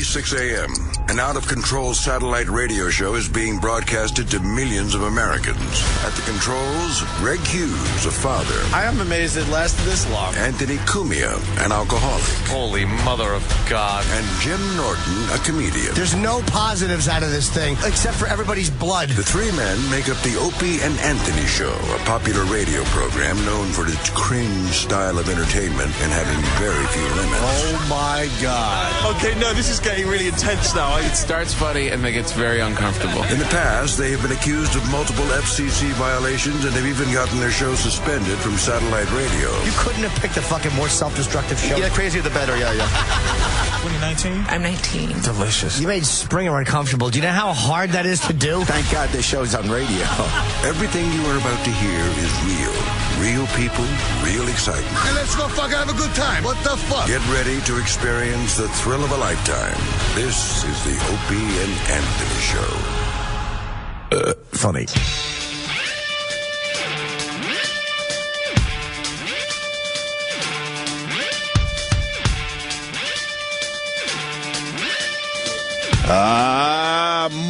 Opie 6 a.m. An out-of-control satellite radio show is being broadcasted to millions of Americans. At the controls, Greg Hughes, a father. I am amazed it lasted this long. Anthony Cumia, an alcoholic. Holy mother of God. And Jim Norton, a comedian. There's no positives out of this thing, except for everybody's blood. The three men make up the Opie and Anthony Show, a popular radio program known for its cringe style of entertainment and having very few limits. Oh, my God. Okay, no, this is getting really intense now. It starts funny and then gets very uncomfortable. In the past, they have been accused of multiple FCC violations and have even gotten their show suspended from satellite radio. You couldn't have picked a fucking more self-destructive show. Yeah, crazier the better, yeah. 2019? I'm 19. Delicious. You made Springer uncomfortable. Do you know how hard that is to do? Thank God this show's on radio. Everything you are about to hear is real. Real people, real excitement. Hey, let's go fucking have a good time. What the fuck? Get ready to experience the thrill of a lifetime. This is the Opie and Anthony Show. Funny.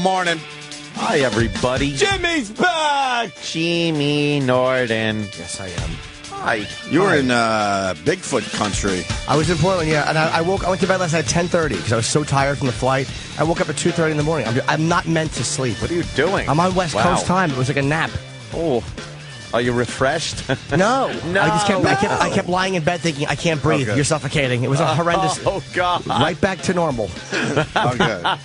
Morning. Hi, everybody. Jimmy's back! Jimmy Norton. Yes, I am. Hi. You were in Bigfoot country. I was in Portland, yeah, and I went to bed last night at 10:30 because I was so tired from the flight. I woke up at 2:30 in the morning. I'm not meant to sleep. What are you doing? I'm on West Wow. Coast time. It was like a nap. Oh, are you refreshed? No. No. I kept lying in bed thinking, I can't breathe. Okay. You're suffocating. It was a horrendous. Oh, God. Right back to normal. Okay.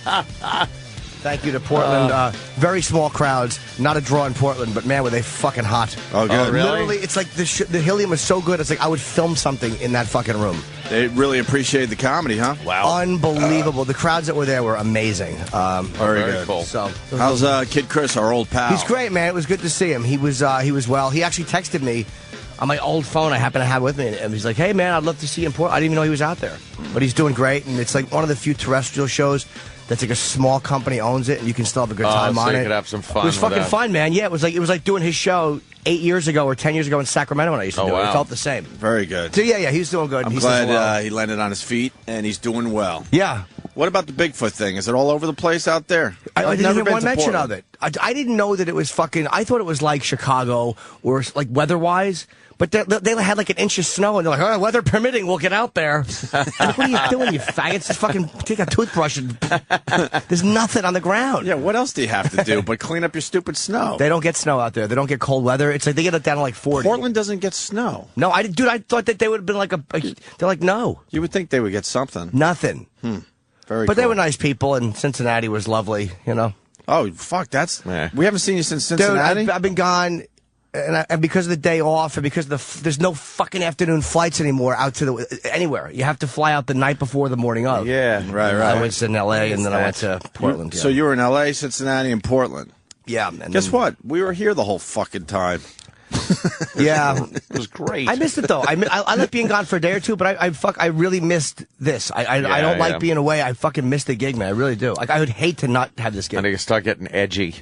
Thank you to Portland. Very small crowds. Not a draw in Portland, but man, were they fucking hot. Oh, good. Oh, really? Literally, it's like the helium was so good. It's like I would film something in that fucking room. They really appreciated the comedy, huh? Wow. Unbelievable. The crowds that were there were amazing. Very good. cool. So How's Kid Chris, our old pal? he's great, man. It was good to see him. He was well. He actually texted me on my old phone I happen to have with me, and he's like, "Hey, man, I'd love to see you in Portland." I didn't even know he was out there, but he's doing great, and it's like one of the few terrestrial shows that's like a small company owns it, and you can still have a good time so on you it. could have some fun It was with fucking that. fun, man. Yeah, it was like doing his show 8 years ago or 10 years ago in Sacramento when I used to do it. wow. It felt the same. Very good. So yeah, he's doing good. I'm He says hello. glad he landed on his feet, and he's doing well. Yeah. What about the Bigfoot thing? Is it all over the place out there? I I've didn't never hear been one to mention Portland. of it. I didn't know that it was fucking. I thought it was like Chicago or like weather-wise. But they had like an inch of snow, and they're like, "Oh, weather permitting, we'll get out there." Like, what are you doing, you faggots? Just fucking take a toothbrush and there's nothing on the ground. Yeah, what else do you have to do but clean up your stupid snow? They don't get snow out there. They don't get cold weather. It's like they get it down to like 40. Portland doesn't get snow. No, I thought that they would have been like they're like, no, You would think they would get something. nothing. Very But cool. they were nice people, and Cincinnati was lovely, you know. Oh, fuck, that's... Yeah. We haven't seen you since Dude, Cincinnati? I've been gone, and because of the day off, and because there's no fucking afternoon flights anymore out to anywhere. You have to fly out the night before the morning of. Yeah. Right. I was in L.A. and then I went to Portland. So you were in L.A., Cincinnati, and Portland. Yeah. And Guess then- what? We were here the whole fucking time. Yeah. It was great. I missed it though. I like being gone for a day or two, but I really missed this. I don't like being away. I fucking missed the gig, man. I really do. Like I would hate to not have this gig. And you start getting edgy.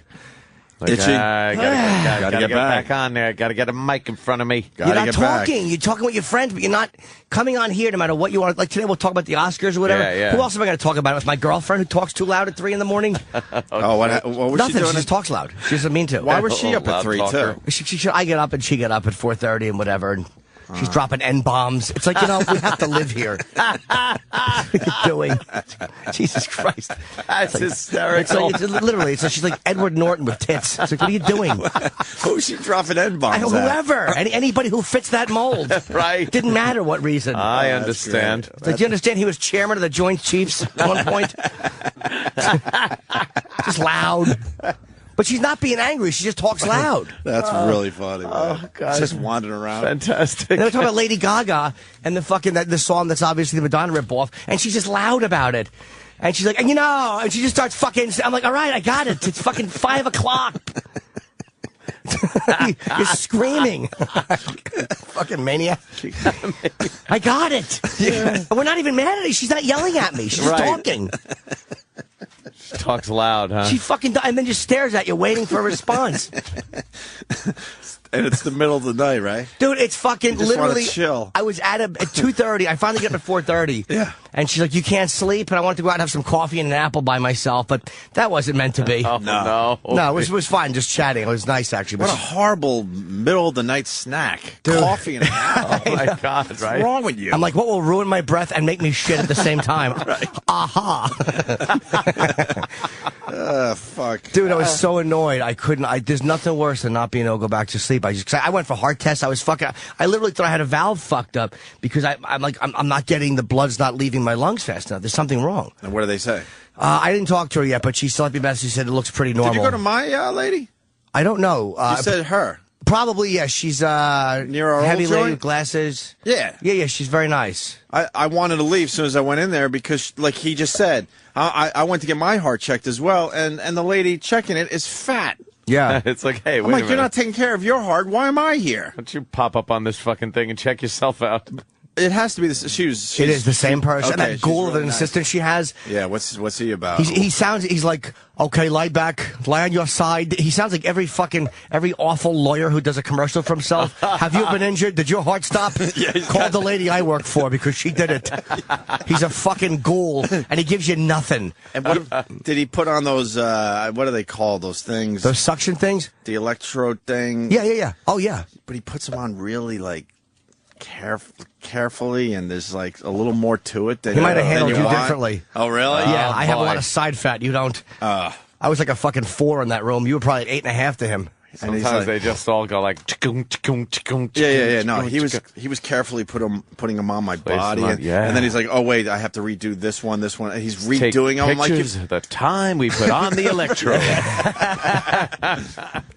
Like, Itchy. Gotta get back. back on there. Gotta get a mic in front of me. You're Gotta not get back. talking. You're talking with your friends, but you're not coming on here no matter what you want. Like today, we'll talk about the Oscars or whatever. Yeah. Who else am I going to talk about? It's my girlfriend who talks too loud at 3 in the morning. Oh, what was Nothing. she doing? She just talks loud. She doesn't mean to. Why was she up at Loud 3, talker. too? I get up and she get up at 4:30 and whatever. And she's dropping N-bombs. It's like, we have to live here. What are you doing? Jesus Christ. That's hysterical. It's literally, it's like she's like Edward Norton with tits. It's like, what are you doing? Who's she dropping N-bombs at? Whoever. Anybody who fits that mold. Right. Didn't matter what reason. I understand. Like, do you understand he was chairman of the Joint Chiefs at one point? Just loud. But she's not being angry. She just talks loud. That's really funny, man. Oh, God. Just wandering around. Fantastic. And they're talking about Lady Gaga and the fucking the song that's obviously the Madonna ripoff, and she's just loud about it. And she's like, and and she just starts fucking. I'm like, all right, I got it. It's fucking 5 o'clock. You're screaming. Fucking maniac. I got it. Yeah. We're not even mad at her. She's not yelling at me. She's just Right. talking. She talks loud, huh? She fucking and then just stares at you, waiting for a response. And it's the middle of the night, right? Dude, it's fucking You just wanna literally. chill. I was at 2:30. I finally get up at 4:30. Yeah. And she's like, "You can't sleep," and I wanted to go out and have some coffee and an apple by myself, but that wasn't meant to be. Oh, no. No, it was fine, just chatting. It was nice actually. But What a horrible middle of the night snack. Dude. Coffee and an apple. Oh, my God, right? What's wrong with you? I'm like, what will ruin my breath and make me shit at the same time? Aha. Fuck. Dude, I was so annoyed. I couldn't. There's nothing worse than not being able to go back to sleep. Cause I went for heart tests. I was fucking. I literally thought I had a valve fucked up because I'm not getting the blood's not leaving my lungs fast enough. There's something wrong. And what do they say? I didn't talk to her yet, but she still let me message. She said it looks pretty normal. Did you go to my lady? I don't know. You said her. Probably, yes. She's Near our heavy old lady joint? with glasses. Yeah. Yeah. She's very nice. I wanted to leave as soon as I went in there because, like he just said, I went to get my heart checked as well, and the lady checking it is fat. Yeah. It's like, hey, I'm wait a like, minute. you're not taking care of your heart. Why am I here? Why don't you pop up on this fucking thing and check yourself out? It has to be this. She's It is the same person. Okay, That she's ghoul of really an nice. assistant she has. Yeah, what's he about? He's like, okay, lie back, lie on your side. He sounds like every awful lawyer who does a commercial for himself. Have you been injured? Did your heart stop? Call the lady I work for because she did it. He's a fucking ghoul, and he gives you nothing. And what did he put on those? What do they call those things? Those suction things? The electrode thing. Yeah. Oh, yeah. But he puts them on really like carefully, and there's like a little more to it than He might have than handled you want. differently. Oh, really? Yeah, I have a boy. lot of side fat. You don't. I was like a fucking 4 in that room. You were probably 8.5 to him. And he's Sometimes like- they just all go like, chikung, chikung, chikung, Yeah. chikung, No, chikung, he was carefully putting them on my Place body, them on- and, yeah. and then he's like, "Oh wait, I have to redo this one. And he's Take redoing them. I'm like, pictures of the time we put on the electrode.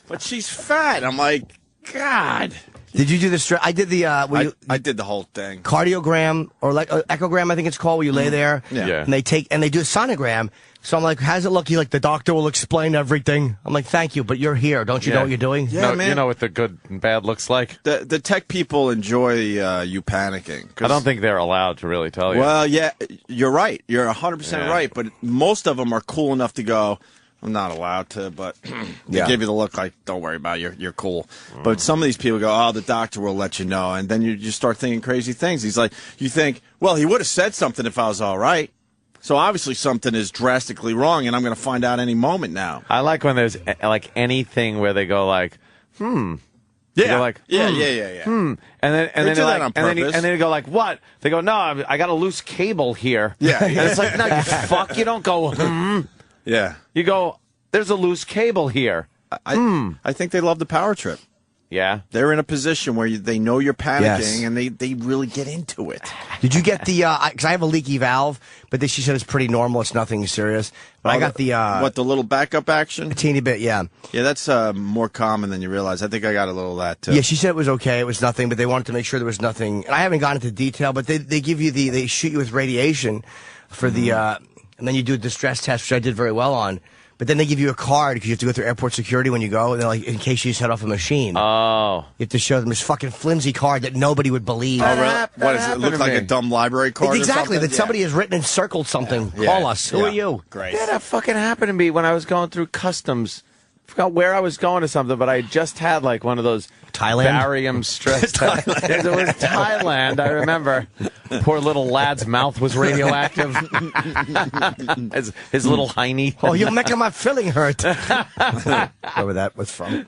but she's fat. I'm like, God. Did you do the I did the I did the whole thing. cardiogram or like echogram, I think it's called, where you lay there. Yeah. And they do a sonogram. So I'm like, how's it look? He's like, the doctor will explain everything. I'm like, thank you, but you're here. Don't you know what you're doing? Yeah, No, man. you know what the good and bad looks like? The tech people enjoy you panicking. 'cause- I don't think they're allowed to really tell you. Well, yeah, you're right. You're 100% Yeah. right. But most of them are cool enough to go, I'm not allowed to, but they give you the look like, don't worry about it, you're cool. But some of these people go, oh, the doctor will let you know. And then you just start thinking crazy things. He's like, you think, well, he would have said something if I was all right. So obviously something is drastically wrong, and I'm going to find out any moment now. I like when there's like anything where they go like, Yeah, go like, yeah. and then They and then do they're that like, on and then purpose. they go like, what? They go, no, I got a loose cable here. Yeah. And it's like, no, you fuck, you don't go. Yeah. You go, there's a loose cable here. I think they love the power trip. Yeah. They're in a position where they know you're panicking, Yes. and they really get into it. Did you get the? Because I have a leaky valve, but she said it's pretty normal. It's nothing serious. But I got the the little backup action? a teeny bit. Yeah. Yeah, that's more common than you realize. I think I got a little of that, too. Yeah, she said it was okay. It was nothing, but they wanted to make sure there was nothing. And I haven't gone into detail, but they give you they shoot you with radiation for the, and then you do a distress test, which I did very well on. But then they give you a card because you have to go through airport security when you go. And they're like, in case you set off a machine. Oh. You have to show them this fucking flimsy card that nobody would believe. Oh, really? That What does it happened look to like? me. A dumb library card? Exactly, or something? that somebody has written and circled something. Yeah. Call us. Who Yeah. are you? Great. Yeah, that fucking happened to me when I was going through customs. I forgot where I was going to something, but I just had like one of those Thailand? barium stress tests. It was Thailand, I remember. Poor little lad's mouth was radioactive. his little hiney. Oh, you're making my feeling hurt. Wherever that was from.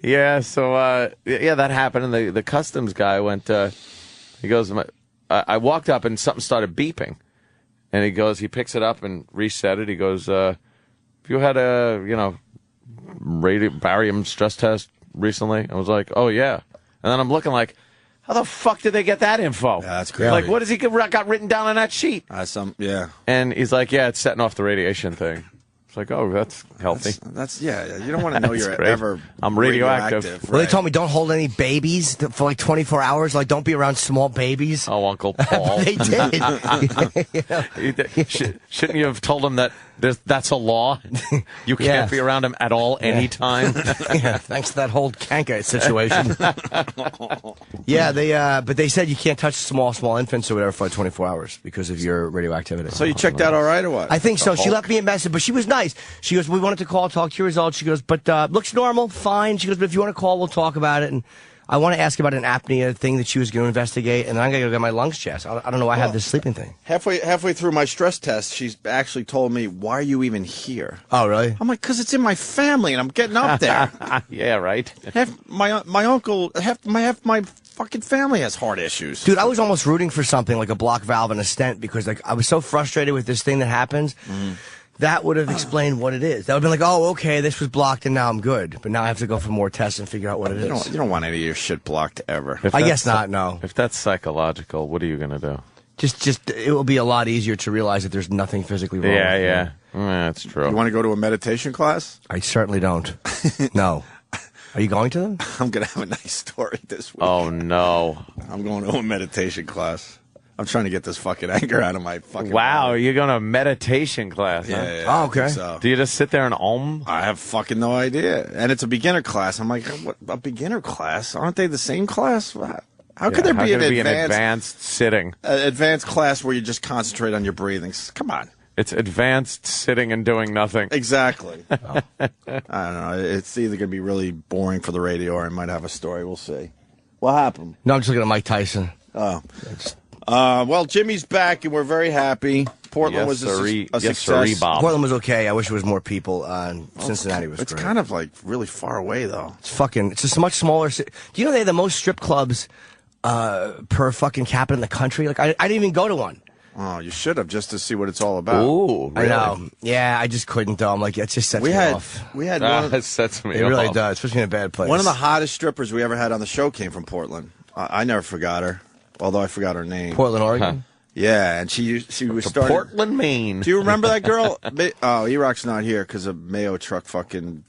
Yeah, so yeah, that happened, and the customs guy went. He goes, I walked up and something started beeping, and he picks it up and reset it. He goes, "Have you had a barium stress test recently?" I was like, "Oh yeah," and then I'm looking like, how the fuck did they get that info? Yeah, that's crazy. Like, what has he got written down on that sheet? Yeah. And he's like, "Yeah, it's setting off the radiation thing." It's like, oh, that's healthy. That's you don't want to know you're great. ever I'm radioactive. Well, they right. told me don't hold any babies for like 24 hours. Like, don't be around small babies. Oh, Uncle Paul. They did. Shouldn't you have told him that That's a law. You can't Yeah. be around him at all, anytime. Yeah, thanks to that whole canker situation. Yeah, but they said you can't touch small infants or whatever for 24 hours because of your radioactivity. So you checked out all right or what? I think so. She left me a message, but she was nice. She goes, we wanted to call, talk to your results. She goes, but looks normal, fine. She goes, but if you want to call, we'll talk about it. And I want to ask about an apnea thing that she was going to investigate, and then I'm going to go get my lungs checked. I don't know why I have this sleeping thing. Halfway through my stress test, she's actually told me, "Why are you even here?" Oh, really? I'm like, "Cause it's in my family, and I'm getting up there." Yeah, right. Half my uncle, half my fucking family has heart issues. Dude, I was almost rooting for something like a block valve and a stent because like I was so frustrated with this thing that happens. That would have explained what it is. That would have been like, oh, okay, this was blocked and now I'm good. But now I have to go for more tests and figure out what it is. You don't want any of your shit blocked ever. I guess not, no. If that's psychological, what are you going to do? Just it will be a lot easier to realize that there's nothing physically wrong. Yeah. That's true. You want to go to a meditation class? I certainly don't. No. Are you going to them? I'm going to have a nice story this week. Oh, no. I'm going to a meditation class. I'm trying to get this fucking anger out of my fucking Wow, body. you're going to a meditation class, huh? Yeah. Oh, okay. I think so. Do you just sit there and om? I have fucking no idea. And it's a beginner class. I'm like, what, a beginner class? Aren't they the same class? How could there be an advanced sitting? Advanced class where you just concentrate on your breathing? Come on. It's advanced sitting and doing nothing. Exactly. I don't know. It's either going to be really boring for the radio or I might have a story. We'll see. What happened? No, I'm just looking at Mike Tyson. Oh. Well, Jimmy's back, and we're very happy. Portland was a success. Bob. Portland was okay. I wish there was more people. Cincinnati was It's great. kind of like really far away, though. It's just a much smaller city. Do you know they have the most strip clubs per fucking capita in the country? Like I didn't even go to one. Oh, you should have just to see what it's all about. Ooh, really? I know. Yeah, I just couldn't though. I'm like, it just sets me off. We had That sets me It off. really does, especially in a bad place. one of the hottest strippers we ever had on the show came from Portland. I never forgot her, although I forgot her name. Portland, Oregon. Yeah, and she was To starting. Portland, Maine. Do you remember that girl? Oh, E-Rock's not here because a Mayo truck fucking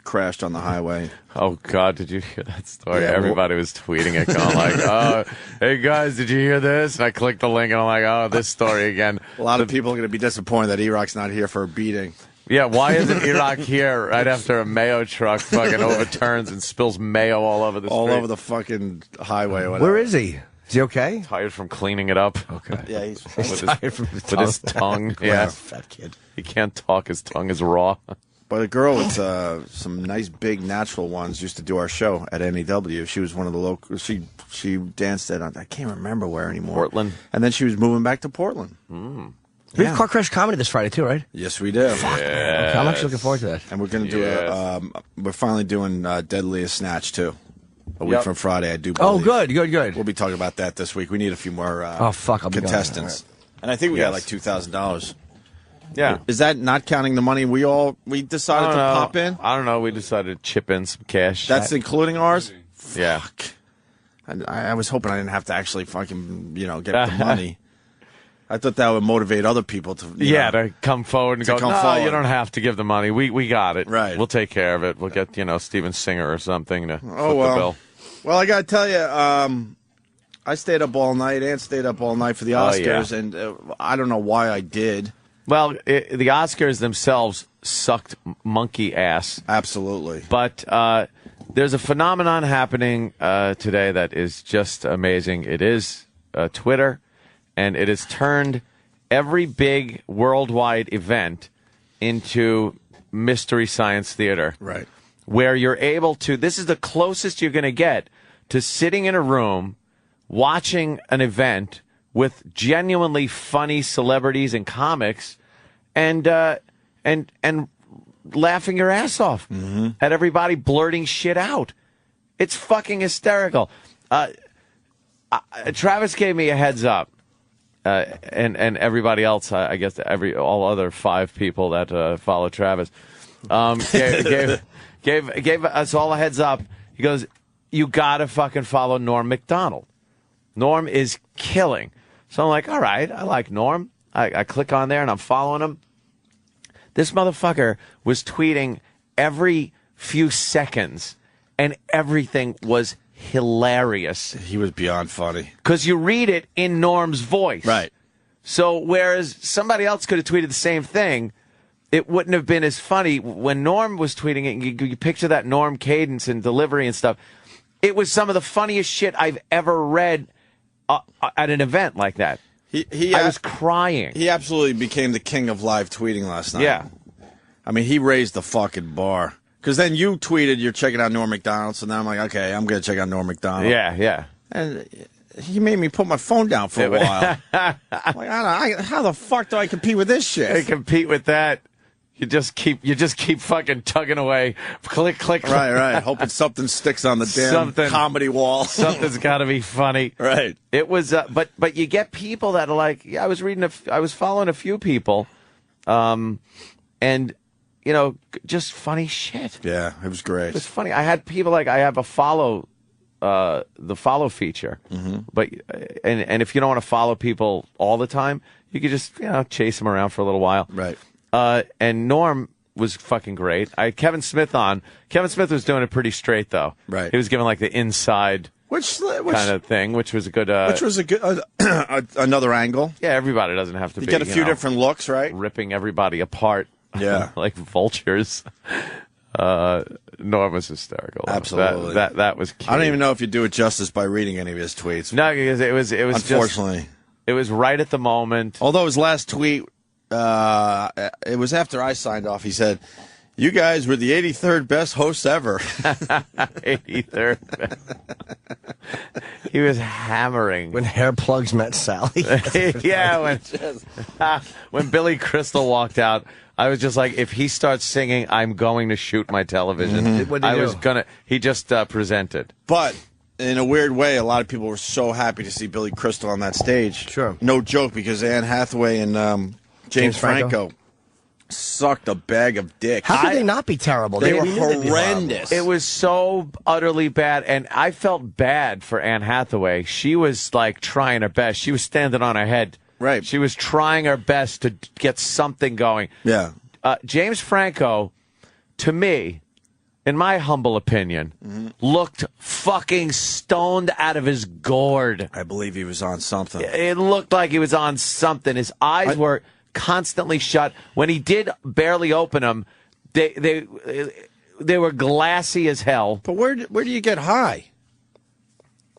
crashed on the highway. Oh, God, did you hear that story? Yeah, Everybody was tweeting it, going like, oh, hey, guys, did you hear this? And I clicked the link, and I'm like, oh, this story again. A lot of people are going to be disappointed that E-Rock's not here for a beating. Yeah, why isn't Iraq here right after a Mayo truck fucking overturns and spills mayo all over the street? All over the fucking highway or whatever. Where is he? Is he okay? Tired from cleaning it up. Okay. Yeah, he's Tired from his With his tongue. Yeah. Fat kid. He can't talk. His tongue is raw. But a girl with some nice big natural ones used to do our show at NEW. She was one of the local. She danced at I can't remember where anymore. Portland. And then she was moving back to Portland. We have Car Crash Comedy this Friday too, right? Yes, we do. Okay, I'm actually looking forward to that. And we're going to do we're finally doing Deadliest Snatch too. A week Yep. from Friday, I do believe. Oh, good. We'll be talking about that this week. We need a few more Oh, fuck, I'll be contestants. gone. And I think we got Yes. like $2,000. Yeah. Is that not counting the money we decided to pop in? I don't know. We decided to chip in some cash. That's including ours? yeah. Fuck. And I was hoping I didn't have to actually fucking, get the money. I thought that would motivate other people to, To come forward and To go, come no, forward. you don't have to give the money. We got it. Right. We'll take care of it. We'll get, Steven Singer or something to foot well. the bill. Well, I got to tell you, I stayed up all night and stayed up all night for the Oscars, and I don't know why I did. Well, the Oscars themselves sucked monkey ass. Absolutely. But there's a phenomenon happening today that is just amazing. It is Twitter, and it has turned every big worldwide event into Mystery Science Theater. Right. Where you're able to, this is the closest you're going to get to sitting in a room watching an event with genuinely funny celebrities and comics and laughing your ass off at everybody blurting shit out. It's fucking hysterical. Travis gave me a heads up. And everybody else, I guess all other 5 people that follow Travis, gave us all a heads up. He goes, you gotta fucking follow Norm Macdonald. Norm is killing. So I'm like, all right, I like Norm. I click on there and I'm following him. This motherfucker was tweeting every few seconds, and everything was hilarious. He was beyond funny. Because you read it in Norm's voice. Right. So whereas somebody else could have tweeted the same thing, it wouldn't have been as funny. When Norm was tweeting it, you picture that Norm cadence and delivery and stuff. It was some of the funniest shit I've ever read at an event like that. I was crying. He absolutely became the king of live tweeting last night. Yeah. I mean, he raised the fucking bar. Because then you tweeted you're checking out Norm Macdonald, so now I'm like, okay, I'm going to check out Norm Macdonald. Yeah. And he made me put my phone down for a while. Like, how the fuck do I compete with this shit? I compete with that. You just keep fucking tugging away. Click, click, click. Right. Hoping something sticks on the damn comedy wall. Something's got to be funny. Right. It was, but you get people that are like, yeah, I was following a few people, and you know, just funny shit. Yeah, it was great. It was funny. I had people like, I have a follow, the follow feature, but and if you don't want to follow people all the time, you could just chase them around for a little while. Right. And Norm was fucking great. I had Kevin Smith on. Kevin Smith was doing it pretty straight, though. Right. He was giving like the inside which kind of thing, which was a good. Which was a good another angle. Yeah, everybody doesn't have to you be. Get a few different looks, right? Ripping everybody apart. Yeah, like vultures. Norm was hysterical. Absolutely. That was cute. I don't even know if you do it justice by reading any of his tweets. No, because it was unfortunately it was right at the moment. Although his last tweet. It was after I signed off. He said, "You guys were the 83rd best hosts ever." 83rd. He was hammering when hair plugs met Sally. Yeah, when Billy Crystal walked out, I was just like, if he starts singing, I'm going to shoot my television. He just presented, but. In a weird way, a lot of people were so happy to see Billy Crystal on that stage. Sure. No joke, because Anne Hathaway and James Franco sucked a bag of dick. How could they not be terrible? They were horrendous. It was so utterly bad, and I felt bad for Anne Hathaway. She was, like, trying her best. She was standing on her head. Right. She was trying her best to get something going. Yeah. James Franco, to me, in my humble opinion, looked fucking stoned out of his gourd. I believe he was on something. It looked like he was on something. His eyes were constantly shut. When he did barely open them, they were glassy as hell. But where do you get high?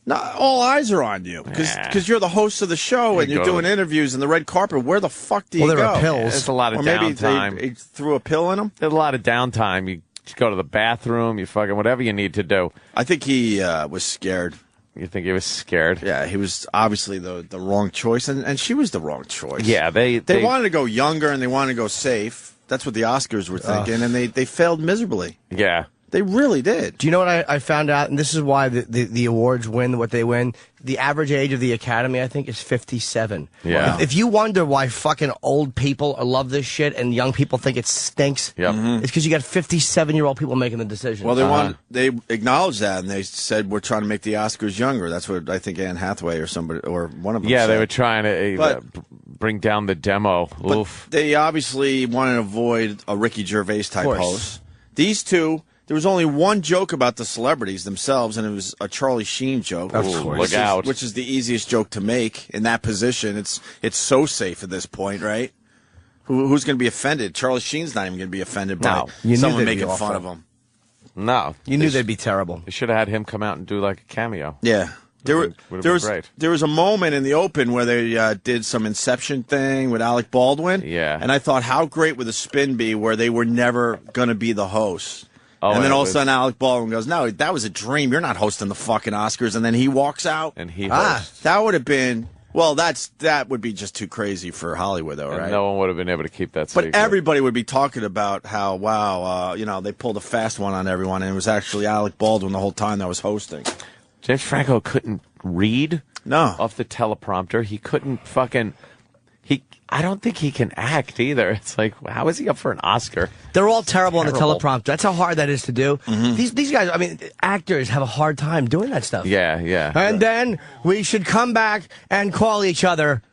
Not all eyes are on you because you're the host of the show and you're doing interviews in the red carpet. Where the fuck do you go? Well, there are pills. There's a lot of or downtime. Maybe they threw a pill in them. There's a lot of downtime. You go to the bathroom. You fucking whatever you need to do. I think he was scared. You think he was scared? Yeah, he was obviously the wrong choice, and she was the wrong choice. Yeah, they wanted to go younger and they wanted to go safe. That's what the Oscars were thinking, and they failed miserably. Yeah. They really did. Do you know what I found out? And this is why the awards win what they win. The average age of the Academy, I think, is 57. Yeah. If you wonder why fucking old people love this shit and young people think it stinks, it's because you got 57-year-old people making the decision. Well, they acknowledged that, and they said we're trying to make the Oscars younger. That's what I think Anne Hathaway or somebody or one of them said. They were trying to bring down the demo. Oof. They obviously wanted to avoid a Ricky Gervais type host. These two. There was only one joke about the celebrities themselves, and it was a Charlie Sheen joke. Of course. Look out. Which is the easiest joke to make in that position. It's so safe at this point, right? Who's going to be offended? Charlie Sheen's not even going to be offended by someone making fun of him. No. You knew they'd be terrible. They should have had him come out and do like a cameo. Yeah. There was a moment in the Open where they did some Inception thing with Alec Baldwin. Yeah. And I thought, how great would the spin be where they were never going to be the host? Oh, and then all of a sudden Alec Baldwin goes, no, that was a dream. You're not hosting the fucking Oscars. And then he walks out. And he hosts. That would have been, well, that would be just too crazy for Hollywood, though, right? No one would have been able to keep that secret. But everybody would be talking about how, wow, they pulled a fast one on everyone. And it was actually Alec Baldwin the whole time that was hosting. James Franco couldn't read off the teleprompter. He couldn't fucking... I don't think he can act either. It's like, how is he up for an Oscar? They're all terrible on the teleprompter. That's how hard that is to do. These guys, I mean, actors have a hard time doing that stuff. Yeah. And then we should come back and call each other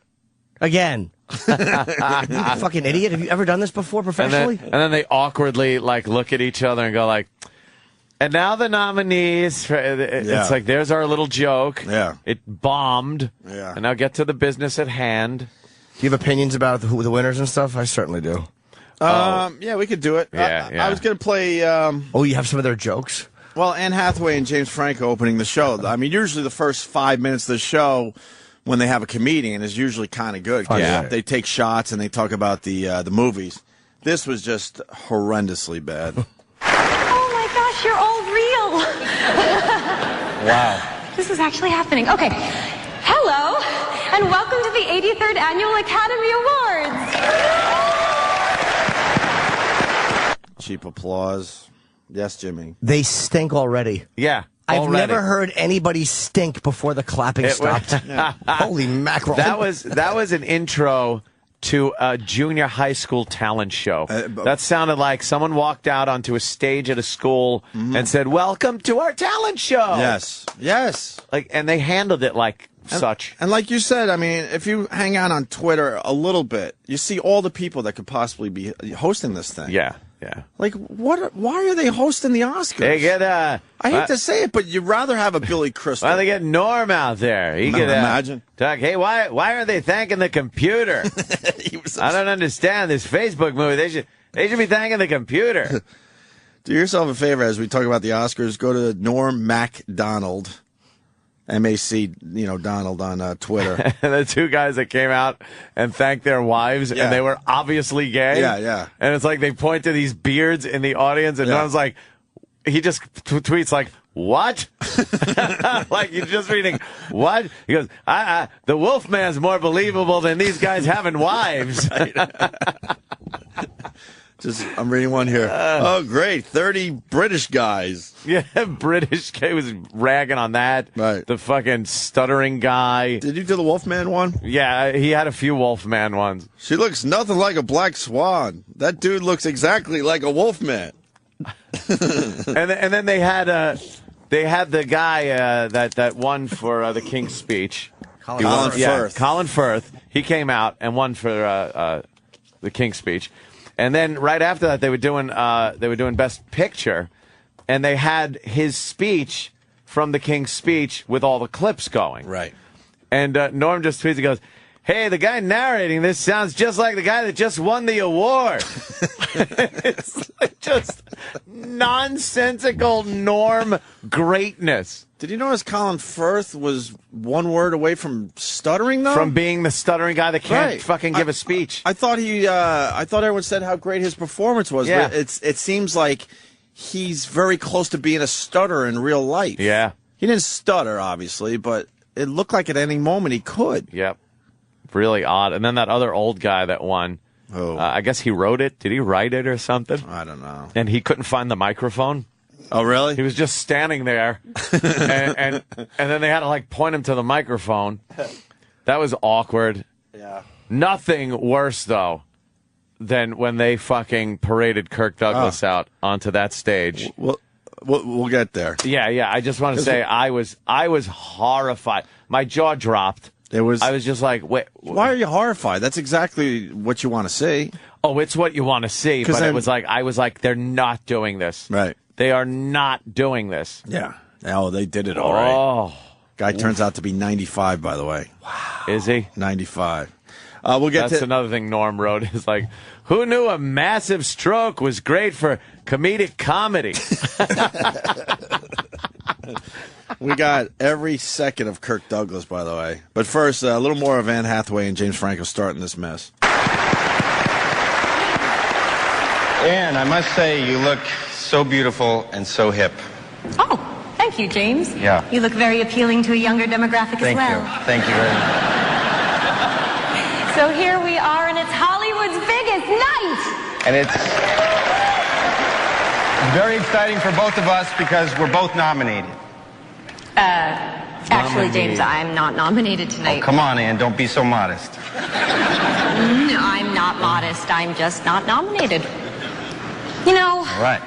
again. You fucking idiot. Have you ever done this before professionally? And then they awkwardly look at each other and go like, and now the nominees. It's like, there's our little joke. Yeah. It bombed. Yeah. And now get to the business at hand. you have opinions about who the winners and stuff? I certainly do. Yeah, we could do it. Yeah, I was going to play. Oh, you have some of their jokes? Well, Anne Hathaway and James Franco opening the show. I mean, usually the first 5 minutes of the show, when they have a comedian, is usually kind of good. Yeah. They take shots and they talk about the movies. This was just horrendously bad. Oh my gosh, you're all real. Wow. This is actually happening. Okay. Hello, and welcome to the 83rd Annual Academy Awards. Cheap applause. Yes, Jimmy. They stink already. Yeah. I've already. never heard anybody stink before the clapping stopped. Holy mackerel. That was an intro to a junior high school talent show. That sounded like someone walked out onto a stage at a school and said, "Welcome to our talent show." Yes. And they handled it like such. And like you said, I mean, if you hang out on Twitter a little bit, you see all the people that could possibly be hosting this thing. Yeah. Like, what? Why are they hosting the Oscars? They get I hate to say it, but you'd rather have a Billy Crystal. Why they get Norm out there? He could imagine. Talk. Hey, why aren't they thanking the computer? I don't understand this Facebook movie. They should be thanking the computer. Do yourself a favor as we talk about the Oscars. Go to Norm Macdonald, M-A-C, Donald on Twitter. And the two guys that came out and thanked their wives, and they were obviously gay. Yeah. And it's like they point to these beards in the audience, and Norm's like, he just tweets like, "What?" Like you're just reading, "What?" He goes, the Wolfman's more believable than these guys having wives. I'm reading one here. Oh, great. 30 British guys. Yeah, British guy was ragging on that. Right. The fucking stuttering guy. Did you do the Wolfman one? Yeah, he had a few Wolfman ones. She looks nothing like a black swan. That dude looks exactly like a Wolfman. and then they had the guy that won for the King's Speech. Colin Firth. Colin Firth. He came out and won for the King's Speech. And then right after that, they were doing Best Picture, and they had his speech from the King's Speech with all the clips going. Right. And Norm just tweets and goes, "Hey, the guy narrating this sounds just like the guy that just won the award." It's like just nonsensical Norm greatness. Did you notice Colin Firth was one word away from stuttering, though? From being the stuttering guy that can't fucking give a speech. I thought everyone said how great his performance was. Yeah. But it seems like he's very close to being a stutterer in real life. Yeah. He didn't stutter, obviously, but it looked like at any moment he could. Yep. Really odd. And then that other old guy that won, I guess he wrote it. Did he write it or something? I don't know. And he couldn't find the microphone. Oh, really? He was just standing there, and then they had to like point him to the microphone. That was awkward. Yeah. Nothing worse though than when they fucking paraded Kirk Douglas out onto that stage. We'll get there. Yeah. I just want to say I was horrified. My jaw dropped. I was just like, wait. Why are you horrified? That's exactly what you want to see. Oh, it's what you want to see. But I was like, they're not doing this. Right. They are not doing this. Yeah. Oh, they did it all right. Oh. Guy turns out to be 95, by the way. Wow. Is he? 95. We'll get That's another thing Norm wrote is like, who knew a massive stroke was great for comedic comedy? We got every second of Kirk Douglas, by the way. But first, a little more of Anne Hathaway and James Franco starting this mess. Anne, I must say you look so beautiful and so hip. Oh, thank you, James. Yeah. You look very appealing to a younger demographic as well. Thank you very much. So here we are, and it's Hollywood's biggest night. And it's very exciting for both of us because we're both nominated. Actually, James, I'm not nominated tonight. Oh, come on, Anne, don't be so modest. No, I'm not modest. I'm just not nominated. You know, All right.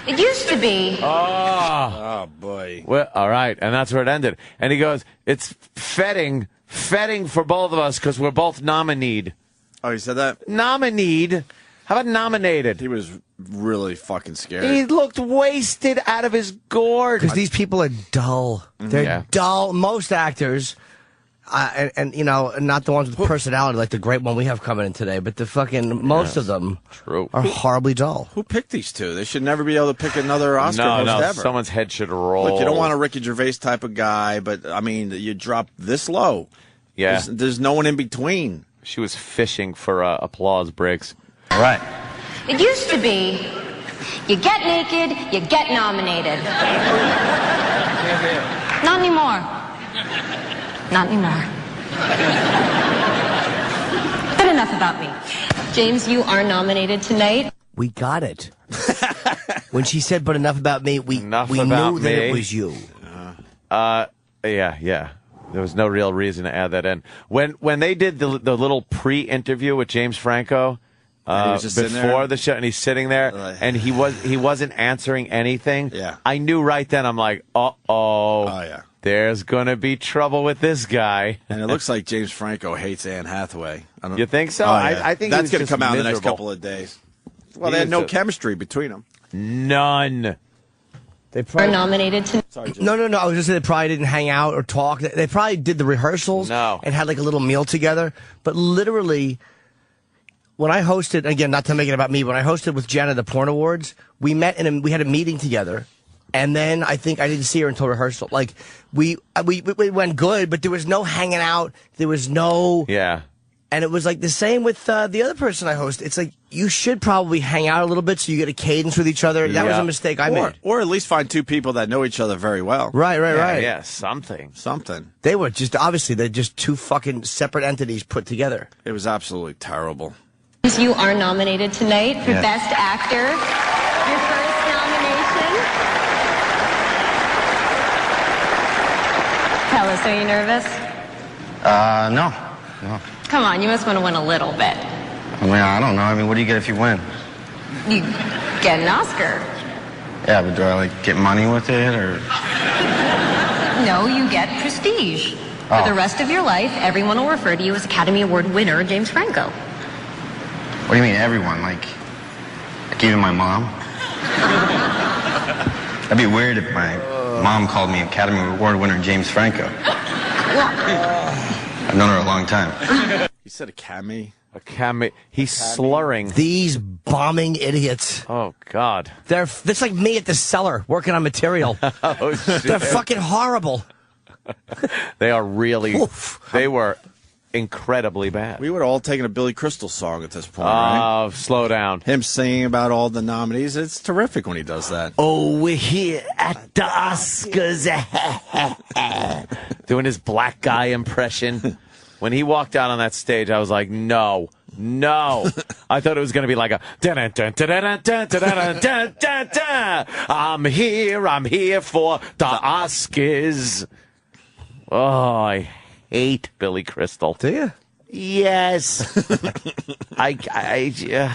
it used to be. Oh, boy. Well, all right, and that's where it ended. And he goes, it's fetting for both of us because we're both nominated. Oh, he said that? Nominated? How about nominated? He was really fucking scared. He looked wasted out of his gourd. Because these people are dull. They're dull. Most actors, and you know, not the ones with personality like the great one we have coming in today, but the fucking most of them are horribly dull. Who picked these two? They should never be able to pick another Oscar host ever. Someone's head should roll. Look, you don't want a Ricky Gervais type of guy, but I mean, you drop this low. Yeah, there's no one in between. She was fishing for applause breaks. All right. It used to be, you get naked, you get nominated. Not anymore. Not anymore. But enough about me. James, you are nominated tonight. We got it. When she said, but enough about me, we knew that it was you. Yeah. There was no real reason to add that in. When they did the little pre-interview with James Franco before the show, and he's sitting there, and he wasn't answering anything. Yeah. I knew right then. I'm like, Oh yeah. There's gonna be trouble with this guy. And it looks like James Franco hates Anne Hathaway. You think so? Oh, yeah. I think that's going to come out in the next couple of days. Well, they had no chemistry between them. None. They probably Are nominated tonight. Sorry, Jim. No. I was just saying they probably didn't hang out or talk. They probably did the rehearsals and had like a little meal together. But literally, when I hosted, again, not to make it about me, when I hosted with Jenna the Porn Awards, we met and we had a meeting together. And then I think I didn't see her until rehearsal. Like we went good, but there was no hanging out. There was no And it was like the same with the other person I hosted. It's like you should probably hang out a little bit so you get a cadence with each other. That was a mistake I made. Or at least find two people that know each other very well. Right. Yeah, something. They were just they're just two fucking separate entities put together. It was absolutely terrible. You are nominated tonight for Best Actor. Your first nomination. Tell us, are you nervous? No. Come on, you must want to win a little bit. I mean, I don't know. I mean, what do you get if you win? You get an Oscar. Yeah, but do I, like, get money with it, or? No, you get prestige. For the rest of your life, everyone will refer to you as Academy Award winner James Franco. What do you mean, everyone? Like even my mom? That'd be weird if my mom called me Academy Award winner James Franco. I've known her a long time. He said Academy. He's slurring. These bombing idiots. Oh, God. That's like me at the cellar working on material. Oh, shit. They're fucking horrible. They are really. They were incredibly bad. We would have all taken a Billy Crystal song at this point, right? Oh, slow down. Him singing about all the nominees. It's terrific when he does that. Oh, we're here at the Oscars. Doing his black guy impression. When he walked out on that stage, I was like, no. I thought it was going to be like a I'm here for the Oscars. Oh, I hate Billy Crystal. Do you? Yes. I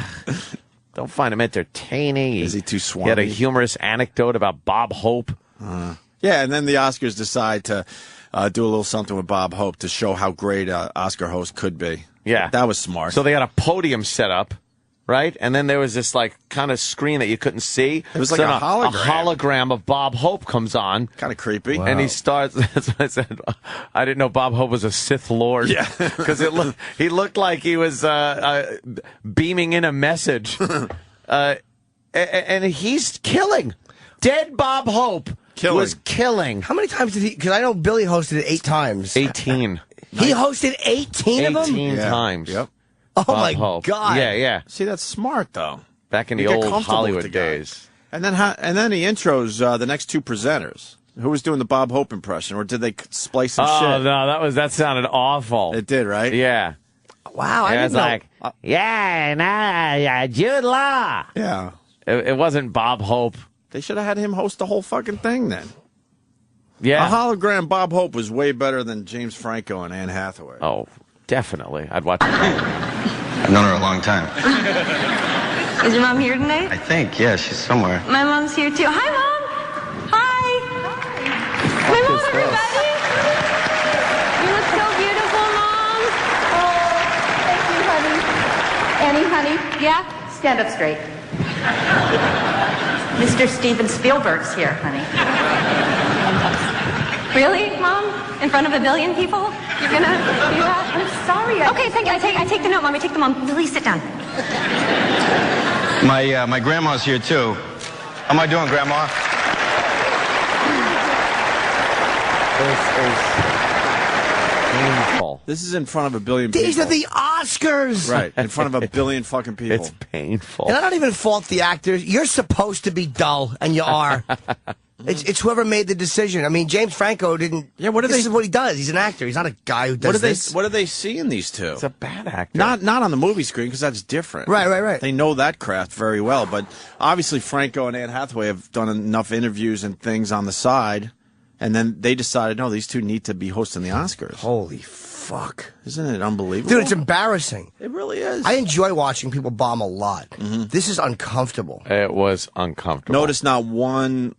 don't find him entertaining. Is he too swanky? He had a humorous anecdote about Bob Hope. Yeah, and then the Oscars decide to do a little something with Bob Hope to show how great an Oscar host could be. Yeah. That was smart. So they had a podium set up, right? And then there was this like kind of screen that you couldn't see. It was like a hologram. A hologram of Bob Hope comes on. Kind of creepy. Wow. And he starts, that's what I said. I didn't know Bob Hope was a Sith Lord. Yeah. Because he looked like he was beaming in a message. And he's killing. Dead Bob Hope was killing. How many times did he? Because I know Billy hosted it 8 times. 18. He hosted 18 of them? 18 times. Yep. Oh, Bob my Hope. God. Yeah. See, that's smart, though. Back in You the get old comfortable Hollywood with the guy. days. And then he intros the next two presenters. Who was doing the Bob Hope impression, or did they splice some shit? Oh, no, that sounded awful. It did, right? Yeah. Wow, I didn't know. Jude Law. Yeah. It wasn't Bob Hope. They should have had him host the whole fucking thing then. Yeah. A hologram Bob Hope was way better than James Franco and Anne Hathaway. Oh, definitely. I'd watch it. I've known her a long time. Is your mom here tonight? I think, yeah, she's somewhere. My mom's here too. Hi, Mom. Hi. My mom, everybody. You look so beautiful, Mom. Oh, thank you, honey. Annie, honey. Yeah? Stand up straight. Mr. Steven Spielberg's here, honey. Really, Mom? In front of a billion people? You're gonna do that? I'm sorry. Okay, thank you. I take the note, Mommy. Take the mom. Please sit down. My grandma's here, too. How am I doing, Grandma? Painful. This is in front of a billion people. These are the Oscars! Right, in front of a billion fucking people. It's painful. And I don't even fault the actors. You're supposed to be dull, and you are. It's whoever made the decision. I mean, James Franco didn't. Yeah, what do this they- is what he does. He's an actor. He's not a guy who does this. What do they see in these two? It's a bad actor. Not on the movie screen, because that's different. Right. They know that craft very well. But obviously, Franco and Anne Hathaway have done enough interviews and things on the side, and then they decided, no, these two need to be hosting the Oscars. Holy fuck. Isn't it unbelievable? Dude, it's embarrassing. It really is. I enjoy watching people bomb a lot. This is uncomfortable. It was uncomfortable. Notice not one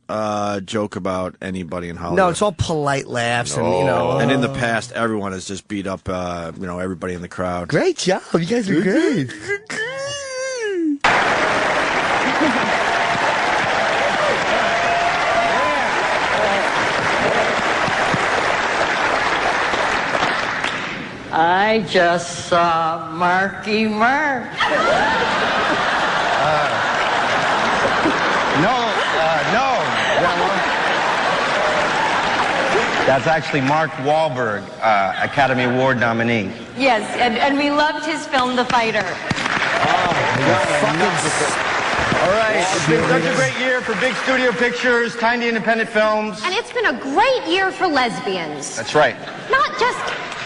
joke about anybody in Hollywood. No, it's all polite laughs and, you know. And in the past, everyone has just beat up, everybody in the crowd. Great job. You guys are great. I just saw Marky Mark. No, Grandma. That's actually Mark Wahlberg, Academy Award nominee. Yes, and we loved his film, The Fighter. All right, it's been such a great year for big studio pictures, tiny independent films. And it's been a great year for lesbians. That's right. Not just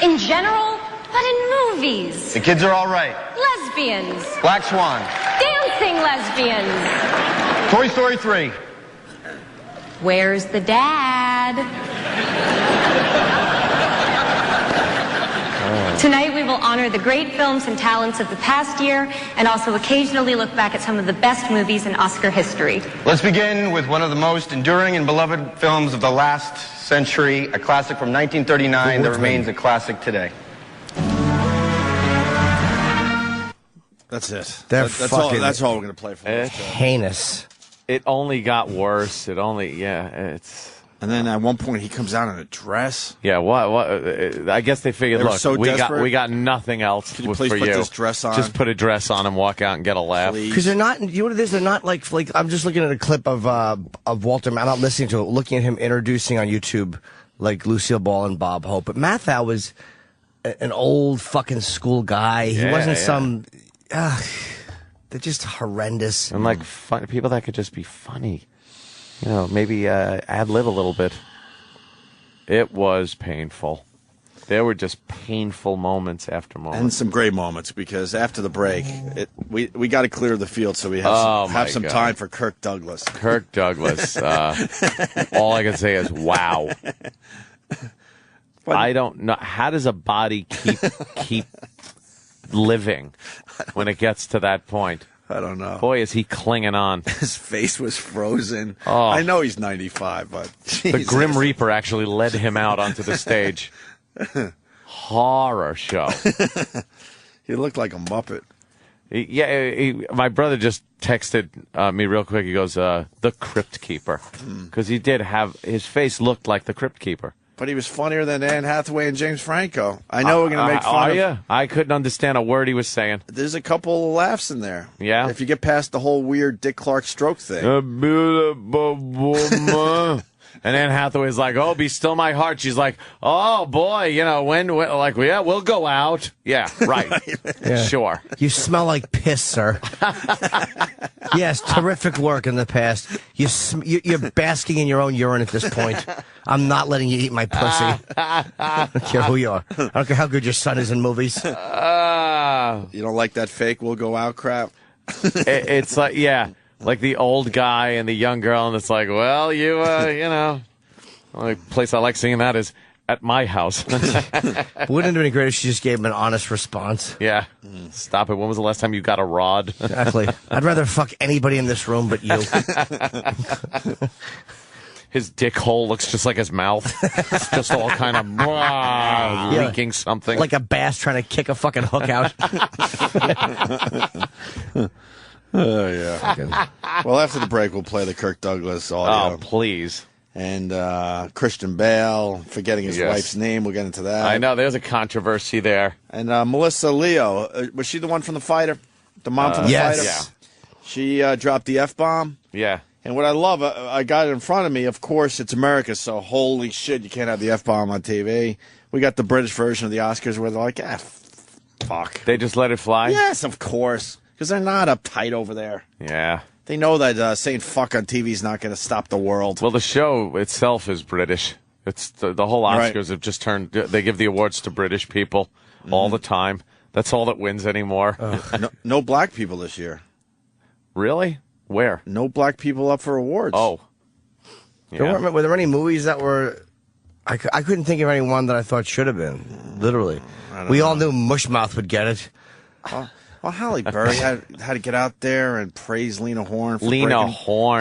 in general, but in movies. The kids are all right. Lesbians. Black Swan. Dancing lesbians. Toy Story 3. Where's the dad? Tonight we will honor the great films and talents of the past year and also occasionally look back at some of the best movies in Oscar history. Let's begin with one of the most enduring and beloved films of the last century, a classic from 1939 that remains a classic today. That's it. That's all we're going to play for this. Heinous. It only got worse. It's... And then at one point he comes out in a dress. Yeah, what? I guess they figured, They were look, so desperate. we got nothing else Can you for please put you. this dress on? Just put a dress on and walk out and get a laugh. Please. Because they're not, you know what it is? They're not like I'm just looking at a clip of Walter, I'm not listening to it, looking at him introducing on YouTube, like Lucille Ball and Bob Hope. But Mathau was an old fucking school guy. He wasn't some, they're just horrendous. And like people that could just be funny. You know, maybe ad-lib a little bit. It was painful. There were just painful moments after moments. And some great moments, because after the break, we got to clear the field so we have some time for Kirk Douglas. Kirk Douglas. All I can say is, wow. I don't know. How does a body keep living when it gets to that point? I don't know. Boy, is he clinging on. His face was frozen. Oh. I know he's 95, but The Grim Reaper actually led him out onto the stage. Horror show. He looked like a Muppet. My brother just texted me real quick. He goes, the Crypt Keeper. Because he did have, his face looked like the Crypt Keeper. But he was funnier than Anne Hathaway and James Franco. I know we're going to make fun of you? I couldn't understand a word he was saying. There's a couple of laughs in there. Yeah? If you get past the whole weird Dick Clark stroke thing. A beautiful woman. And Anne Hathaway's like, oh, be still my heart. She's like, oh, boy, you know, when like, yeah, we'll go out. Yeah, right. Sure. You smell like piss, sir. Yes, terrific work in the past. You're basking in your own urine at this point. I'm not letting you eat my pussy. I don't care who you are. I don't care how good your son is in movies. You don't like that fake we'll go out crap? It's like, yeah. Like the old guy and the young girl, and it's like, well, you know, the only place I like seeing that is at my house. Wouldn't it have been great if she just gave him an honest response? Yeah. Stop it. When was the last time you got a rod? Exactly. I'd rather fuck anybody in this room but you. His dick hole looks just like his mouth. It's just all kind of leaking something. Like a bass trying to kick a fucking hook out. Oh, yeah. Well, after the break, we'll play the Kirk Douglas audio. Oh, please. and Christian Bale, forgetting his wife's name. We'll get into that. I know, there's a controversy there. And Melissa Leo, was she the one from The Fighter? The mom from The Fighter? Yeah. She dropped the F-bomb. Yeah. And what I love, I got it in front of me. Of course, it's America, so holy shit, you can't have the F-bomb on TV. We got the British version of the Oscars where they're like, fuck. They just let it fly? Yes, of course, because they're not uptight over there. Yeah. They know that saying fuck on TV is not going to stop the world. Well, the show itself is British. It's the whole Oscars have just turned. They give the awards to British people all the time. That's all that wins anymore. No black people this year. Really? Where? No black people up for awards. Oh. Yeah. Were there any movies that were... I couldn't think of any one that I thought should have been. Literally. We all knew Mushmouth would get it. Well, Halle Berry had to get out there and praise Lena Horne for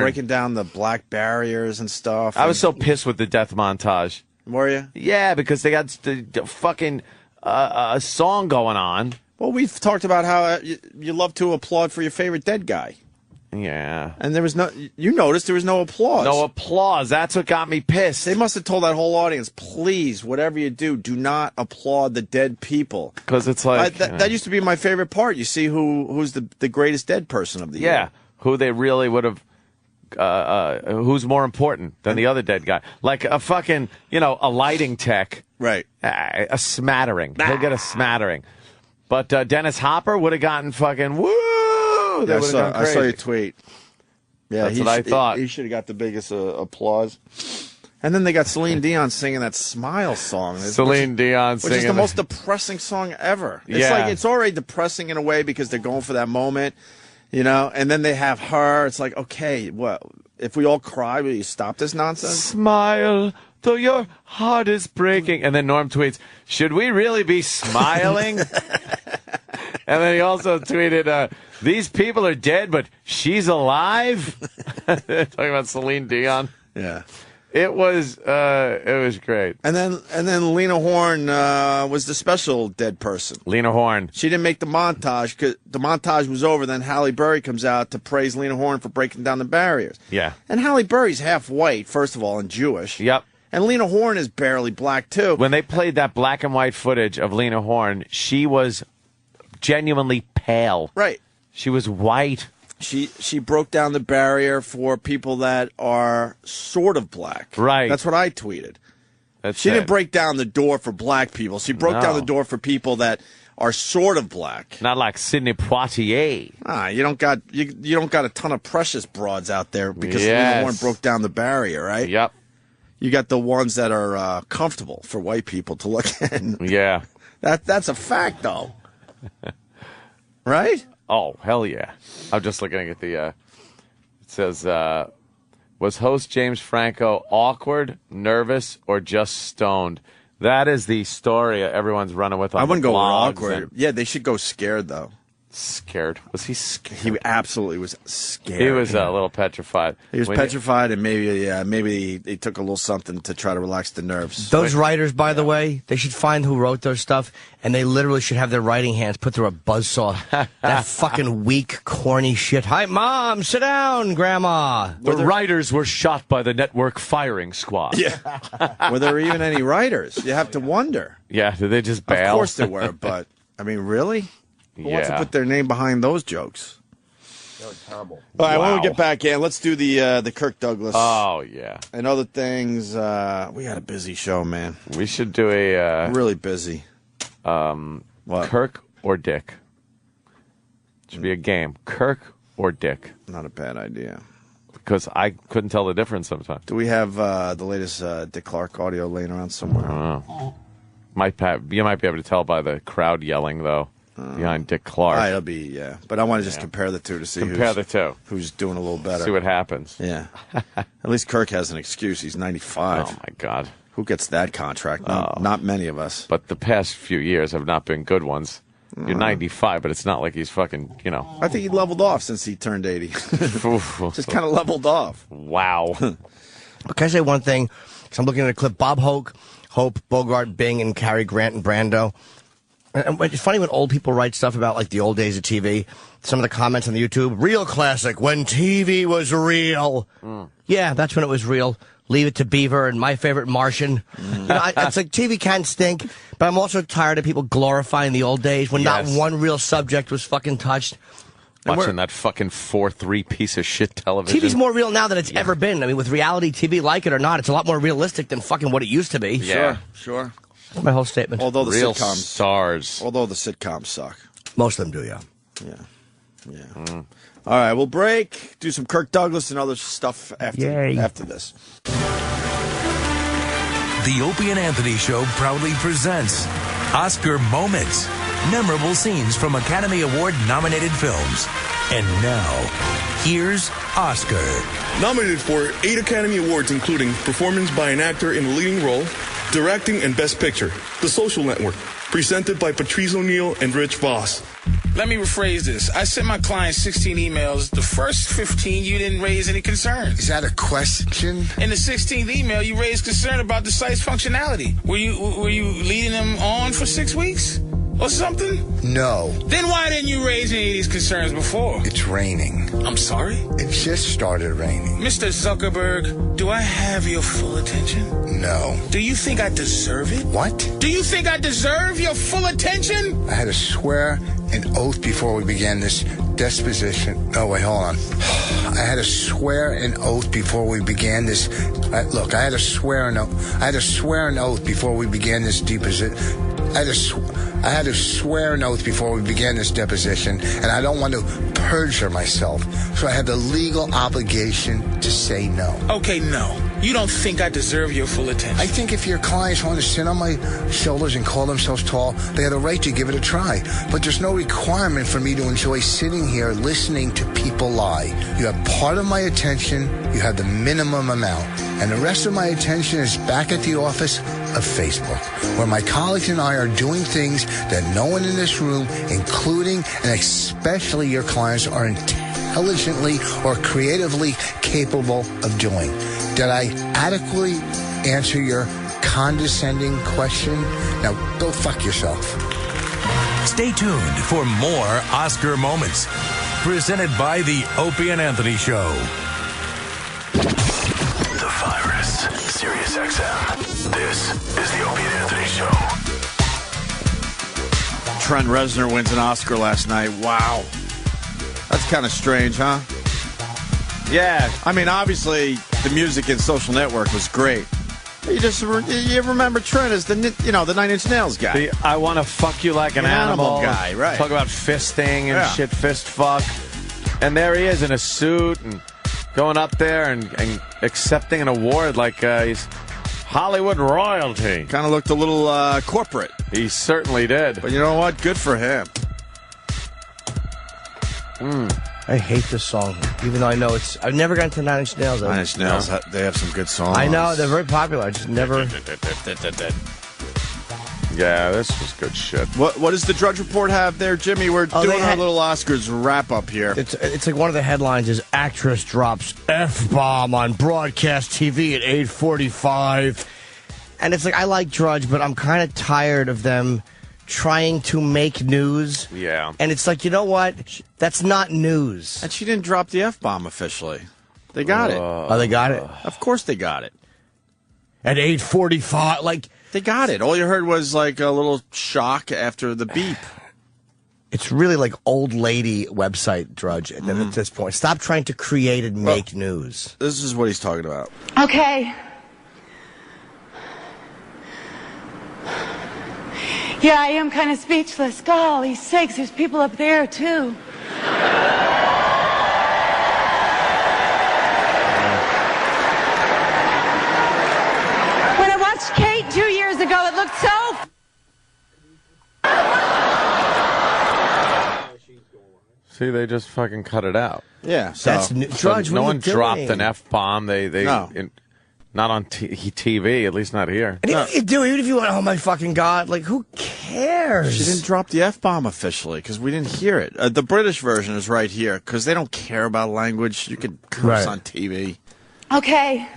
breaking down the black barriers and stuff. I was so pissed with the death montage. Were you? Yeah, because they got the fucking a song going on. Well, we've talked about how you love to applaud for your favorite dead guy. Yeah. And there was you noticed there was no applause. No applause. That's what got me pissed. They must have told that whole audience, please, whatever you do not applaud the dead people. Because it's like... that used to be my favorite part. You see who's the greatest dead person of the year. Yeah. Who they really would have... who's more important than the other dead guy. Like a fucking, a lighting tech. Right. A smattering. He'll get a smattering. But Dennis Hopper would have gotten fucking woo! Yeah, I saw your tweet. Yeah, that's what I thought. He should have got the biggest applause. And then they got Celine Dion singing that Smile song. Celine Dion singing. Which is the most depressing song ever. It's like it's already depressing in a way because they're going for that moment, and then they have her. It's like, okay, what? If we all cry, will you stop this nonsense? Smile, though your heart is breaking. And then Norm tweets, should we really be smiling? And then he also tweeted, these people are dead, but she's alive. Talking about Celine Dion. Yeah. It was great. And then Lena Horne was the special dead person. Lena Horne. She didn't make the montage because the montage was over. Then Halle Berry comes out to praise Lena Horne for breaking down the barriers. Yeah. And Halle Berry's half white, first of all, and Jewish. Yep. And Lena Horne is barely black, too. When they played that black and white footage of Lena Horne, she was genuinely pale. Right. She was white. She broke down the barrier for people that are sort of black. Right. That's what I tweeted. She didn't break down the door for black people. She broke down the door for people that are sort of black. Not like Sidney Poitier. You don't got a ton of precious broads out there because Lena Horne broke down the barrier, right? Yep. You got the ones that are comfortable for white people to look at. Yeah. That's a fact, though. Right? Oh, hell yeah. I'm just looking at the, it says, was host James Franco awkward, nervous, or just stoned? That is the story everyone's running with on I wouldn't the go blogs awkward. Yeah, they should go scared, though. Scared? Was he scared? He absolutely was scared. He was a little petrified. He was petrified, and maybe he took a little something to try to relax the nerves. Those writers, by the way, they should find who wrote their stuff, and they literally should have their writing hands put through a buzzsaw. That fucking weak, corny shit. Hi, Mom, sit down, Grandma. The writers were shot by the network firing squad. Yeah. Were there even any writers? You have to wonder. Yeah, did they just bail? Of course there were, but, I mean, really? Who wants to put their name behind those jokes? That was terrible. All right, when we get back in, let's do the Kirk Douglas. Oh, yeah. And other things. We had a busy show, man. We should do a... really busy. What? Kirk or Dick? Should be a game. Kirk or Dick? Not a bad idea. Because I couldn't tell the difference sometimes. Do we have the latest Dick Clark audio laying around somewhere? I don't know. You might be able to tell by the crowd yelling, though. Behind Dick Clark. It'll be, yeah. But I want to just compare the two to see who's doing a little better. See what happens. Yeah. At least Kirk has an excuse. He's 95. Oh, my God. Who gets that contract? Not many of us. But the past few years have not been good ones. You're 95, but it's not like he's fucking, I think he leveled off since he turned 80. Just kind of leveled off. Wow. Can I say one thing? Because I'm looking at a clip. Bob Hope, Bogart, Bing, and Cary Grant and Brando. And it's funny when old people write stuff about, like, the old days of TV. Some of the comments on the YouTube, real classic, when TV was real. Yeah, that's when it was real. Leave It to Beaver and My Favorite Martian. You know, it's like TV can stink, but I'm also tired of people glorifying the old days when not one real subject was fucking touched. Watching that fucking 4-3 piece of shit television. TV's more real now than it's ever been. I mean, with reality TV, like it or not, it's a lot more realistic than fucking what it used to be. Yeah, sure. That's my whole statement. Although the Real sitcoms stars. Although the sitcoms suck. Most of them do, yeah. Yeah. All right, we'll break, do some Kirk Douglas and other stuff after this. The Opie and Anthony Show proudly presents Oscar Moments. Memorable scenes from Academy Award-nominated films. And now, here's Oscar. Nominated for 8 Academy Awards, including Performance by an Actor in a Leading Role, Directing, and Best Picture. The Social Network. Presented by Patrice O'Neill and Rich Voss. Let me rephrase this. I sent my client 16 emails. The first 15, you didn't raise any concerns. Is that a question? In the 16th email, you raised concern about the site's functionality. Were you leading them on for 6 weeks? Or something? No. Then why didn't you raise any of these concerns before? It's raining. I'm sorry? It just started raining. Mr. Zuckerberg, do I have your full attention? No. Do you think I deserve it? What? Do you think I deserve your full attention? I had to swear an oath before we began this disposition. No, wait, hold on. I had to swear an oath before we began this. Look, I had to swear an oath. I had to swear an oath before we began this deposition. I had to swear an oath before we began this deposition, and I don't want to perjure myself, so I have the legal obligation to say no. Okay, no. You don't think I deserve your full attention? I think if your clients want to sit on my shoulders and call themselves tall, they have a right to give it a try. But there's no requirement for me to enjoy sitting here listening to people lie. You have part of my attention, you have the minimum amount, and the rest of my attention is back at the office of Facebook, where my colleagues and I are doing things that no one in this room, including and especially your clients, are intelligently or creatively capable of doing. Did I adequately answer your condescending question? Now, go fuck yourself. Stay tuned for more Oscar Moments. Presented by the Opie and Anthony Show. The Virus. Sirius XM. This is the Opie and Anthony Show. Trent Reznor wins an Oscar last night. Wow. That's kind of strange, huh? Yeah. I mean, obviously, the music in Social Network was great. You remember Trent as the 9 Inch Nails guy. I want to fuck you like an animal guy, right? Talk about fisting and shit, fist fuck. And there he is in a suit and going up there and accepting an award like he's Hollywood royalty. Kind of looked a little corporate. He certainly did. But you know what? Good for him. I hate this song, even though I know it's... I've never gotten to 9 Inch Nails. 9 Inch Nails, they have some good songs. I know, they're very popular. I just never... Yeah, this was good shit. What does the Drudge Report have there, Jimmy? We're doing our little Oscars wrap-up here. It's like one of the headlines is, actress drops F-bomb on broadcast TV at 8:45. And it's like, I like Drudge, but I'm kind of tired of them trying to make news. Yeah. And it's like, you know what? That's not news. And she didn't drop the F-bomb officially. They got it. Oh, they got it? Of course they got it. At 8:45, like... They got it. All you heard was like a little shock after the beep. It's really like old lady website Drudge at this point. Stop trying to create and make news. This is what he's talking about. Okay. Yeah, I am kind of speechless. Golly sakes, there's people up there, too. When I watched Kate 2 years ago, it looked so... See, they just fucking cut it out. Yeah. That's Drudge, no what are one you doing? dropped an F-bomb. Not on TV, at least not here. And even if you do, even if you went, oh my fucking God, like, who cares? She didn't drop the F-bomb officially because we didn't hear it. The British version is right here because they don't care about language. You can curse on TV. Okay.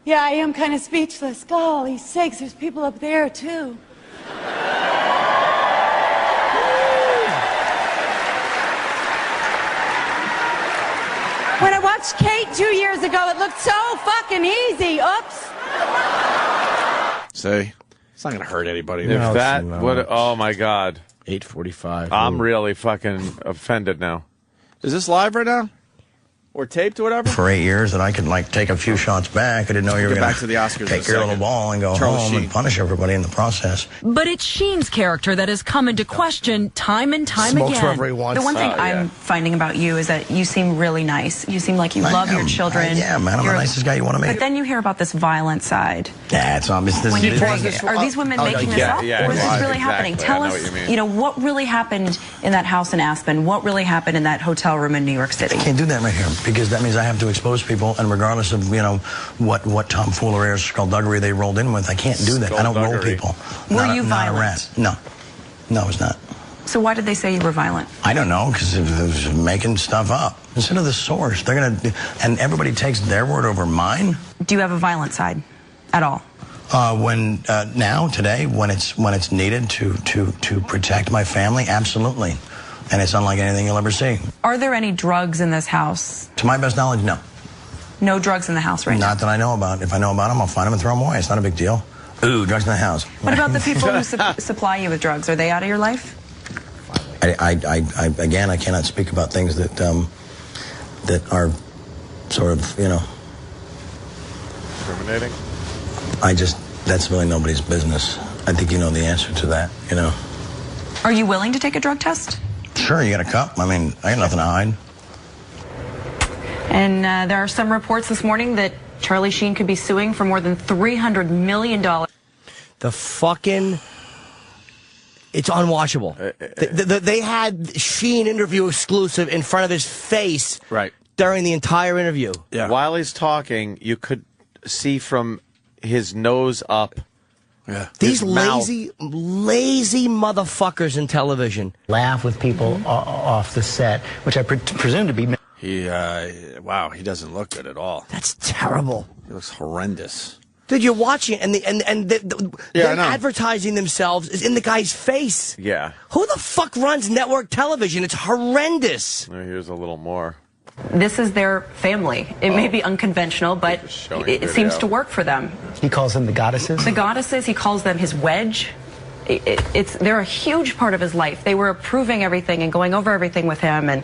Yeah, I am kind of speechless. Golly sakes, there's people up there, too. looked so fucking easy. Oops. See? It's not going to hurt anybody. If that would, oh my God. 8:45. I'm really fucking offended now. Is this live right now? Or taped or whatever? For 8 years that I could like take a few shots back. I didn't know you were Get going back to the Oscars take your little ball and go Charlie home Sheen. and punish everybody in the process. But it's Sheen's character that has come into question time and time Smokes again. wherever he wants. The one thing Oh, yeah. I'm finding about you is that you seem really nice. You seem like you love your children. Yeah, man, I'm the nicest guy you want to meet. But then you hear about this violent side. Yeah, it's obvious. This When you is drink, are these women making this up? yeah, or is this right, really happening? exactly. Tell I know us, what you mean. what really happened in that house in Aspen? What really happened in that hotel room in New York City? Can't do that right here because that means I have to expose people, and regardless of what tomfoolery or skullduggery they rolled in with, I can't do that. I don't roll Skullduggery. people. Were you not a violent? rat. No, it's not. So why did they say you were violent? I don't know because it was making stuff up instead of the source. They're gonna, and everybody takes their word over mine. Do you have a violent side at all? Today, when it's needed to protect my family, absolutely. And it's unlike anything you'll ever see. Are there any drugs in this house? To my best knowledge, no. No drugs in the house right now? Not that I know about. If I know about them, I'll find them and throw them away. It's not a big deal. Ooh, drugs in the house. What about the people who supply you with drugs? Are they out of your life? Again, I cannot speak about things that are sort of, Discriminating? That's really nobody's business. I think you know the answer to that, Are you willing to take a drug test? Sure, you got a cup. I mean, I got nothing to hide. And there are some reports this morning that Charlie Sheen could be suing for more than $300 million. The fucking... It's unwatchable. They had Sheen interview exclusive in front of his face during the entire interview. Yeah. While he's talking, you could see from his nose up. Yeah. These lazy motherfuckers in television. Laugh with people off the set, which I presume to be... Wow, he doesn't look good at all. That's terrible. He looks horrendous. Dude, you're watching it, and Yeah, them advertising themselves is in the guy's face. Yeah. Who the fuck runs network television? It's horrendous. Here's a little more. This is their family. It may be unconventional, but it seems to work for them. He calls them the goddesses? The goddesses, he calls them his wedge. They're a huge part of his life. They were approving everything and going over everything with him and,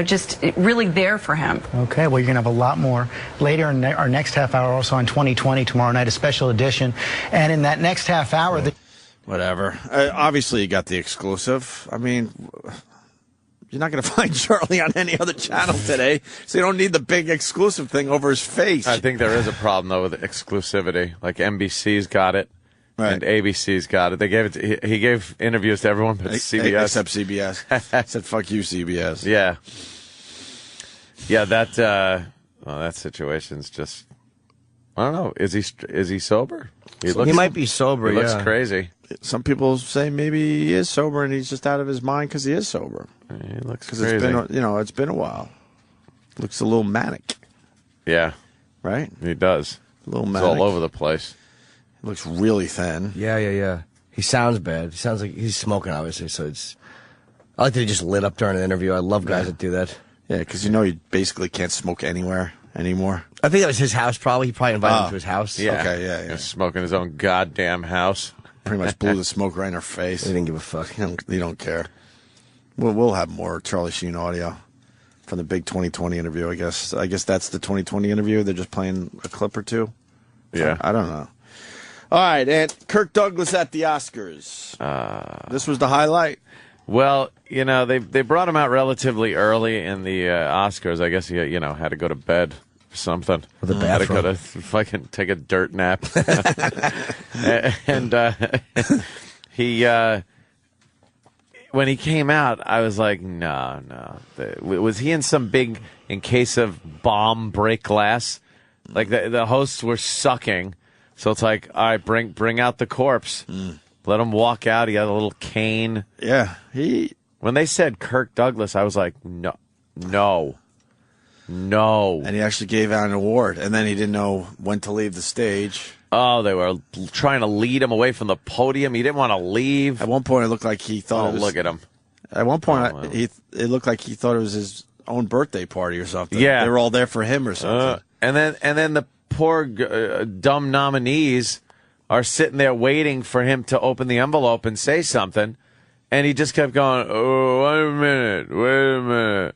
just really there for him. Okay, well, you're going to have a lot more later in our next half hour, also on 2020, tomorrow night, a special edition. And in that next half hour... Whatever. Obviously, you got the exclusive. I mean... You're not going to find Charlie on any other channel today, so you don't need the big exclusive thing over his face. I think there is a problem, though, with exclusivity. Like, NBC's got it, and ABC's got it. They gave it. He gave interviews to everyone but CBS. Except CBS. Said, fuck you, CBS. Yeah. Yeah, that situation's just... I don't know. Is he sober? He might be sober, He looks crazy. Some people say maybe he is sober and he's just out of his mind because he is sober. He looks Because crazy. it's been a while. Looks a little manic. Yeah. Right? He does. A little He's manic. all over the place. He looks really thin. Yeah. He sounds bad. He sounds like he's smoking, obviously, so it's... I like that he just lit up during an interview. I love guys that do that. Yeah, because you basically can't smoke anywhere anymore. I think that was his house, probably. He probably invited him to his house. Yeah. Okay, yeah. He's smoking his own goddamn house. Pretty much blew the smoke right in her face. They didn't give a fuck. They don't care. We'll have more Charlie Sheen audio from the big 2020 interview, I guess. I guess that's the 2020 interview. They're just playing a clip or two. Yeah. I don't know. All right, and Kirk Douglas at the Oscars. This was the highlight. Well, they brought him out relatively early in the Oscars. I guess he, had to go to bed or something. Or the Had to go bathroom. to fucking take a dirt nap. And he, when he came out, I was like, no. Was he in some big, in case of bomb, break glass? Like the hosts were sucking. So it's like, all right, bring out the corpse. Let him walk out. He had a little cane. Yeah. When they said Kirk Douglas, I was like, no. And he actually gave out an award, and then he didn't know when to leave the stage. Oh, they were trying to lead him away from the podium. He didn't want to leave. At one point, it looked like he thought it was... look at him. At one point, it looked like he thought it was his own birthday party or something. Yeah. They were all there for him or something. And then the poor dumb nominees are sitting there waiting for him to open the envelope and say something, and he just kept going, "Oh, wait a minute,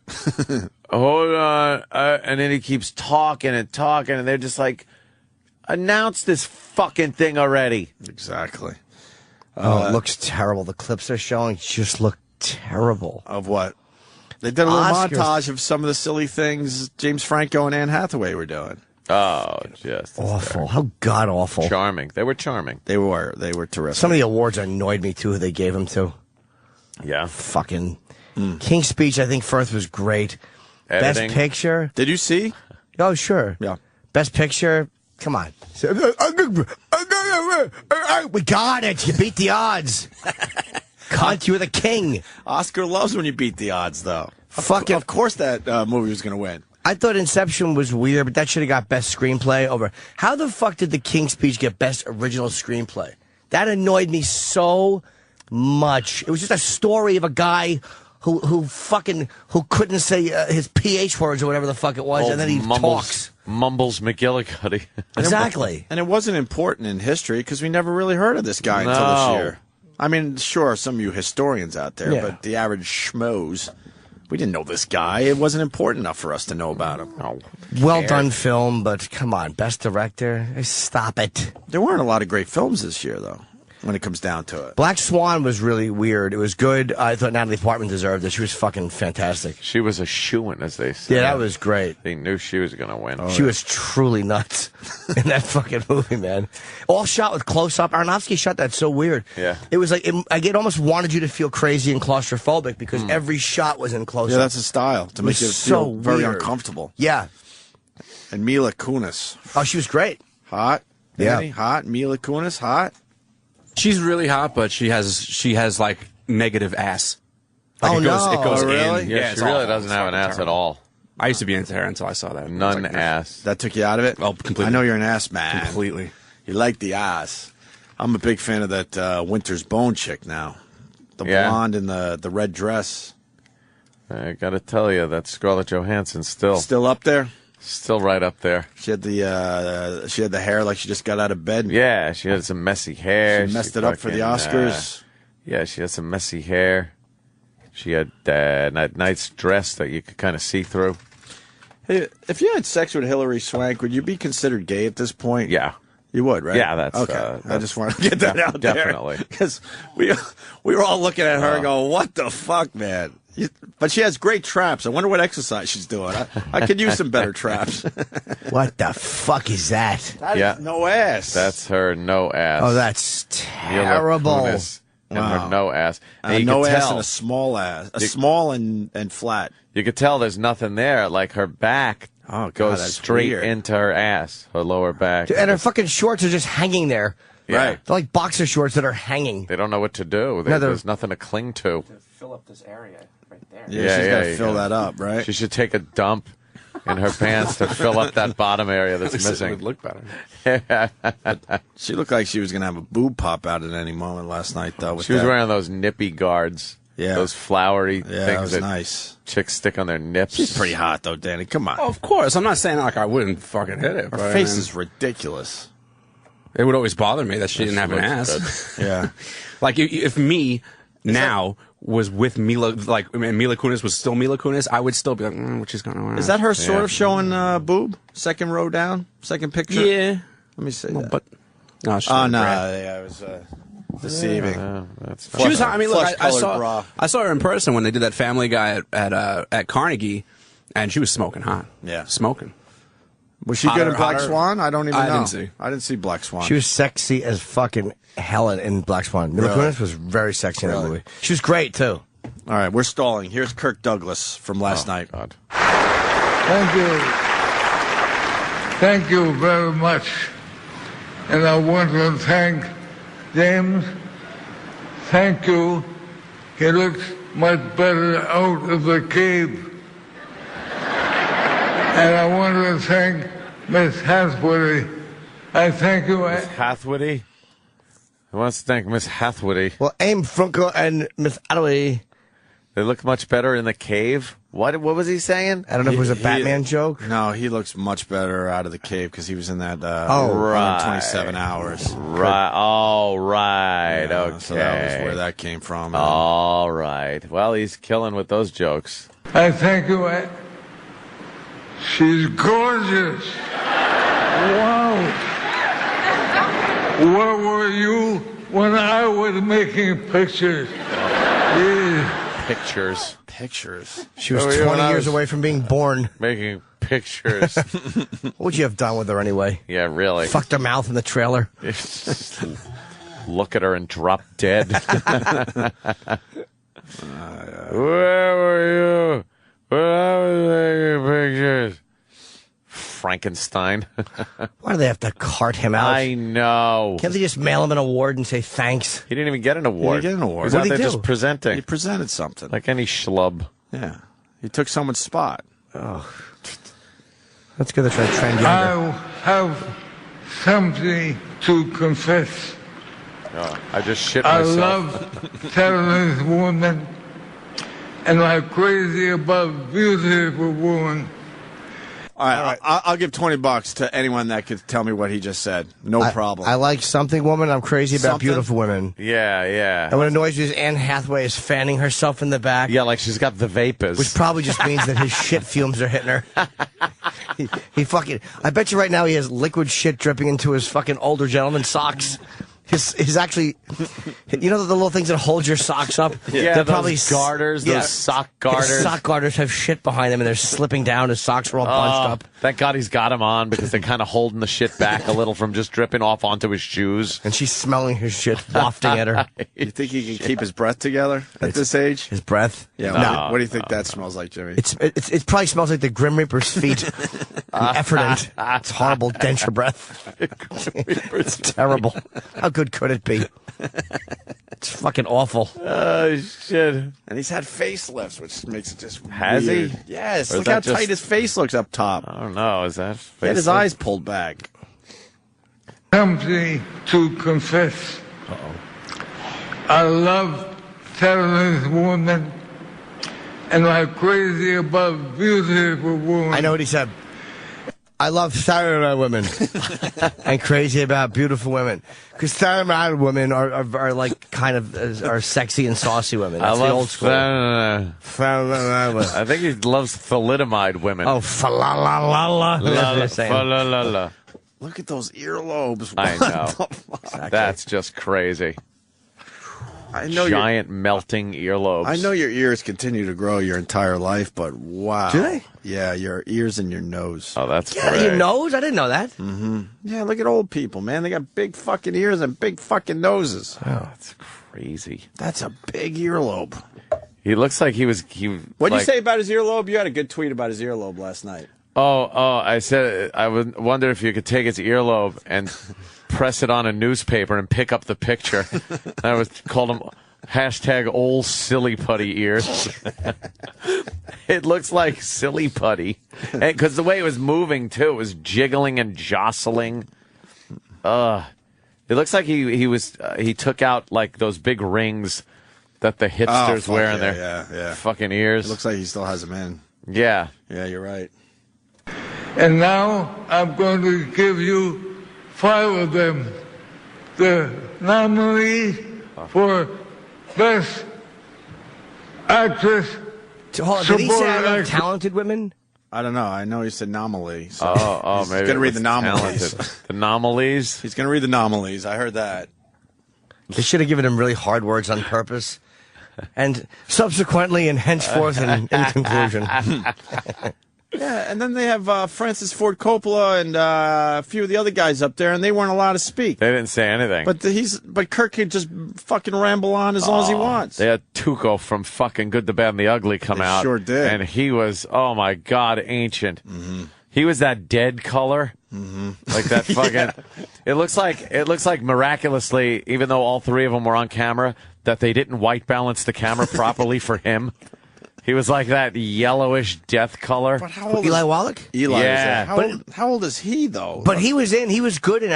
hold on," and then he keeps talking, and they're just like, "Announce this fucking thing already!" Exactly. Oh, it looks terrible. The clips they're showing just look terrible. Of what? They did a little Oscars. montage of some of the silly things James Franco and Anne Hathaway were doing. Oh, just awful. How god awful. Charming. They were charming. They were terrific. Some of the awards annoyed me too. Who they gave them to? Yeah. Fucking King's Speech. I think Firth was great. Editing. Best Picture. Did you see? Oh, sure. Yeah. Best Picture. Come on. We got it. You beat the odds. Cunt, you were the king. Oscar loves when you beat the odds, though. Fucking. Of course that movie was going to win. I thought Inception was weird, but that should have got Best Screenplay over. How the fuck did The King's Speech get Best Original Screenplay? That annoyed me so much. It was just a story of a guy who couldn't say his PH words or whatever the fuck it was, and then he talks. Mumbles McGillicuddy. Exactly. And it wasn't important in history because we never really heard of this guy until this year. I mean, sure, some of you historians out there, but the average schmoes, we didn't know this guy. It wasn't important enough for us to know about him. Oh, well done film, but come on, Best Director, stop it. There weren't a lot of great films this year, though, when it comes down to it. Black Swan was really weird. It was good. I thought Natalie Portman deserved it. She was fucking fantastic. She was a shoo-in, as they say. Yeah, that was great. They knew she was going to win. She was truly nuts in that fucking movie, man. All shot with close-up. Aronofsky shot that so weird. Yeah. It was like, it almost wanted you to feel crazy and claustrophobic because every shot was in close-up. Yeah, that's a style, to make you feel very uncomfortable. Yeah. And Mila Kunis. Oh, she was great. Hot. Yeah. Danny, hot. Mila Kunis, hot. She's really hot, but she has like negative ass. Like Oh, it goes, no. It goes Oh, really? in. Yeah, it's she really awful. doesn't It's have an fucking ass terrible. at all. I used to be into her until I saw that. None ass. That took you out of it? Oh, completely. I know you're an ass man. Completely. You like the ass. I'm a big fan of that Winter's Bone chick now. The Yeah. blonde in the red dress. I got to tell you, that Scarlett Johansson Still up there? still right up there. She had the hair like she just got out of bed. Yeah, she had some messy hair. She messed it up for the Oscars. Yeah, she had some messy hair. She had that nice dress that you could kind of see through. Hey, if you had sex with Hilary Swank, would you be considered gay at this point? Yeah. You would, right? Yeah, that's okay. I just want to get that out there. Definitely. Because we were all looking at her and going, what the fuck, man? But she has great traps. I wonder what exercise she's doing. I could use some better traps. What the fuck is that? That is no ass. That's her no ass. Oh, that's terrible. Mila Kunis and her no ass. And you no could ass tell, and a small ass. Small and flat. You could tell there's nothing there. Like her back goes that's straight weird. into her ass, her lower back. And her fucking shorts are just hanging there. Yeah. Right. They're like boxer shorts that are hanging. They don't know what to do. There's nothing to cling to. Fill up this area right there. Yeah, she's got to fill that up, right? She should take a dump in her pants to fill up that bottom area that's missing. It would look better. She looked like she was going to have a boob pop out at any moment last night, though. She was wearing those nippy guards. Yeah. Those flowery that things was that nice. chicks stick on their nips. She's pretty hot, though, Danny. Come on. Oh, of course. I'm not saying like I wouldn't fucking hit it. Her but, face I mean, is ridiculous. It would always bother me that she didn't have an looks ass. Yeah. Like if me now was with Mila, like and Mila Kunis was still Mila Kunis, I would still be like, what she's going on. Is that her sort of showing boob? Second row down? Second picture? Yeah. Let me see Well, that. But no, she's Oh, not no. great. Yeah, it was deceiving. That's She was. I mean, look, I Flesh-colored bra. saw her in person when they did that Family Guy at Carnegie, and she was smoking hot. Yeah. Smoking. Was she good in Black hotter- Swan? I don't even know. I didn't see. I didn't see Black Swan. She was sexy as fucking hell in Black Swan. Mila Really? Kunis was very sexy in that Really? movie. She was great, too. All right, we're stalling. Here's Kirk Douglas from last night. God. Thank you. Thank you very much. And I want to thank James. Thank you. He looks much better out of the cave. And I want to thank Miss Hathaway. I thank you. Hathaway? Who wants to thank Miss Hathaway? Well, Aim Funko and Miss Adderley. They look much better in the cave. What was he saying? I don't know if it was a Batman joke. No, he looks much better out of the cave because he was in that right. 27 hours. Right. All right. Yeah, okay. So that was where that came from. All right. Well, he's killing with those jokes. I thank you. She's gorgeous. Wow. Where were you when I was making pictures? Pictures. She was 20 years away from being born. Making pictures. What would you have done with her anyway? Yeah, really. Fucked her mouth in the trailer. Look at her and drop dead. Where were you when I was making pictures? Frankenstein. Why do they have to cart him out? I know. Can't they just mail him an award and say thanks? He didn't even get an award. He didn't get an award. He was What out did there he just do? presenting. He presented something. Like any schlub. Yeah. He took someone's spot. Oh. Let's go to transgender. I have something to confess. Oh, I just shit I myself. love telling this woman, and I'm crazy about beautiful woman. All right. I'll give $20 to anyone that could tell me what he just said. No problem. I like something woman. I'm crazy about Something? beautiful women. Yeah, yeah. And what annoys me is Anne Hathaway is fanning herself in the back. Yeah, like she's got the vapors. Which probably just means that his shit fumes are hitting her. He fucking... I bet you right now he has liquid shit dripping into his fucking older gentleman socks. His actually, you know the little things that hold your socks up? Yeah, they're those probably garters, those sock garters. His sock garters have shit behind them and they're slipping down. His socks are all bunched up. Thank God he's got them on because they're kind of holding the shit back a little from just dripping off onto his shoes. And she's smelling his shit wafting at her. You think he can keep his breath together at this age? His breath? Yeah. No. What do you think that smells like, Jimmy? It probably smells like the Grim Reaper's feet. Efferdent. It's horrible denture breath. It's terrible. How good could it be? It's fucking awful. Oh, shit. And he's had facelifts, which makes it just Has weird. he? Yes. Or is Look how that just- tight his face looks up top. I don't know. Is that He had his facelift? eyes pulled back. Something to confess. I love telling this woman, and I'm crazy about beautiful women. I know what he said. I love Saturday Night women and crazy about beautiful women. Because Saturday Night women are like kind of are sexy and saucy women. That's I love the old school. Saturday Night women. I think he loves thalidomide women. Oh, fa-la-la-la-la. That's what they're saying. Fa-la-la-la. Look at those earlobes. I know. That's just crazy. I know Giant melting earlobes. I know your ears continue to grow your entire life, but wow. Do they? Yeah, your ears and your nose. Oh, that's Yeah, great. your nose? I didn't know that. Mm-hmm. Yeah, look at old people, man. They got big fucking ears and big fucking noses. Oh, that's crazy. That's a big earlobe. He looks like he was. What'd you say about his earlobe? You had a good tweet about his earlobe last night. Oh, I said I would wonder if you could take his earlobe and press it on a newspaper and pick up the picture. I was called him hashtag old silly putty ears. It looks like silly putty because the way it was moving too, it was jiggling and jostling. It looks like he took out like those big rings that the hipsters wear in their fucking ears. It looks like he still has them in. Yeah. Yeah, you're right. And now I'm going to give you 5 of them. The nominees for Best Actress. Hold on, did he say I love talented women? I don't know. I know he said anomaly. So Maybe he's going to read the it was anomalies. talented. The anomalies? He's going to read the anomalies. I heard that. They should have given him really hard words on purpose. And subsequently and henceforth in conclusion. Yeah, and then they have Francis Ford Coppola and a few of the other guys up there, and they weren't allowed to speak. They didn't say anything. But Kirk could just fucking ramble on as long as he wants. They had Tuco from fucking Good, the Bad, and the Ugly come out. Sure did. And he was, oh my God, ancient. Mm-hmm. He was that dead color. Mm-hmm. Like that fucking. It looks like miraculously, even though all 3 of them were on camera, that they didn't white balance the camera properly for him. He was like that yellowish death color. But how old Eli Wallach? Eli, yeah. How old is he, though? But he was good in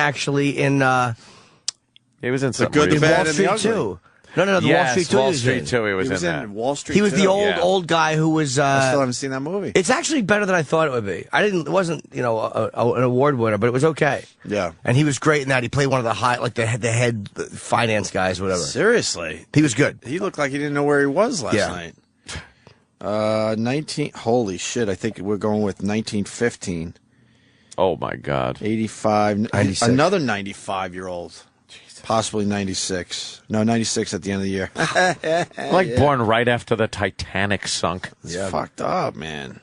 He was in some Good, the movies. Bad, Wall and the Street Ugly. too. No, the Wall Yes, Street 2. Wall Street 2. He was in that. Wall Street. He was the 2. old guy who was. I still haven't seen that movie. It's actually better than I thought it would be. It wasn't an award winner, but it was okay. Yeah, and he was great in that. He played one of the the head finance guys, or whatever. Seriously, he was good. He looked like he didn't know where he was last night. 19. Holy shit! I think we're going with 1915. Oh my God. 85. 96. Another 95-year-old. Possibly 96. No, 96 at the end of the year. Like born right after the Titanic sunk. It's fucked up, man.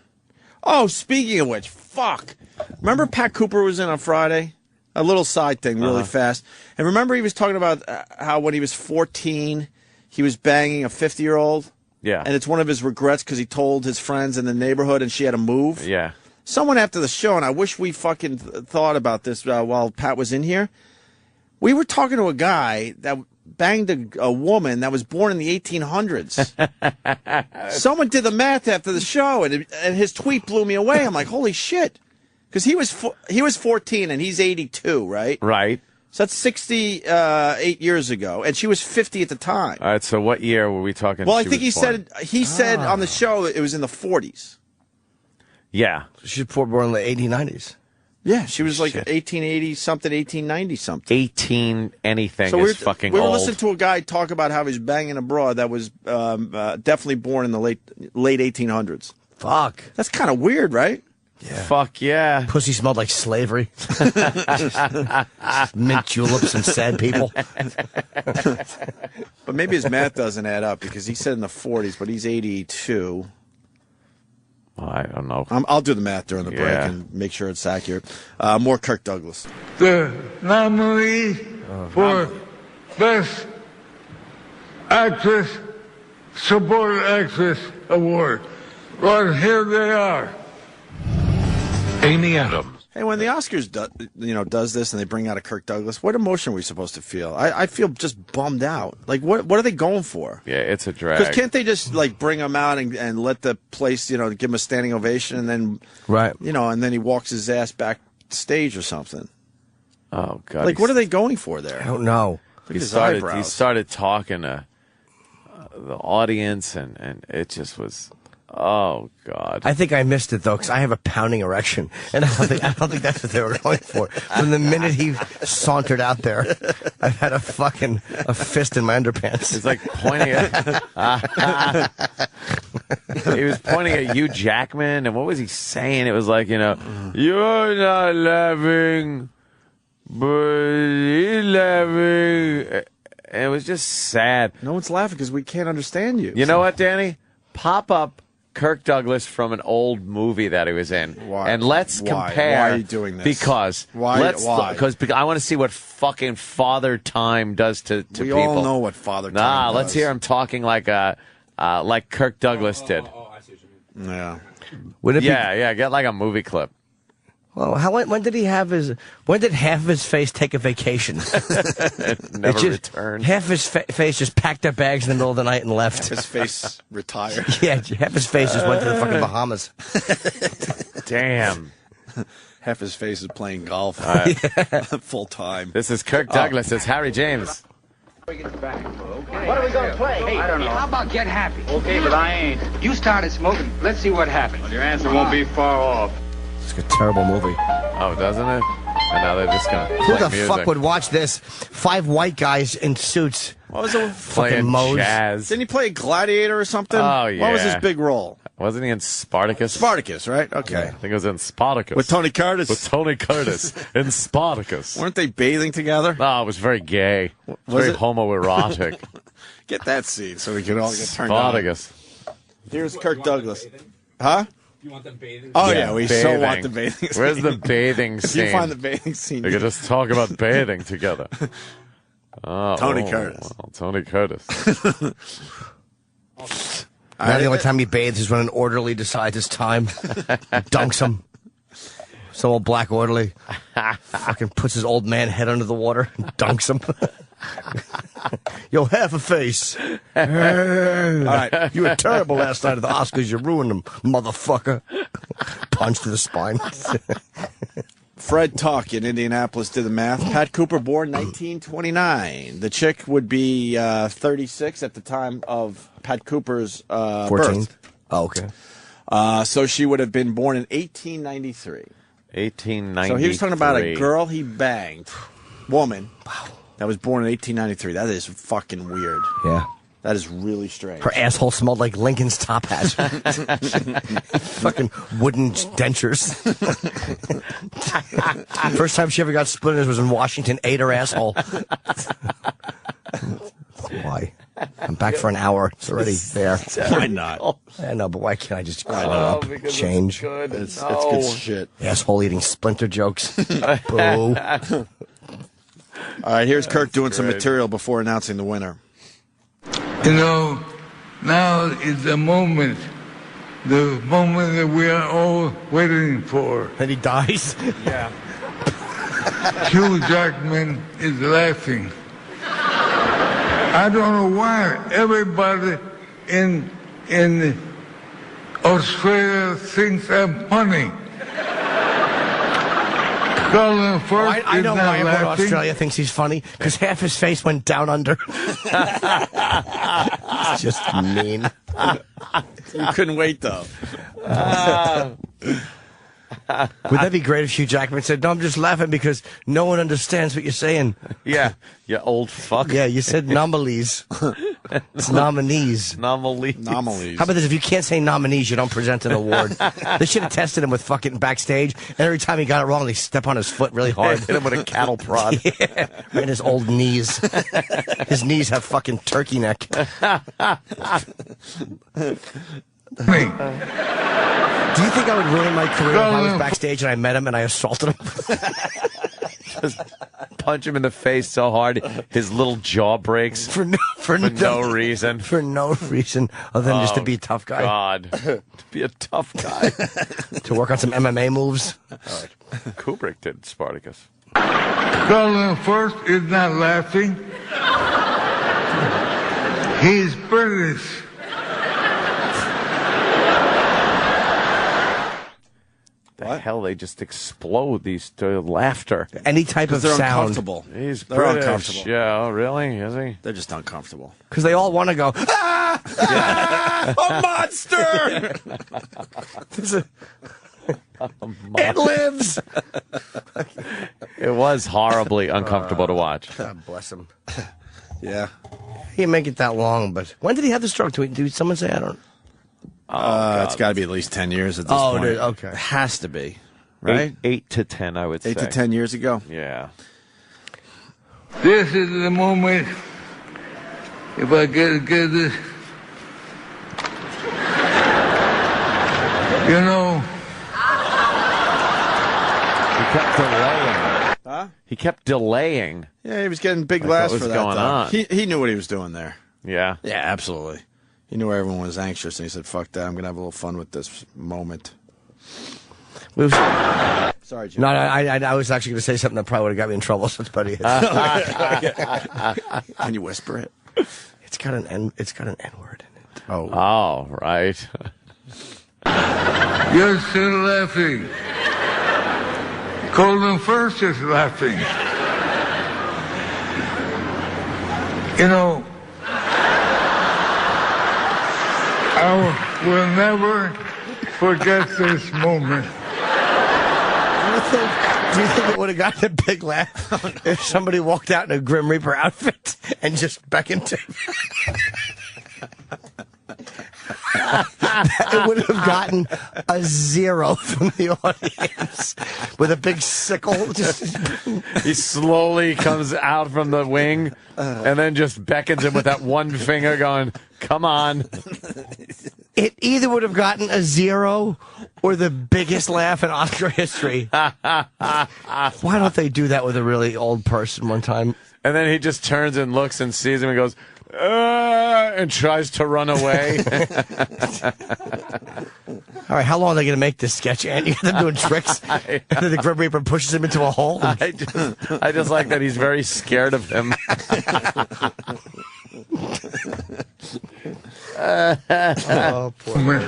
Oh, speaking of which, fuck. Remember Pat Cooper was in on Friday? A little side thing, really fast. And remember he was talking about how when he was 14, he was banging a 50-year-old? Yeah. And it's one of his regrets because he told his friends in the neighborhood and she had to move? Yeah. Someone after the show, and I wish we fucking thought about this while Pat was in here. We were talking to a guy that banged a woman that was born in the 1800s. Someone did the math after the show, and his tweet blew me away. I'm like, holy shit. Because he was 14 and he's 82, right? Right. So that's 68 years ago, and she was 50 at the time. All right, so what year were we talking? Well, I think he said on the show that it was in the 40s. Yeah. She was born in the 80s, 90s. Yeah, she was like 1880 something, 1890 something. 18 anything So is fucking we were old. listening to a guy talk about how he's banging a broad that was definitely born in the late 1800s. Fuck. That's kind of weird, right? Yeah. Fuck yeah. Pussy smelled like slavery. Mint juleps and sad people. But maybe his math doesn't add up because he said in the 40s, but he's 82. Well, I don't know. I'll do the math during the break and make sure it's accurate. More Kirk Douglas. The nominee for Best Actress, Supporting Actress Award. Right here they are. Amy Adams. Hey, when the Oscars does this and they bring out a Kirk Douglas, what emotion are we supposed to feel? I feel just bummed out. Like, what are they going for? Yeah, it's a drag. Because can't they just like bring him out and let the place, give him a standing ovation and then, and then he walks his ass backstage or something? Oh God! Like, what are they going for there? I don't know. He started talking to the audience, and it just was. Oh God! I think I missed it though because I have a pounding erection, and I don't think that's what they were going for. From the minute he sauntered out there, I've had a fist in my underpants. It's like pointing at. He was pointing at Hugh Jackman, and what was he saying? It was like, you're not laughing, but he's laughing. And it was just sad. No one's laughing because we can't understand you. You know what, Danny? Pop up Kirk Douglas from an old movie that he was in. Why? And let's compare. Why are you doing this? Because. Why? Because I want to see what fucking Father Time does to people. We all know what Father Time does. Let's hear him talking like Kirk Douglas did. I see what you mean. Yeah. Get like a movie clip. Well, when did half of his face take a vacation? Never returned. Half his face just packed up bags in the middle of the night and left. His face retired. Yeah, half his face just went to the fucking Bahamas. Damn. Half his face is playing golf full time. This is Kirk Douglas. It's Harry James. What are we going to play? Hey, I don't know. How about Get Happy? Okay, but I ain't. You started smoking. Let's see what happens. Well, your answer won't be far off. It's a terrible movie. Oh, doesn't it? And now they're just going to Who play the music. fuck would watch this? 5 white guys in suits. What was it? Playing Moe's. jazz. Didn't he play Gladiator or something? Oh, yeah. What was his big role? Wasn't he in Spartacus? Spartacus, right? Okay. Yeah, I think it was in Spartacus. With Tony Curtis. With Tony Curtis in Spartacus. Weren't they bathing together? No, it was very gay. Very homoerotic. Get that scene so we can all get turned on. Spartacus. Here's Kirk Douglas. Huh? You want them bathing? Oh, yeah, we bathing. so want the bathing scene. Where's the bathing scene? If you find the bathing scene. We could just talk about bathing together. Tony Curtis. Well, Tony Curtis. Now the only time he bathes is when an orderly decides it's time. Dunks him. Some old black orderly fucking puts his old man head under the water and dunks him. Yo, half a face. All right, you were terrible last night at the Oscars. You ruined them, motherfucker. Punch to the spine. Fred Tuck in Indianapolis did the math. Pat Cooper, born 1929. The chick would be 36 at the time of Pat Cooper's 14th. birth. Oh, okay. So she would have been born in 1893. 1893. So he was talking about a girl he banged, woman, that was born in 1893. That is fucking weird. Yeah. That is really strange. Her asshole smelled like Lincoln's top hat. Fucking wooden dentures. First time she ever got splinters was when Washington ate her asshole. Why? I'm back for an hour. It's already there. Why not? I know, but why can't I just grow up, because change? It's It's good shit. Asshole eating splinter jokes. Boo. All right, here's Kirk doing some material before announcing the winner. You know, now is the moment that we are all waiting for. And he dies? Yeah. Hugh Jackman is laughing. I don't know why everybody in Australia thinks I'm funny. Colin Firth I know is why not everyone in laughing. Australia thinks he's funny, because half his face went down under. It's just mean. You couldn't wait, though. Would that be great if Hugh Jackman said, "No, I'm just laughing because no one understands what you're saying." Yeah, you old fuck. Yeah, you said nominees. It's nominees. Nominees. How about this? If you can't say nominees, you don't present an award. They should have tested him with fucking backstage, and every time he got it wrong, they step on his foot really hard. Hit him with a cattle prod. Yeah, right in his old knees. His knees have fucking turkey neck. Do you think I would ruin my career if I was backstage and I met him and I assaulted him? Just punch him in the face so hard his little jaw breaks for no reason. For no reason other than just to be a tough guy. God, to be a tough guy. To work on some MMA moves. Kubrick did Spartacus. Colin Firth is not laughing. He's British. The hell, they just explode these laughter. Any type of they're sound. uncomfortable. He's They're British. uncomfortable. Yeah, oh, really? Is he? They're just uncomfortable. Because they all want to go, "Ah! Ah! A monster! It lives!" It was horribly uncomfortable to watch. God bless him. Yeah. He didn't make it that long, but when did he have the stroke? Did someone say? I don't. It's got to be at least 10 years at this point. Dude, okay. It has to be, right? 8 to 10, I would say. 8 to 10 years ago? Yeah. This is the moment, if I get this, you know. He kept delaying. Huh? He kept delaying. Yeah, he was getting big Like, laughs what for was that. going though. on? He knew what he was doing there. Yeah. Yeah, absolutely. He knew everyone was anxious, and he said, "Fuck that! I'm gonna have a little fun with this moment." Sorry, Jim. No, I was actually going to say something that probably would have got me in trouble. So it's better. Can you whisper it? It's got an N word in it. Oh, right. You're still laughing. Colin Firth is laughing. You know, I will never forget this moment. Do you think it would have gotten a big laugh if somebody walked out in a Grim Reaper outfit and just beckoned to him? It would have gotten a 0 from the audience with a big sickle. He slowly comes out from the wing and then just beckons him with that one finger going, "Come on." It either would have gotten a 0 or the biggest laugh in Oscar history. Why don't they do that with a really old person one time? And then he just turns and looks and sees him and goes, and tries to run away. All right, how long are they going to make this sketch, Andy? Them doing tricks? And then the Grim Reaper pushes him into a hole? I just like that he's very scared of him. Oh, poor.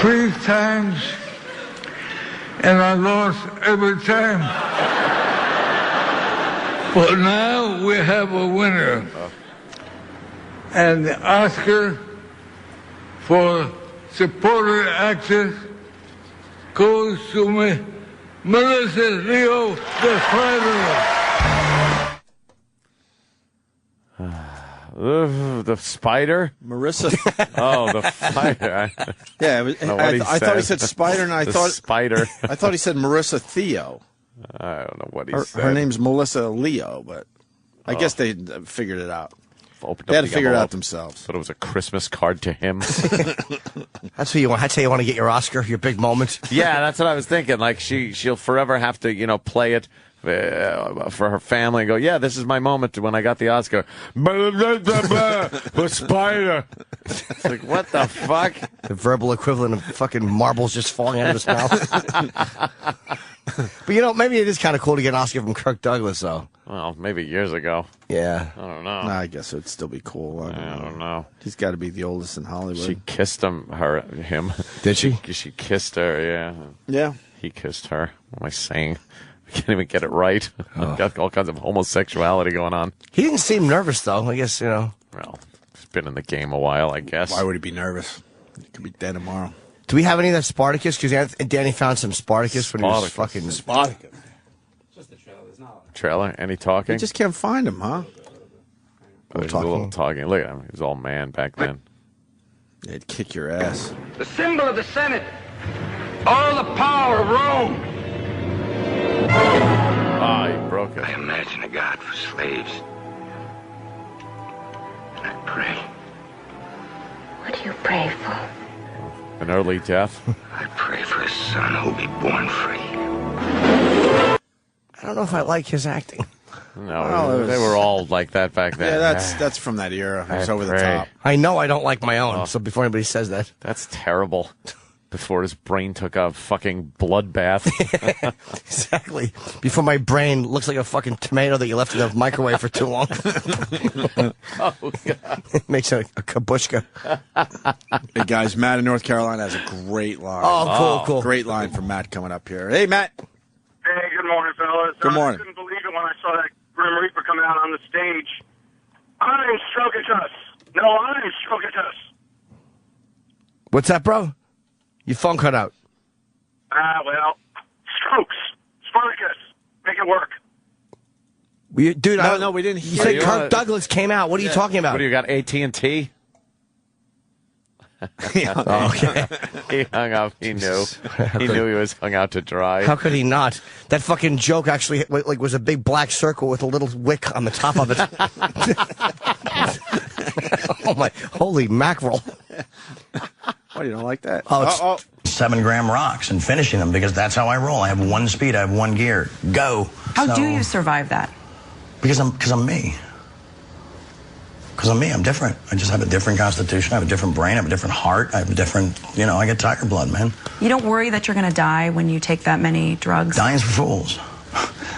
3 times and I lost every time. But now we have a winner. And the Oscar for supporting actress goes to Melissa Leo, the Spider. The spider? Marissa. Oh, the spider. Yeah, I thought he said spider, and I thought spider. I thought he said Marissa Theo. I don't know what he said. Her name's Melissa Leo, but I guess they figured it out. They had to figure it out themselves. But it was a Christmas card to him. That's what you want. That's how you want to get your Oscar, your big moment. Yeah, that's what I was thinking. Like she'll forever have to, play it for her family and go, yeah, this is my moment when I got the Oscar. The spider. It's like, what the fuck? The verbal equivalent of fucking marbles just falling out of his mouth. But maybe it is kind of cool to get an Oscar from Kirk Douglas, though. Well, maybe years ago. Yeah. I don't know. I guess it would still be cool. I don't know. He's got to be the oldest in Hollywood. She kissed him. Did she? She kissed her, yeah. Yeah. He kissed her. What am I saying? I can't even get it right. I've got all kinds of homosexuality going on. He didn't seem nervous, though. I guess, Well, he's been in the game a while, I guess. Why would he be nervous? He could be dead tomorrow. Do we have any of that Spartacus? Because Danny found some Spartacus when he was fucking... Spartacus. Just the trailer. There's not Trailer? Any talking? You just can't find him, huh? There's a little talking. Look at him. He was all man back then. They'd kick your ass. The symbol of the Senate. All the power of Rome. Ah, he broke it. I imagine a God for slaves. And I pray. What do you pray for? An early death? I pray for a son who'll be born free. I don't know if I like his acting. No, they were all like that back then. Yeah, that's from that era. It was over the top. I know I don't like my own, so before anybody says that. That's terrible. Before his brain took a fucking bloodbath. Exactly. Before my brain looks like a fucking tomato that you left in the microwave for too long. Oh, God. It makes a kabushka. Hey, guys, Matt in North Carolina has a great line. Oh, cool. Great line from Matt coming up here. Hey, Matt. Hey, good morning, fellas. Good morning. I couldn't believe it when I saw that Grim Reaper come out on the stage. I'm Stroketus. No, I'm Stroketus. What's that, bro? Your phone cut out. Well, Strokes. Spartacus. Make it work. Dude, no, we didn't You hear said you. Kirk Douglas came out. What are you talking about? What do you got, AT&T? Oh, okay. He hung up. He knew. He knew he was hung out to dry. How could he not? That fucking joke actually was a big black circle with a little wick on the top of it. Oh, my. Holy mackerel. Why, you don't like that? Oh, 7-gram rocks and finishing them because that's how I roll. I have one speed. I have one gear. Go. How do you survive that? Because I'm me. Because I'm me. I'm different. I just have a different constitution. I have a different brain. I have a different heart. I have a different, I get tiger blood, man. You don't worry that you're going to die when you take that many drugs? Dying's for fools.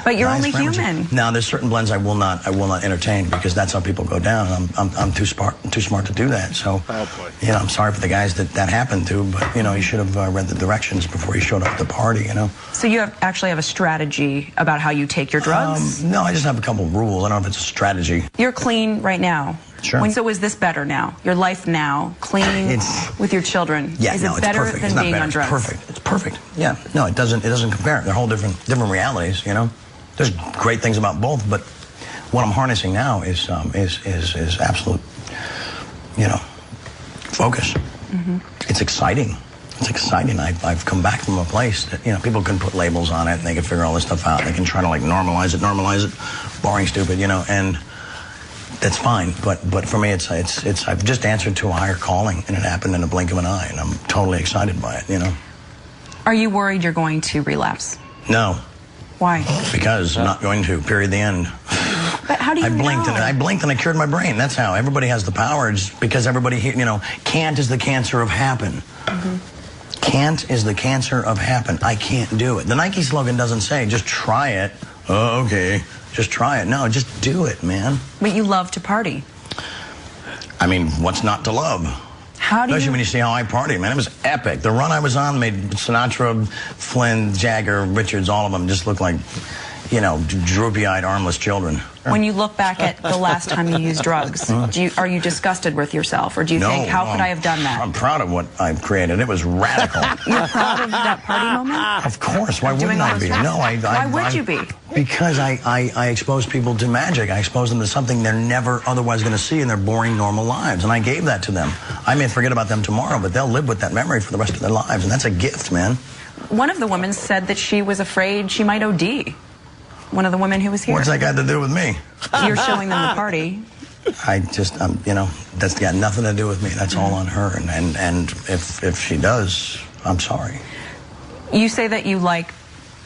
But you're Dying's only for human. Now, there's certain blends I will not entertain because that's how people go down. I'm too smart to do that. So, I'm sorry for the guys that happened to, but you should have read the directions before you showed up at the party. So you actually have a strategy about how you take your drugs? No, I just have a couple of rules. I don't know if it's a strategy. You're clean right now. Sure. So is this better now? Your life now, clean with your children? Yeah, is no, it it's better perfect. than It's not being better. on drugs? It's perfect. It's perfect. Yeah. No, it doesn't compare. They're whole different realities. There's great things about both, but what I'm harnessing now is absolute, focus. Mm-hmm. It's exciting. It's exciting. I've come back from a place that people can put labels on it and they can figure all this stuff out. They can try to normalize it, boring, stupid, and that's fine. But for me, it's I've just answered to a higher calling, and it happened in a blink of an eye, and I'm totally excited by it. Are you worried you're going to relapse? No. Why? Because I'm not going to. Period. The end. But how do you I blinked know? and I cured my brain. That's how. Everybody has the power. It's because everybody, can't is the cancer of happen. Mm-hmm. Can't is the cancer of happen. I can't do it. The Nike slogan doesn't say just try it. Oh, okay. Just try it. No, just do it, man. But you love to party. I mean, what's not to love? Especially when you see how I party, man. It was epic. The run I was on made Sinatra, Flynn, Jagger, Richards, all of them just look like, droopy-eyed, armless children. When you look back at the last time you used drugs, are you disgusted with yourself, or do you think, how could I have done that? I'm proud of what I've created. It was radical. You're proud of that party moment? Of course. Why wouldn't I be? No, Why would you be? Because I expose people to magic. I expose them to something they're never otherwise going to see in their boring, normal lives. And I gave that to them. I may forget about them tomorrow, but they'll live with that memory for the rest of their lives. And that's a gift, man. One of the women said that she was afraid she might OD. One of the women who was here. What's that got to do with me? You're showing them the party. I just, that's got nothing to do with me. That's all on her. And if she does, I'm sorry. You say that you like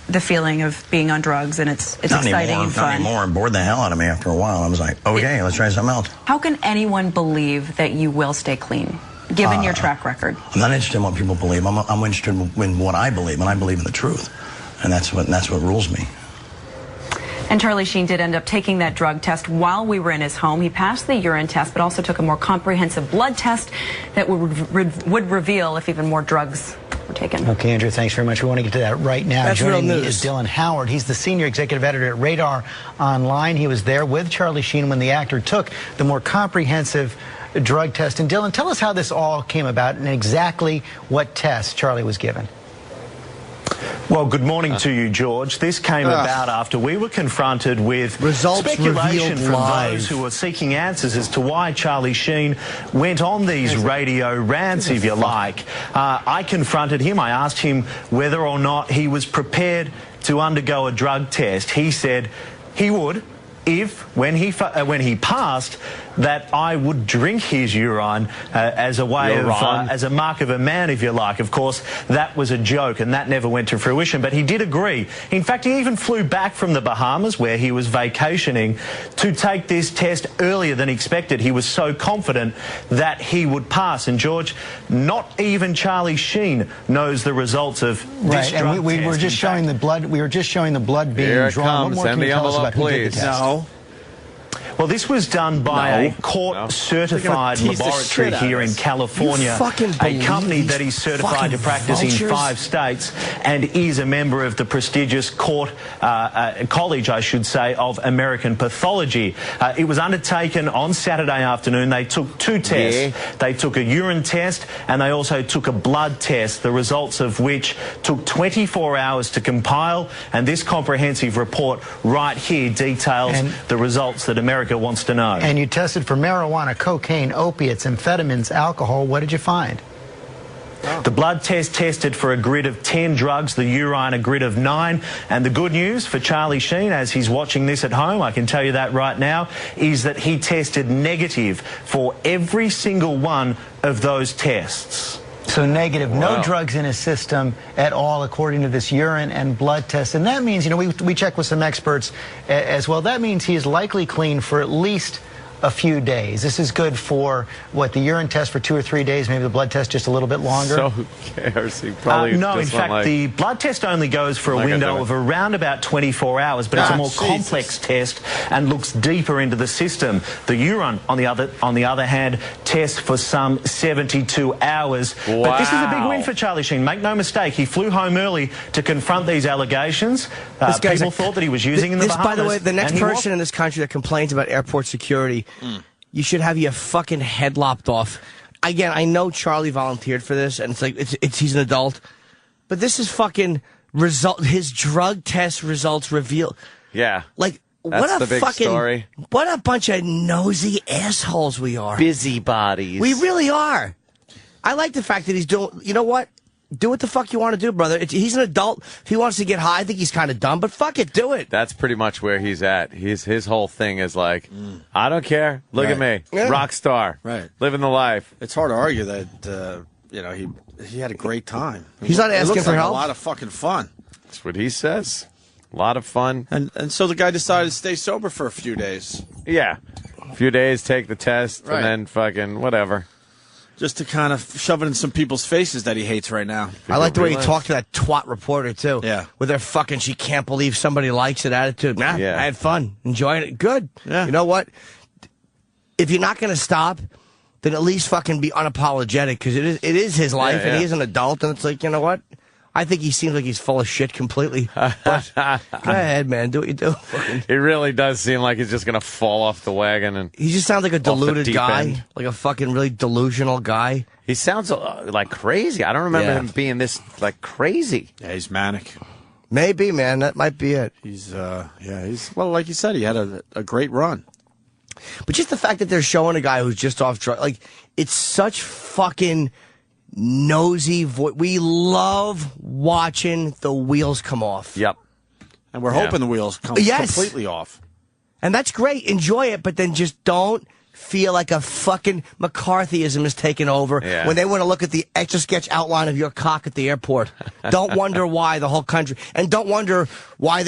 the feeling of being on drugs, and it's exciting and fun. Not anymore. It bored the hell out of me after a while. I was like, okay, let's try something else. How can anyone believe that you will stay clean, given your track record? I'm not interested in what people believe. I'm interested in what I believe, and I believe in the truth. And that's what rules me. And Charlie Sheen did end up taking that drug test while we were in his home. He passed the urine test, but also took a more comprehensive blood test that would reveal if even more drugs were taken. Okay, Andrew, thanks very much. We want to get to that right now. That's Joining real me news. is Dylan Howard. He's the senior executive editor at Radar Online. He was there with Charlie Sheen when the actor took the more comprehensive drug test. And Dylan, tell us how this all came about and exactly what test Charlie was given. Well, good morning to you, George. This came about after we were confronted with speculation from those who were seeking answers as to why Charlie Sheen went on these radio rants, if you like. I confronted him. I asked him whether or not he was prepared to undergo a drug test. He said he would if, when he passed, that I would drink his urine as a way of, as a mark of a man, if you like. Of course, that was a joke, and that never went to fruition, but he did agree. In fact, he even flew back from the Bahamas, where he was vacationing, to take this test earlier than expected. He was so confident that he would pass. And, George, not even Charlie Sheen knows the results of this drug and we were just showing the blood. We were just showing the blood being drawn. What more can you tell us about who did the test? No. Well, this was done by a court-certified laboratory here in California, a company that is certified to practice in 5 states and is a member of the prestigious college, I should say, of American Pathology. It was undertaken on Saturday afternoon. They took 2 tests. Yeah. They took a urine test and they also took a blood test, the results of which took 24 hours to compile. And this comprehensive report right here details the results that America wants to know. And you tested for marijuana, cocaine, opiates, amphetamines, alcohol. What did you find? The blood test tested for a grid of 10 drugs, the urine a grid of 9. And the good news for Charlie Sheen, as he's watching this at home, I can tell you that right now, is that he tested negative for every single one of those tests. So negative, no drugs in his system at all, according to this urine and blood test. And that means, we check with some experts as well. That means he is likely clean for at least a few days. This is good for, the urine test for 2 or 3 days, maybe the blood test just a little bit longer? So who cares? He probably no, in fact, the blood test only goes for a window of around about 24 hours, but it's a more complex test and looks deeper into the system. The urine, on the other hand, tests for some 72 hours. Wow. But this is a big win for Charlie Sheen. Make no mistake, he flew home early to confront these allegations. People thought that he was using in the Bahamas. By the way, the next person in this country that complains about airport security, you should have your fucking head lopped off. Again, I know Charlie volunteered for this, and he's an adult, but this is fucking his drug test results reveal. Yeah. Like, That's what a the big fucking story. What a bunch of nosy assholes we are. Busybodies. We really are. I like the fact that he's doing. You know what? Do what the fuck you want to do, brother. He's an adult. If he wants to get high, I think he's kind of dumb, but fuck it, do it. That's pretty much where he's at. His whole thing is like, I don't care. Look at me, rock star, living the life. It's hard to argue that he had a great time. He's not asking for help. A lot of fucking fun. That's what he says. A lot of fun. And so the guy decided to stay sober for a few days. Yeah, a few days, take the test, and then fucking whatever. Just to kind of shove it in some people's faces that he hates right now. I like the way he talked to that twat reporter, too. Yeah. With their fucking, she can't believe somebody likes it attitude. Nah, Yeah. I had fun. Enjoying it. Good. Yeah. You know what? If you're not going to stop, then at least fucking be unapologetic, because it is his life, and he is an adult, and it's like, you know what? I think he seems like he's full of shit completely. But go ahead, man. Do what you do. He really does seem like he's just going to fall off the wagon. And he just sounds like a deluded guy. End. Like a fucking really delusional guy. He sounds like crazy. I don't remember him being this, like, crazy. Yeah, he's manic. Maybe, man. That might be it. He's well, like you said, he had a great run. But just the fact that they're showing a guy who's just off drugs, like, it's such fucking nosy voice. We love watching the wheels come off. Yep. And we're hoping the wheels come completely off. And that's great. Enjoy it, but then just don't feel like a fucking McCarthyism is taking over when they want to look at the Etch-a-Sketch outline of your cock at the airport. Don't wonder why the whole country, and don't wonder why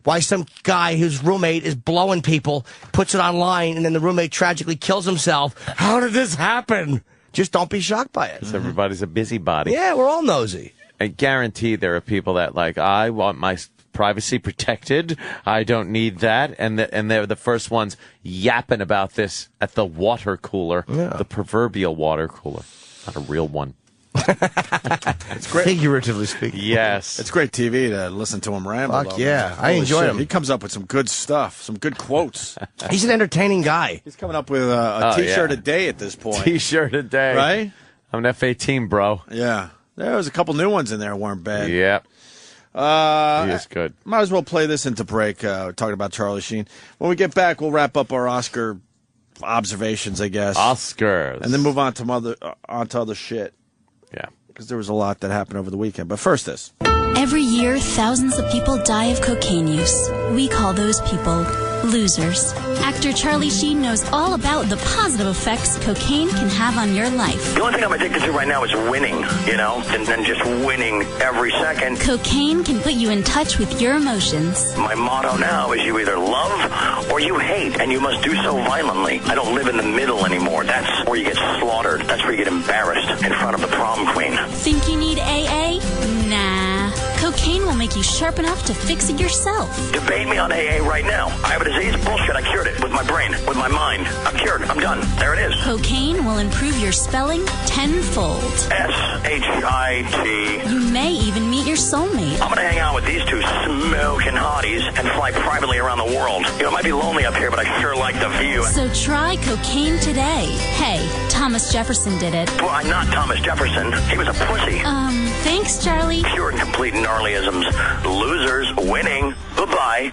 why some guy whose roommate is blowing people, puts it online, and then the roommate tragically kills himself. How did this happen? Just don't be shocked by it. Everybody's a busybody. Yeah, we're all nosy. I guarantee there are people that, like, I want my privacy protected. I don't need that. And they're the first ones yapping about this at the water cooler, the proverbial water cooler. Not a real one. It's great. Figuratively speaking. Yes. It's great TV to listen to him ramble. Fuck yeah. I enjoy him. He comes up with some good stuff, some good quotes. He's an entertaining guy. He's coming up with a T-shirt a day at this point. T-shirt a day. Right? I'm an F-18, bro. Yeah. There was a couple new ones in there weren't bad. Yep. He is good. Might as well play this into break, talking about Charlie Sheen. When we get back, we'll wrap up our Oscar observations, I guess. Oscars. And then move on to other shit. Yeah. Because there was a lot that happened over the weekend. But first this. Every year, thousands of people die of cocaine use. We call those people losers. Actor Charlie Sheen knows all about the positive effects cocaine can have on your life. The only thing I'm addicted to right now is winning, and just winning every second. Cocaine can put you in touch with your emotions. My motto now is you either love or you hate, and you must do so violently. I don't live in the middle anymore. That's where you get slaughtered. That's where you get embarrassed in front of the prom queen. Think you need AA? Nah. Cocaine will make you sharp enough to fix it yourself. Debate me on AA right now. I have a disease? Bullshit. I cured it with my brain, with my mind. I'm cured. I'm done. There it is. Cocaine will improve your spelling tenfold. S-H-I-T. You may even meet your soulmate. I'm going to hang out with these two smoking hotties and fly privately around the world. It might be lonely up here, but I sure like the view. So try cocaine today. Hey, Thomas Jefferson did it. Well, I'm not Thomas Jefferson. He was a pussy. Thanks, Charlie. Pure and complete gnarlyisms. Losers winning. Bye-bye.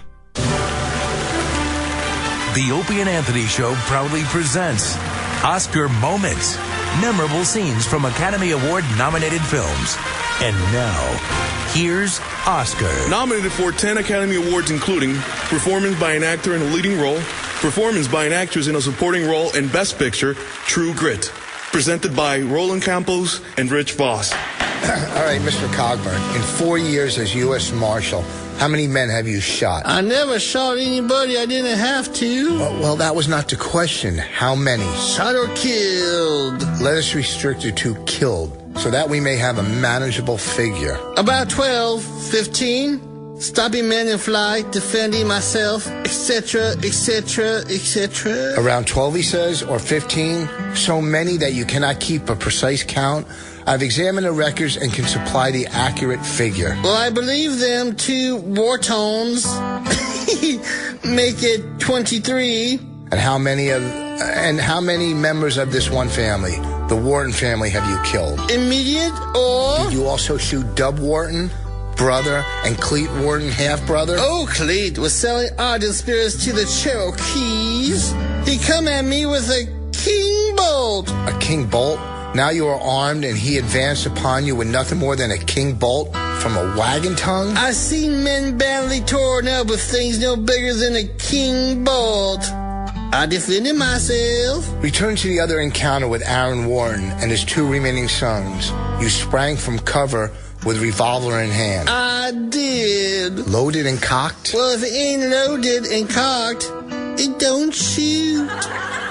The Opie and Anthony Show proudly presents Oscar Moments. Memorable scenes from Academy Award-nominated films. And now, here's Oscar. Nominated for 10 Academy Awards, including Performance by an Actor in a Leading Role, Performance by an Actress in a Supporting Role, and Best Picture, True Grit. Presented by Roland Campos and Rich Voss. All right, Mr. Cogburn, in 4 years as U.S. Marshal, how many men have you shot? I never shot anybody I didn't have to. Well, that was not the question. How many? Shot or killed. Let us restrict it to killed, so that we may have a manageable figure. About 12, 15. Stopping men in flight, defending myself, etc., etc., etc. Around 12, he says, or 15? So many that you cannot keep a precise count? I've examined the records and can supply the accurate figure. Well, I believe them two war tones make it 23. And how many members of this one family, the Wharton family, have you killed? Immediate or? Did you also shoot Dub Wharton, brother, and Cleet Wharton, half-brother? Oh, Cleet was selling ardent spirits to the Cherokees. He come at me with a king bolt. A king bolt? Now you are armed and he advanced upon you with nothing more than a king bolt from a wagon tongue? I seen men badly torn up with things no bigger than a king bolt. I defended myself. Return to the other encounter with Aaron Wharton and his two remaining sons. You sprang from cover with revolver in hand. I did. Loaded and cocked? Well, if it ain't loaded and cocked, it don't shoot.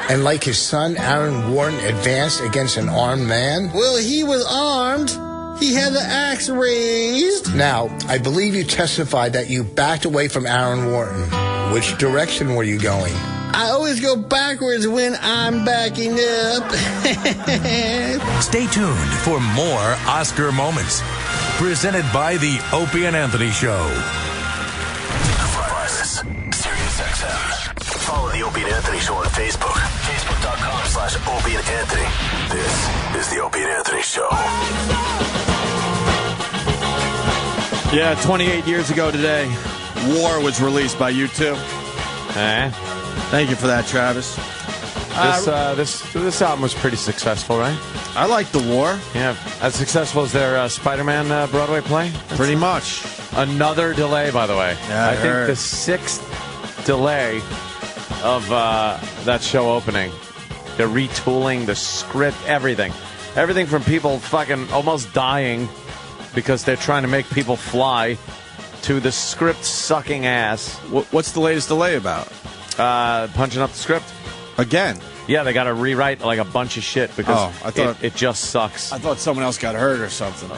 And like his son, Aaron Wharton advanced against an armed man? Well, he was armed. He had the axe raised. Now, I believe you testified that you backed away from Aaron Wharton. Which direction were you going? I always go backwards when I'm backing up. Stay tuned for more Oscar moments. Presented by the Opie and Anthony Show. Sirius XM. Follow the Opie and Anthony Show on Facebook. Facebook.com/Opie and Anthony. This is the Opie and Anthony Show. Yeah, 28 years ago today, War was released by U2. Thank you for that, Travis. This album was pretty successful, right? I like The War. Yeah, as successful as their Spider-Man Broadway play? Pretty much. Another delay, by the way. Yeah, I think the 6th delay of that show opening. They're retooling the script, everything. Everything from people fucking almost dying because they're trying to make people fly to the script sucking ass. What's the latest delay about? Punching up the script. Again? Yeah, they got to rewrite like a bunch of shit because I thought it just sucks. I thought someone else got hurt or something.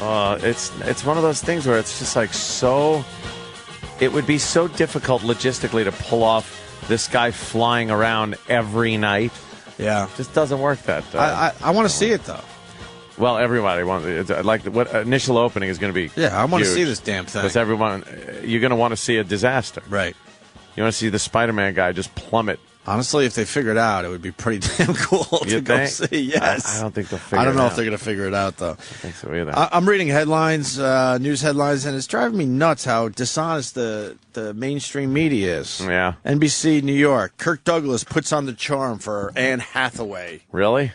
It's one of those things where it's just like so. It would be so difficult logistically to pull off this guy flying around every night. Yeah, just doesn't work that. I want to see it though. Well, everybody wants it. Like what initial opening is going to be. Yeah, I want to huge see this damn thing because everyone. You're going to want to see a disaster, right? You want to see the Spider-Man guy just plummet. Honestly, if they figure it out, it would be pretty damn cool to go see. Yes. I don't think they'll figure it out. I don't know if they're going to figure it out, though. I think so either. I'm reading headlines, news headlines, and it's driving me nuts how dishonest the mainstream media is. Yeah. NBC New York. Kirk Douglas puts on the charm for Anne Hathaway. Really?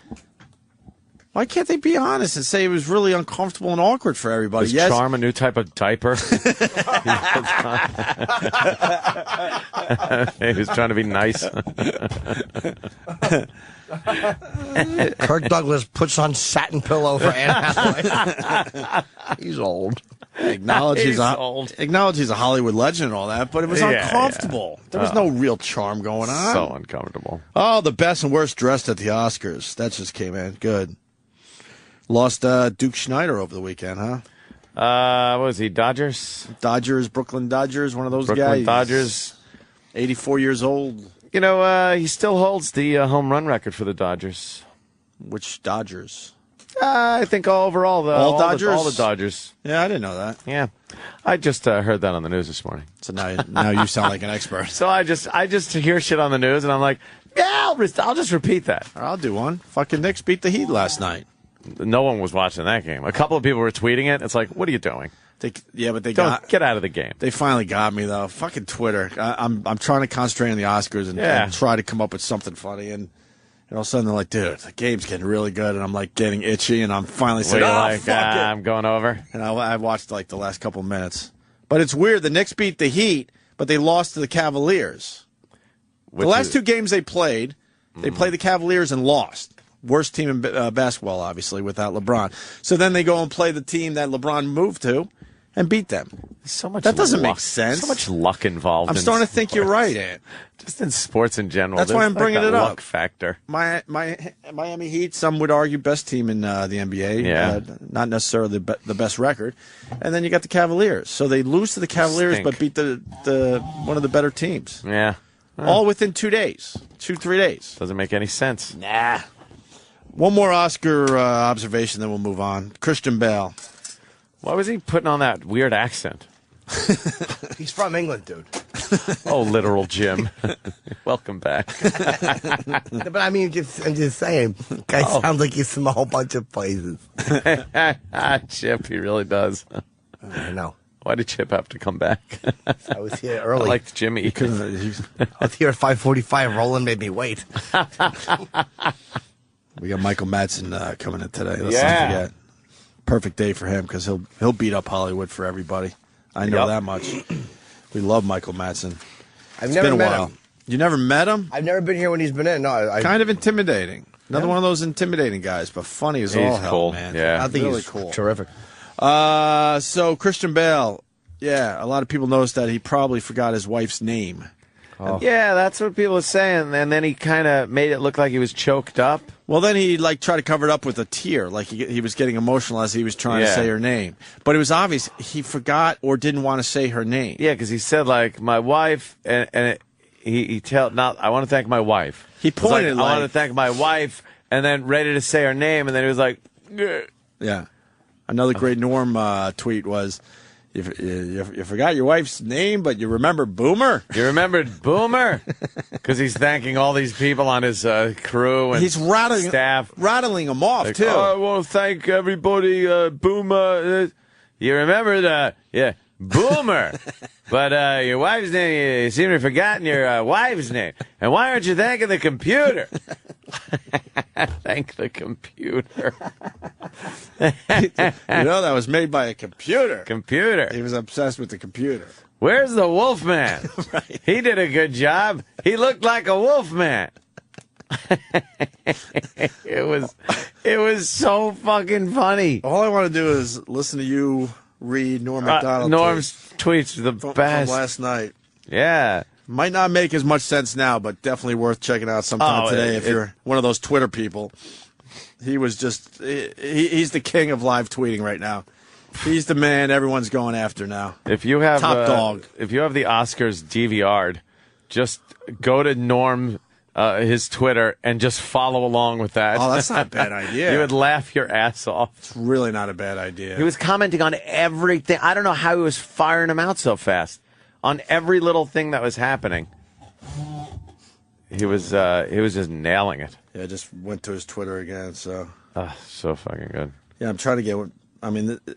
Why can't they be honest and say it was really uncomfortable and awkward for everybody? Is charm a new type of diaper? He was trying to be nice. Kirk Douglas puts on satin pillow for Anne Hathaway. He's old. Acknowledge he's old. Acknowledge he's a Hollywood legend and all that, but it was uncomfortable. Yeah. There was no real charm going on. So uncomfortable. Oh, the best and worst dressed at the Oscars. That just came in. Good. Lost Duke Schneider over the weekend, huh? What was he, Dodgers? Brooklyn Dodgers, one of those Brooklyn guys. Dodgers. 84 years old. You know, he still holds the home run record for the Dodgers. Which Dodgers? I think overall, all Dodgers? All the Dodgers. Yeah, I didn't know that. Yeah. I just heard that on the news this morning. So now you sound like an expert. So I just hear shit on the news, and I'm like, yeah, I'll just repeat that. I'll do one. Fucking Knicks beat the Heat last night. No one was watching that game. A couple of people were tweeting it. It's like, what are you doing? But they get out of the game. They finally got me though. Fucking Twitter. I'm trying to concentrate on the Oscars and try to come up with something funny. And all of a sudden they're like, dude, the game's getting really good, and I'm like getting itchy, and I'm finally saying, fuck it. I'm going over. And I watched like the last couple of minutes. But it's weird. The Knicks beat the Heat, but they lost to the Cavaliers. The last two games they played the Cavaliers and lost. Worst team in basketball, obviously, without LeBron. So then they go and play the team that LeBron moved to and beat them. So much that doesn't luck. make sense. So much luck involved. I'm starting to think you're right, Ant. Just in sports in general. That's why I'm bringing it up. Luck factor. My Miami Heat, some would argue, best team in the NBA. Yeah. Not necessarily the best record. And then you got the Cavaliers. So they lose to the Cavaliers, but beat the one of the better teams. Yeah. All within 2 days. 2-3 days. Doesn't make any sense. Nah. One more Oscar observation, then we'll move on. Christian Bale. Why was he putting on that weird accent? He's from England, dude. Oh, literal Jim. Welcome back. But I mean, I'm just saying, guy sounds like he's from a whole bunch of places. Chip, he really does. I know. Why did Chip have to come back? I was here early. I liked Jimmy. I was here at 5:45. Roland made me wait. We got Michael Madsen coming in today. Let's not forget. Perfect day for him because he'll beat up Hollywood for everybody. I know that much. We love Michael Madsen. I've never met him. You never met him? I've never been here when he's been in. No, kind of intimidating. Another one of those intimidating guys, but funny as all hell, cool. Man. Yeah, I think really he's cool. Terrific. So Christian Bale, a lot of people noticed that he probably forgot his wife's name. Oh. Yeah, that's what people are saying. And then he kind of made it look like he was choked up. Well, then he tried to cover it up with a tear, like he was getting emotional as he was trying to say her name. But it was obvious he forgot or didn't want to say her name. Yeah, because he said like my wife, and I want to thank my wife. He pointed I want to thank my wife, and then ready to say her name, and then he was like, "Grr." Yeah. Another great Norm tweet was, you forgot your wife's name, but you remember Boomer? You remembered Boomer? Because he's thanking all these people on his crew and he's staff. rattling them off, like, too. Oh, I want to thank everybody, Boomer. You remember Boomer. But your wife's name, you seem to have forgotten your wife's name. And why aren't you thanking the computer? Thank the computer. That was made by a computer. Computer. He was obsessed with the computer. Where's the Wolfman? Right. He did a good job. He looked like a Wolfman. It was so fucking funny. All I want to do is listen to you read Norm Macdonald Norm's tweets are the best. From last night. Yeah. Might not make as much sense now, but definitely worth checking out sometime today if you're one of those Twitter people. He was just, he's the king of live tweeting right now. He's the man everyone's going after now. If you have top dog. If you have the Oscars DVR'd, just go to Norm, his Twitter, and just follow along with that. Oh, that's not a bad idea. You would laugh your ass off. It's really not a bad idea. He was commenting on everything. I don't know how he was firing them out so fast. On every little thing that was happening. He was just nailing it. Yeah, I just went to his Twitter again, so. So fucking good. Yeah, I'm trying to get,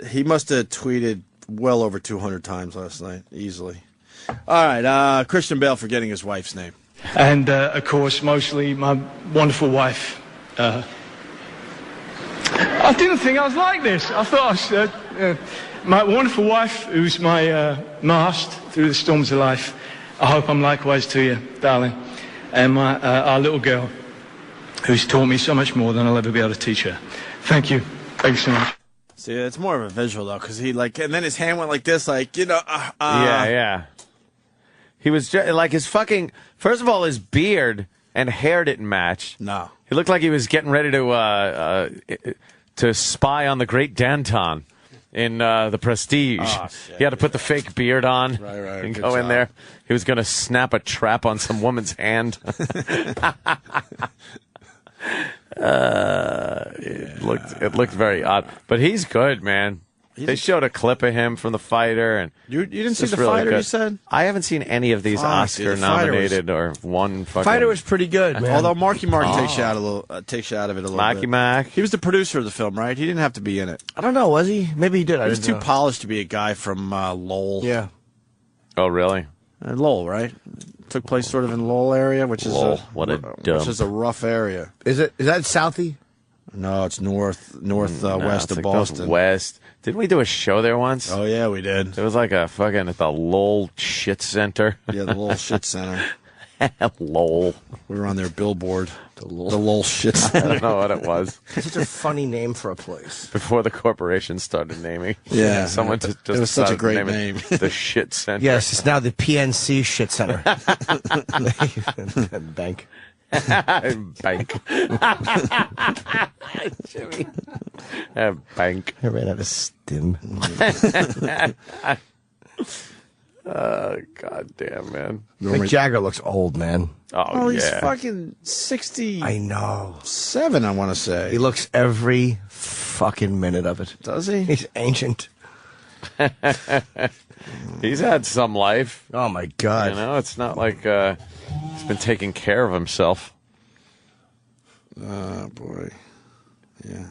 he must have tweeted well over 200 times last night, easily. All right, Christian Bale forgetting his wife's name. And, of course, mostly my wonderful wife. I didn't think I was like this. I thought I was, my wonderful wife, who's my mast through the storms of life. I hope I'm likewise to you, darling. And our little girl, who's taught me so much more than I'll ever be able to teach her. Thank you. Thank you so much. See, it's more of a visual, though, because and then his hand went like this, Yeah. He was like his fucking, first of all, his beard and hair didn't match. No. He looked like he was getting ready to spy on the great Danton in The Prestige. Oh, shit. He had to put the fake beard on right, and good go in job. there. He was going to snap a trap on some woman's hand. It looked very odd. But he's good, man. They showed a clip of him from The Fighter, and you didn't see it's The really Fighter, good. you said? I haven't seen any of these Oscar-nominated or one fucking... Fighter was pretty good, man. Although Marky Mark takes you out of it a little Marky bit. Mark. He was the producer of the film, right? He didn't have to be in it. I don't know, was he? Maybe he did. He was too polished to be a guy from Lowell. Yeah. Oh, really? Lowell, right? Took place sort of in Lowell area, which is a rough area. Is that Southie? No, it's northwest of Boston. West. Didn't we do a show there once? Oh yeah, we did. It was like a fucking at the Lowell Shit Center. Yeah, the Lowell Shit Center. Lowell. We were on their billboard. The Lowell Shit Center. I don't know what it was. Such a funny name for a place. Before the corporation started naming. Yeah. Someone just it was such a great name name. The Shit Center. Yes, it's now the PNC Shit Center. Bank. Bank. Jimmy. Bank. I ran out of stim. Oh, God damn, man. Mick Jagger looks old, man. Oh, he's yeah. fucking 60. I know. 7, I want to say. He looks every fucking minute of it. Does he? He's ancient. He's had some life. Oh, my God. You know, it's not like he's been taking care of himself. Oh, boy. Yeah.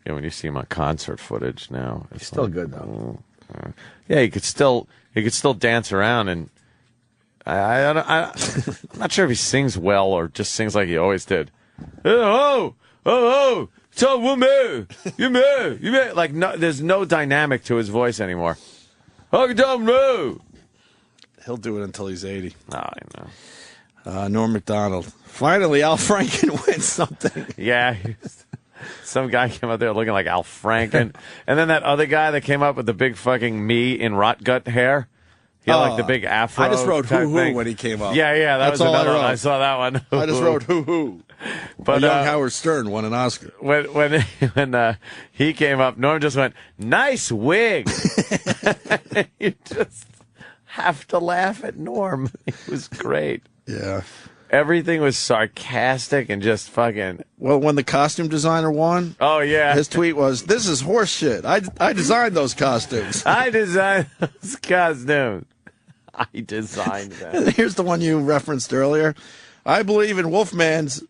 Yeah, when you see him on concert footage now. He's still good, though. Yeah, he could still dance around, and I'm not sure if he sings well or just sings like he always did. Oh, tell woman, you may. Like, no, there's no dynamic to his voice anymore. Oh, don't know. He'll do it until he's 80. Oh, I know. Norm Macdonald. Finally, Al Franken wins something. Yeah. Some guy came out there looking like Al Franken. And then that other guy that came up with the big fucking me in rot gut hair. He had like the big afro. I just wrote type hoo-hoo thing. when he came up. Yeah, that was all another I wrote. one. I saw that one. I just wrote hoo-hoo. But young Howard Stern won an Oscar. When he came up, Norm just went, "Nice wig." You just have to laugh at Norm. It was great. Yeah. Everything was sarcastic and just fucking... Well, when the costume designer won, oh, yeah, his tweet was, "This is horse shit. I designed those costumes." I designed those costumes. I designed them. Here's the one you referenced earlier. "I believe in Wolfmans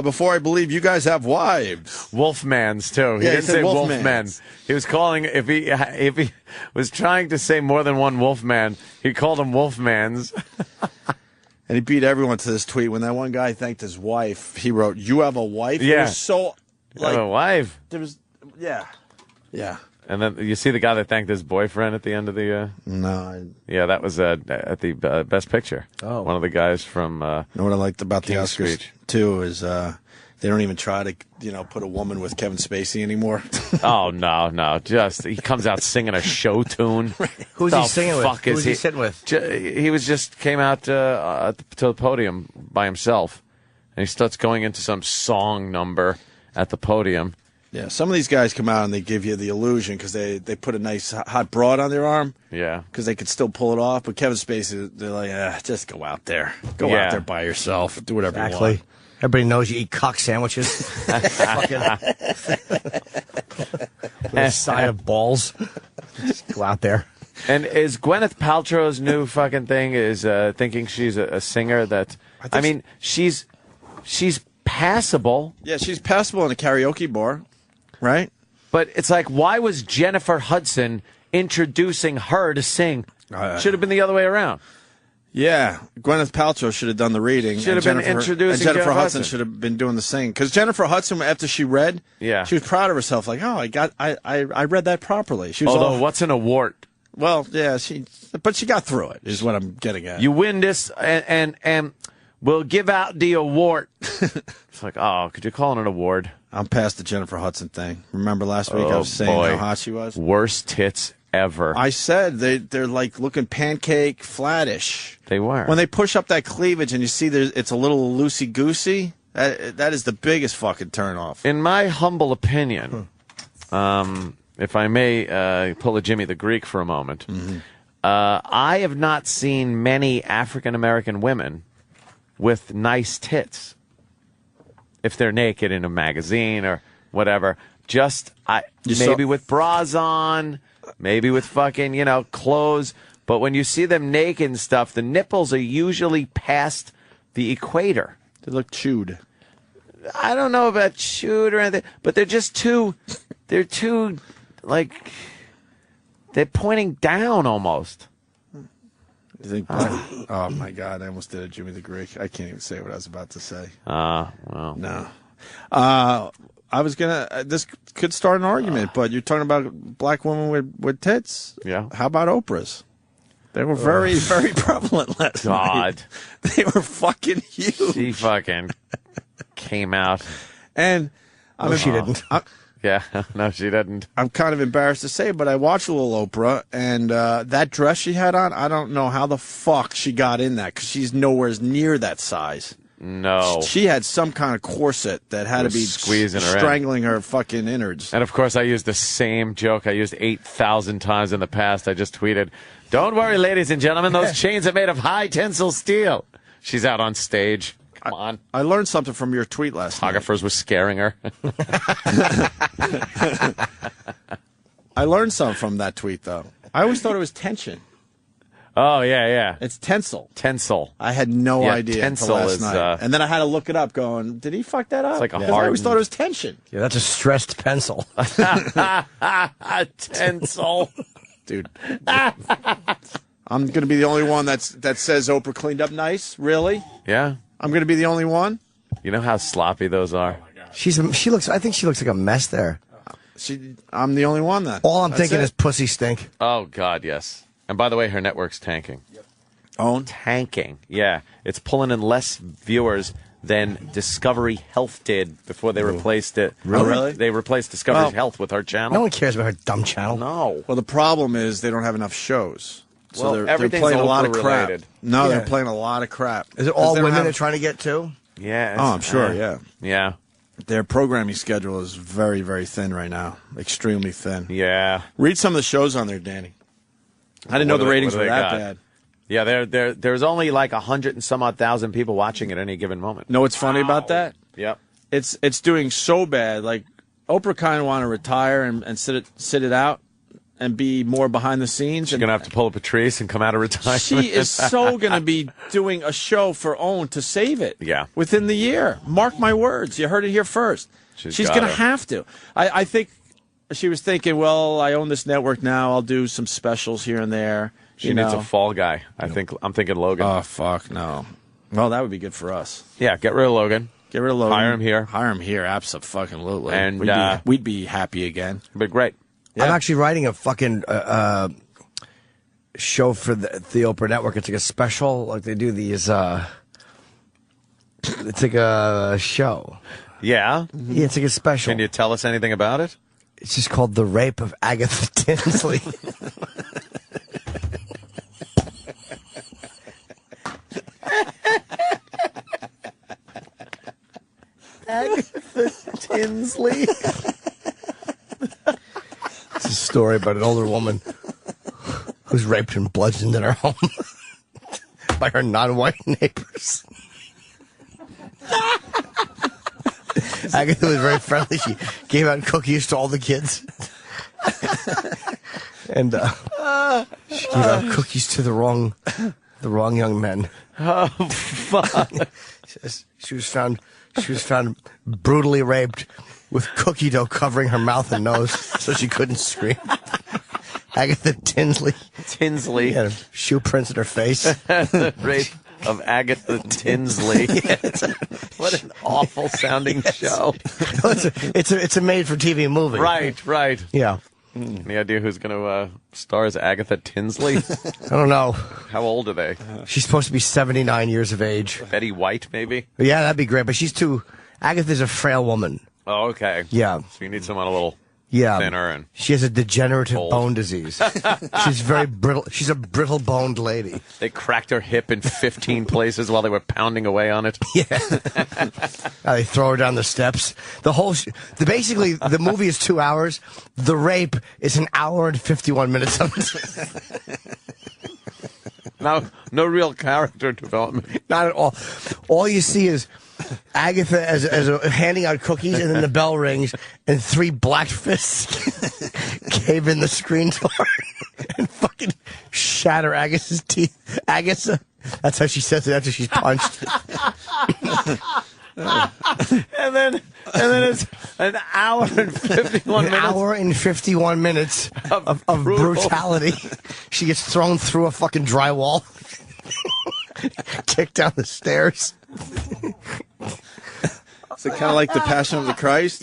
before I believe you guys have wives." Wolfmans, too. He Yeah, he didn't said say Wolfmans. Wolfmen. He was calling, if he was trying to say more than one Wolfman, he called them Wolfmans. And he beat everyone to this tweet. When that one guy thanked his wife, he wrote, "You have a wife?" Yeah. It was so, You have a wife. There was, yeah. And then you see the guy that thanked his boyfriend at the end of the... No. Yeah, that was at the Best Picture. Oh. One of the guys from... You know what I liked about the King's Oscars, Speech. too, is they don't even try to, put a woman with Kevin Spacey ananymore. Oh, no. Just, he comes out singing a show tune. Who's he singing with? Fuck Who's he sitting with? He came out to the podium by himself, and he starts going into some song number at the podium. Yeah, some of these guys come out and they give you the illusion because they put a nice hot broad on their arm. Yeah. Because they could still pull it off. But Kevin Spacey, they're like, just go out there. Go out there by yourself. Do whatever you want. Everybody knows you eat cock sandwiches. With a side of balls. Just go out there. And is Gwyneth Paltrow's new fucking thing is thinking she's a singer that... I mean, she's passable. Yeah, she's passable in a karaoke bar, right? But it's like, why was Jennifer Hudson introducing her to sing? Should have been the other way around. Yeah, Gwyneth Paltrow should have done the reading. Should have been introducing and Jennifer Hudson Hudson. should have been doing the singing. Because Jennifer Hudson, after she read, she was proud of herself. Like, oh, I read that properly. She was Although, what's an award? Well, yeah, but she got through it, is what I'm getting at. You win this, and we'll give out the award. It's like, oh, could you call it an award? I'm past the Jennifer Hudson thing. Remember last week I was saying how hot she was? Worst tits ever. I said they're like looking pancake flattish. They were. When they push up that cleavage and you see it's a little loosey-goosey, that is the biggest fucking turnoff. In my humble opinion, if I may pull a Jimmy the Greek for a moment, I have not seen many African-American women with nice tits. If they're naked in a magazine or whatever. Just, maybe with bras on, maybe with fucking, clothes. But when you see them naked and stuff, the nipples are usually past the equator. They look chewed. I don't know about chewed or anything, but they're too, like, they're pointing down almost. You think, oh my God, I almost did a Jimmy the Greek. I can't even say what I was about to say. Well. No. I was this could start an argument, but you're talking about black women with tits. Yeah. How about Oprah's? They were very, very prevalent last night. They were fucking huge. She fucking came out. And she didn't. Yeah, no, she didn't. I'm kind of embarrassed to say, but I watched a little Oprah, and that dress she had on, I don't know how the fuck she got in that, because she's nowhere near that size. No. She had some kind of corset that had to be squeezing her strangling her fucking innards. And, of course, I used the same joke I used 8,000 times in the past. I just tweeted, "Don't worry, ladies and gentlemen, those chains are made of high tensile steel." She's out on stage. Come on. I learned something from your tweet last night. Photographers were scaring her. I learned something from that tweet, though. I always thought it was tension. Oh, yeah. It's tensile. Tensile. I had no idea tensile until last is, night. And then I had to look it up going, did he fuck that up? It's like a I always thought it was tension. Yeah, that's a stressed pencil. Tensile. Dude. I'm going to be the only one that says Oprah cleaned up nice? Really? Yeah. I'm going to be the only one? You know how sloppy those are? I think she looks like a mess there. I'm the only one then. All I'm thinking is pussy stink. Oh, God, yes. And by the way, her network's tanking. Own? Tanking. Yeah. It's pulling in less viewers than Discovery Health did before they replaced it. Really? They replaced Discovery Health with her channel. No one cares about her dumb channel. No. Well, the problem is they don't have enough shows. So Well, they're everything's playing a lot of crap. Oprah-related. No, Yeah. they're playing a lot of crap. Is it all women they're trying to get to? Yeah. Oh, I'm sure, yeah. Yeah. Their programming schedule is very, very thin right now. Extremely thin. Yeah. Read some of the shows on there, Danny. I didn't know the ratings what do were they that got? bad. Yeah, there's only like 100 and some odd thousand people watching at any given moment. Know what's funny about that? Yep. It's doing so bad. Like Oprah kind of want to retire and sit it out and be more behind the scenes. She's gonna have to pull up a Patrice and come out of retirement. She is so gonna be doing a show for OWN to save it. Yeah. Within the year. Mark my words. You heard it here first. She's gonna have to. I think she was thinking, well, I own this network now. I'll do some specials here and there. She needs a fall guy. I'm thinking Logan. Oh fuck no. Well, that would be good for us. Yeah, get rid of Logan. Get rid of Logan. Hire him here. Hire him here. Absolutely. And we'd be happy again. But great. Yeah. I'm actually writing a fucking show for the Oprah Network. It's like a special. Like they do these. It's like a show. Yeah? Yeah, it's like a special. Can you tell us anything about it? It's just called The Rape of Agatha Tinsley. Agatha Tinsley. It's a story about an older woman who's raped and bludgeoned in her home by her non-white neighbors. Agatha was very friendly. She gave out cookies to all the kids. And she gave out cookies to the wrong young men. Oh, fuck. She was found brutally raped with cookie dough covering her mouth and nose so she couldn't scream. Agatha Tinsley. Tinsley. Had shoe prints in her face. Rape of Agatha Tinsley. What an awful sounding show. It's a made-for-TV movie. Right. Yeah. Any idea who's going to star as Agatha Tinsley? I don't know. How old are they? She's supposed to be 79 years of age. Betty White, maybe? Yeah, that'd be great, but Agatha's a frail woman. Oh, okay. Yeah. So you need someone a little Yeah. thinner and She has a degenerative old. bone disease. She's very brittle. She's a brittle-boned lady. They cracked her hip in 15 places while they were pounding away on it. Yeah. They throw her down the steps. Basically, the movie is 2 hours. The rape is an hour and 51 minutes of it. No real character development. Not at all. All you see is Agatha as handing out cookies, and then the bell rings, and 3 black fists cave in the screen door and fucking shatter Agatha's teeth. Agatha, that's how she says it after she's punched. and then it's an hour and 51 minutes. An hour and 51 minutes of brutality. She gets thrown through a fucking drywall, kicked down the stairs. Is it kind of like the Passion of the Christ?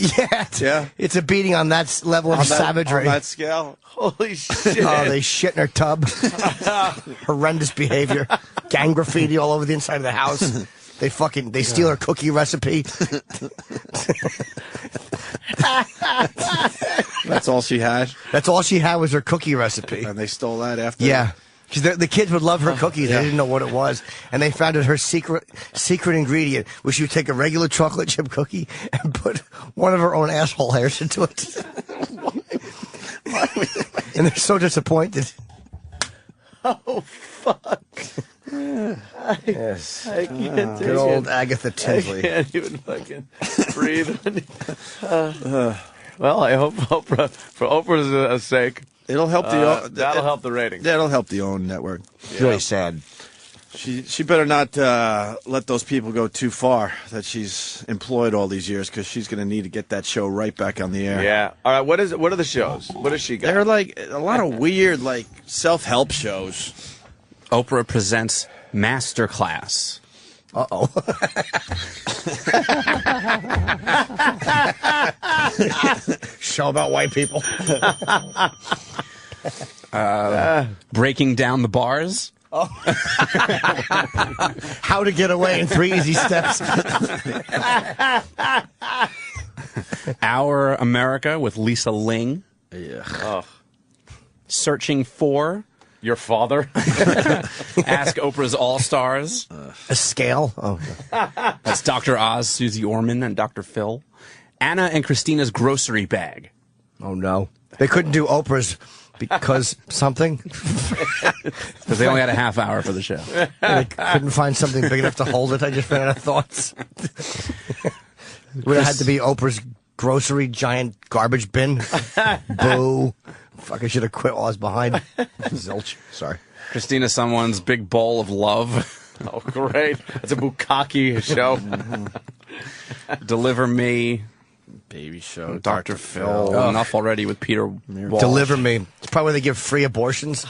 Yeah. It's a beating on that level of savagery. On that scale? Holy shit. Oh, they shit in her tub. Horrendous behavior. Gang graffiti all over the inside of the house. They steal her cookie recipe. That's all she had? That's all she had was her cookie recipe. And they stole that after? Yeah. Because the kids would love her cookies. Yeah. They didn't know what it was. And they found out her secret ingredient was she would take a regular chocolate chip cookie and put one of her own asshole hairs into it. And they're so disappointed. Oh, fuck. Yes. I can't take Good old it. Agatha Tinsley. I can't even fucking breathe. Well, I hope for Oprah's sake, It'll help that'll help the ratings. That'll help the OWN network. It's really sad. She better not let those people go too far that she's employed all these years, because she's going to need to get that show right back on the air. Yeah. All right. What are the shows? What does she got? They're like a lot of weird, like self-help shows. Oprah presents Masterclass. Uh-oh. Show about white people. Breaking down the bars. Oh. How to get away in 3 easy steps. Our America with Lisa Ling. Yeah. Oh. Searching for Your father. Ask Oprah's All-Stars. A scale? Oh. That's Dr. Oz, Susie Orman, and Dr. Phil. Anna and Christina's Grocery Bag. Oh, no. They couldn't do Oprah's Because something? Because they only had a half hour for the show. I couldn't find something big enough to hold it. I just ran out of thoughts. Would have had to be Oprah's grocery giant garbage bin. Boo. Fuck, I should have quit while I was behind. Zilch. Sorry. Christina Someone's Big Bowl of Love. Oh, great. It's a bukkake show. Deliver Me. Baby Show. Dr. Phil. Oh. Enough already with Peter Walsh. Deliver Me. It's probably where they give free abortions.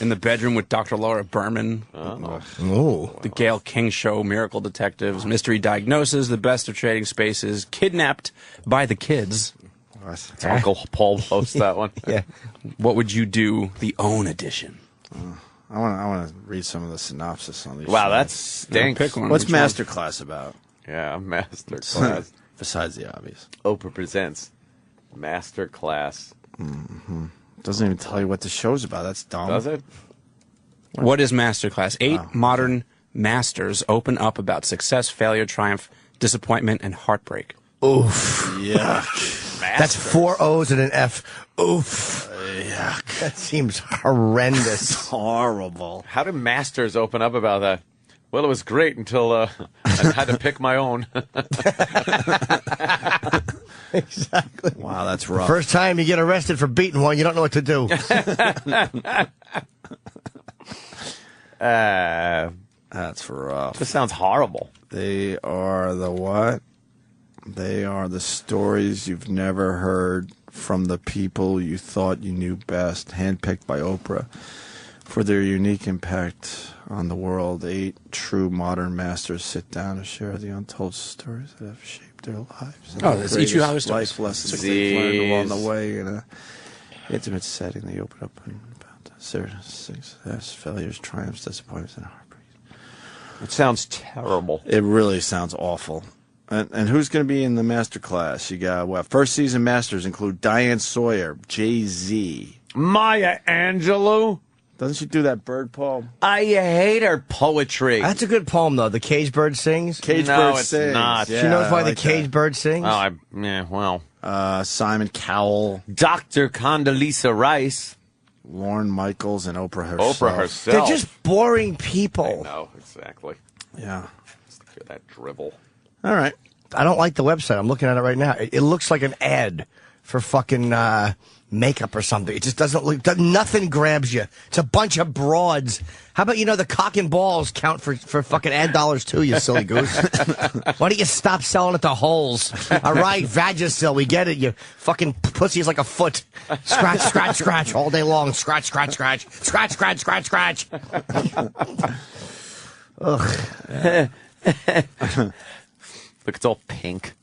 In the Bedroom with Dr. Laura Berman. Oh. The Gail King Show, Miracle Detectives, Mystery Diagnosis, The Best of Trading Spaces, Kidnapped by the Kids. Uncle Paul hosts that one. Yeah. What Would You Do? The Own Edition. I want to read some of the synopsis on these. Wow, shows. that stinks. Pick one. What's Which one? Masterclass about? Yeah, Masterclass. Besides the obvious. Oprah presents Masterclass. Mm-hmm. Doesn't even tell you what the show's about. That's dumb. Does it? What is Masterclass? 8 modern masters open up about success, failure, triumph, disappointment, and heartbreak. Oof. Yeah. That's 4 O's and an F. Oof. Yuck. That seems horrendous. Horrible. How did Masters open up about that? Well, it was great until I had to pick my own. Exactly. Wow, that's rough. First time you get arrested for beating one, you don't know what to do. That's rough. This sounds horrible. They are the what? They are the stories you've never heard from the people you thought you knew best, handpicked by Oprah for their unique impact on the world. 8 true modern masters sit down to share the untold stories that have shaped their lives. Oh, it's each 2 hours. Life lessons they've learned along the way in a intimate setting. They open up about the success, failures, triumphs, disappointments, and heartbreaks. It sounds terrible. It really sounds awful. And who's going to be in the master class? You got, what, first season masters include Diane Sawyer, Jay-Z. Maya Angelou? Doesn't she do that bird poem? I hate her poetry. That's a good poem, though. The Cage Bird Sings. Cage No, Bird it's Sings. not. Yeah, She knows why I the like Cage that. Bird Sings? Oh, well. Simon Cowell, Dr. Condoleezza Rice. Lorne Michaels, and Oprah herself. Oprah herself. They're just boring people. No, exactly. Yeah. Hear that drivel. All right. I don't like the website. I'm looking at it right now. It looks like an ad for fucking makeup or something. It just doesn't look. Nothing grabs you. It's a bunch of broads. How about, the cock and balls count for fucking ad dollars too, you silly goose? Why don't you stop selling it to holes? All right, Vagisil, we get it. You fucking pussy is like a foot. Scratch, scratch, scratch all day long. Scratch, scratch, scratch. Scratch, scratch, scratch, scratch. Ugh. Look, it's all pink.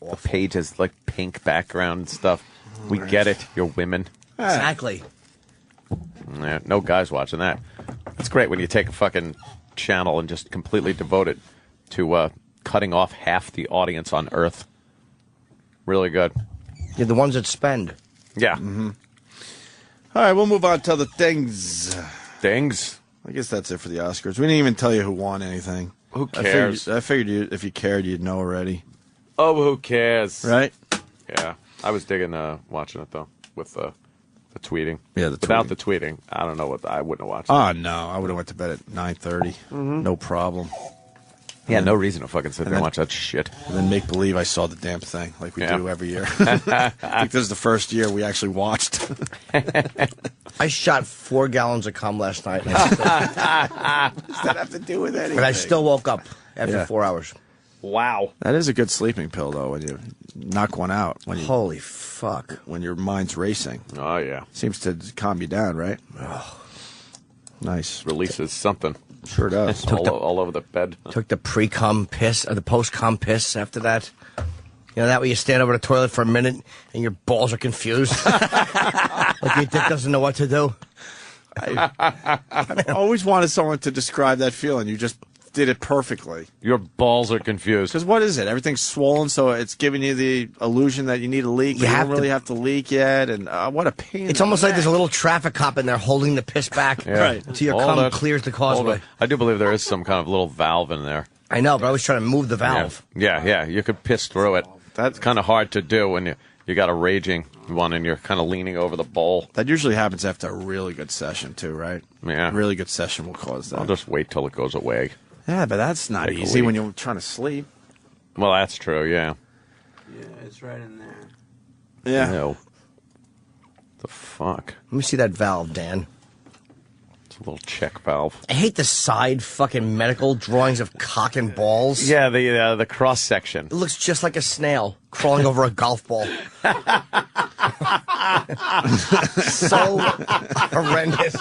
The page has like pink background and stuff. We get it. You're women. Exactly. Yeah, no guys watching that. It's great when you take a fucking channel and just completely devote it to cutting off half the audience on Earth. Really good. You're the ones that spend. Yeah. Mm-hmm. All right, we'll move on to the things. Things? I guess that's it for the Oscars. We didn't even tell you who won anything. Who cares? I figured if you cared, you'd know already. Oh, who cares? Right? Yeah. I was digging watching it, though, with the tweeting. Yeah, the Without tweeting. the tweeting, I don't know I wouldn't have watched it. Oh, no. I would have went to bed at 9:30. No problem. Yeah, no reason to fucking sit there and then- watch that shit. And then make believe I saw the damn thing like we Yeah. do every year. I think this is the first year we actually watched. I shot 4 gallons of cum last night. What does that have to do with anything? And I still woke up after Yeah. 4 hours. Wow. That is a good sleeping pill, though, when you knock one out. When you, Holy fuck. when your mind's racing. Oh, yeah. Seems to calm you down, right? Nice. Releases something. Sure does. all over the bed. Took the pre-cum piss, or the post-cum piss after that. That way you stand over the toilet for a minute and your balls are confused. Like your dick doesn't know what to do. I always wanted someone to describe that feeling. You just did it perfectly. Your balls are confused. Because what is it? Everything's swollen, so it's giving you the illusion that you need a leak. You don't really have to leak yet, and what a pain. It's almost like there's a little traffic cop in there holding the piss back until your cum clears the causeway. I do believe there is some kind of little valve in there. I know, but I was trying to move the valve. Yeah, you could piss through it. That's kind of hard to do when You got a raging one, and you're kind of leaning over the bowl. That usually happens after a really good session, too, right? Yeah. A really good session will cause that. I'll just wait till it goes away. Yeah, but that's not Take a easy leak. when you're trying to sleep. Well, that's true, yeah. Yeah, it's right in there. Yeah. No. The fuck? Let me see that valve, Dan. It's a little check valve. I hate the side fucking medical drawings of cock and balls. Yeah, the cross section. It looks just like a snail crawling over a golf ball. So horrendous.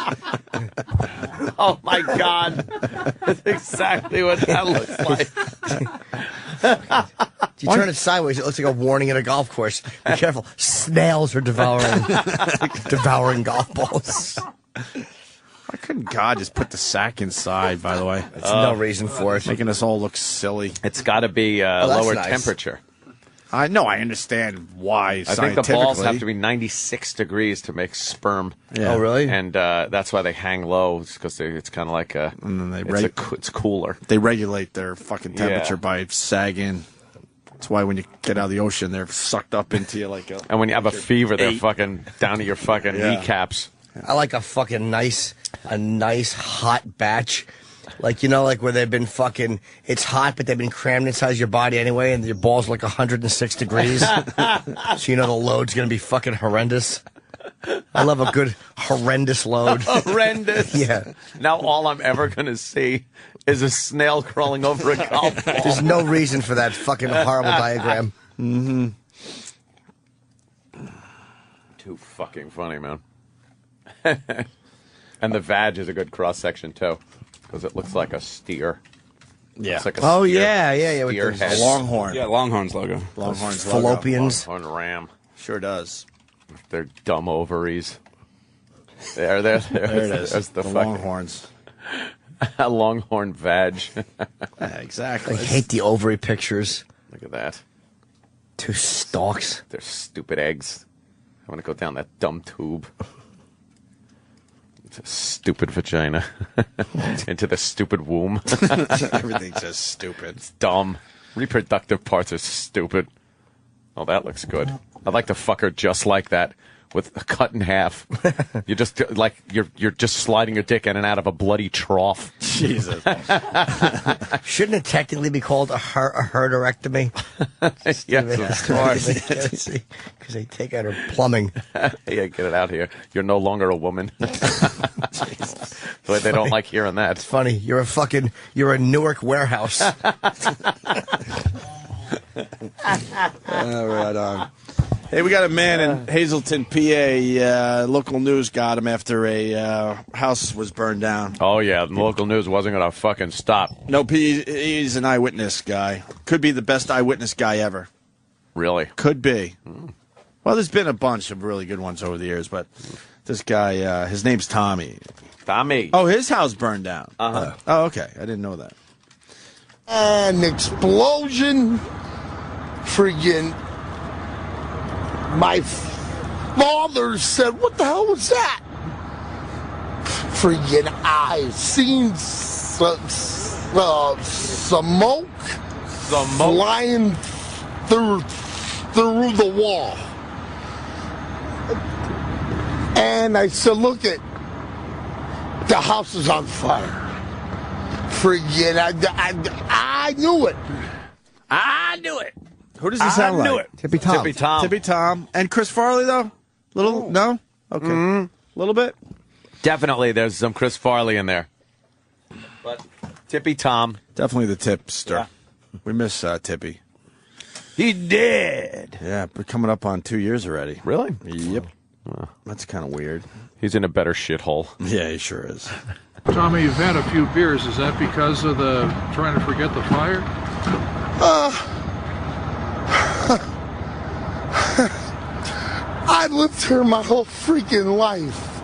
Oh my God. That's exactly what that looks like. If you turn it sideways, it looks like a warning at a golf course. Be careful. Snails are devouring golf balls. Why couldn't God just put the sack inside, by the way? There's no reason for it. Making us all look silly. It's got to be lower temperature. I know, I understand why I think the balls have to be 96 degrees to make sperm. Yeah. Oh, really? And that's why they hang low, because it's kind of like a. And then it's cooler. They regulate their fucking temperature by sagging. That's why when you get out of the ocean, they're sucked up into you like a. And when you have a fever, they're fucking down to your fucking kneecaps. I like a fucking nice hot batch. Like, you know, like where they've been fucking, it's hot, but they've been crammed inside your body anyway, and your balls are like 106 degrees. So you know the load's going to be fucking horrendous. I love a good horrendous load. Horrendous? Yeah. Now all I'm ever going to see is a snail crawling over a golf ball. There's no reason for that fucking horrible diagram. Mm-hmm. Too fucking funny, man. And the vag is a good cross-section, too. Because it looks like a steer. Yeah. Like a yeah. Steer With head. A longhorn. Yeah, Longhorn's logo. Longhorn's logo. Fallopians. Longhorn ram. Sure does. Their dumb ovaries. There it is. There's the fucking Longhorns. a longhorn vag. Yeah, exactly. I hate the ovary pictures. Look at that. 2 stalks. They're stupid eggs. I want to go down that dumb tube. It's a stupid vagina. Into the stupid womb. Everything's just stupid. It's dumb. Reproductive parts are stupid. Oh, that looks good. I'd like to fuck her just like that, with a cut in half. You're just like you're just sliding your dick in and out of a bloody trough. Jesus. Shouldn't it technically be called a herderectomy? Yes, of course. Because they take out her plumbing. Yeah, get it out here. You're no longer a woman. So they don't like hearing that. It's funny. You're a Newark warehouse. Right on. Hey, we got a man in Hazleton, PA. Local news got him after a house was burned down. Oh, yeah. The local news wasn't going to fucking stop. Nope, he's an eyewitness guy. Could be the best eyewitness guy ever. Really? Could be. Well, there's been a bunch of really good ones over the years, but this guy, his name's Tommy. Tommy. Oh, his house burned down. Uh-huh. Oh, okay. I didn't know that. An explosion. Friggin'. My father said, "What the hell was that?" Friggin' I seen some smoke flying through the wall. And I said, "Look it, the house is on fire." Friggin' I knew it. I knew it. Who does he sound like? I knew it. Tippy Tom. Tippy Tom. Tippy Tom. And Chris Farley, though? Little? No? Okay. Little bit? Definitely there's some Chris Farley in there. But Tippy Tom. Definitely the tipster. Yeah. We miss Tippy. He did. Yeah, but coming up on 2 years already. Really? Yep. That's kind of weird. He's in a better shithole. Yeah, he sure is. Tommy, you've had a few beers. Is that because of the trying to forget the fire? I lived here my whole freaking life.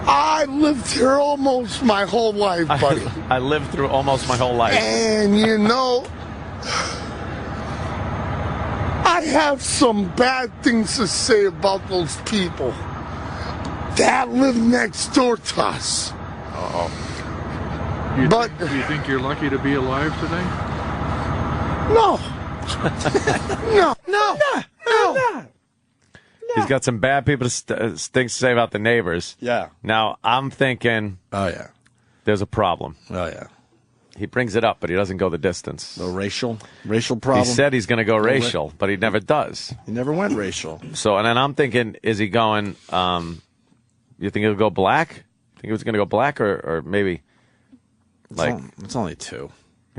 I lived here almost my whole life, buddy. I lived through almost my whole life. And, you know, I have some bad things to say about those people that live next door to us. Uh-oh. Do you think you're lucky to be alive today? No. No. He's got some bad people things to say about the neighbors. Yeah. Now, I'm thinking, there's a problem. Oh, yeah. He brings it up, but he doesn't go the distance. The racial problem? He said he's going to go racial, but he never does. He never went racial. So, and then I'm thinking, is he going, you think he'll go black? Think he was going to go black or maybe, It's only 2.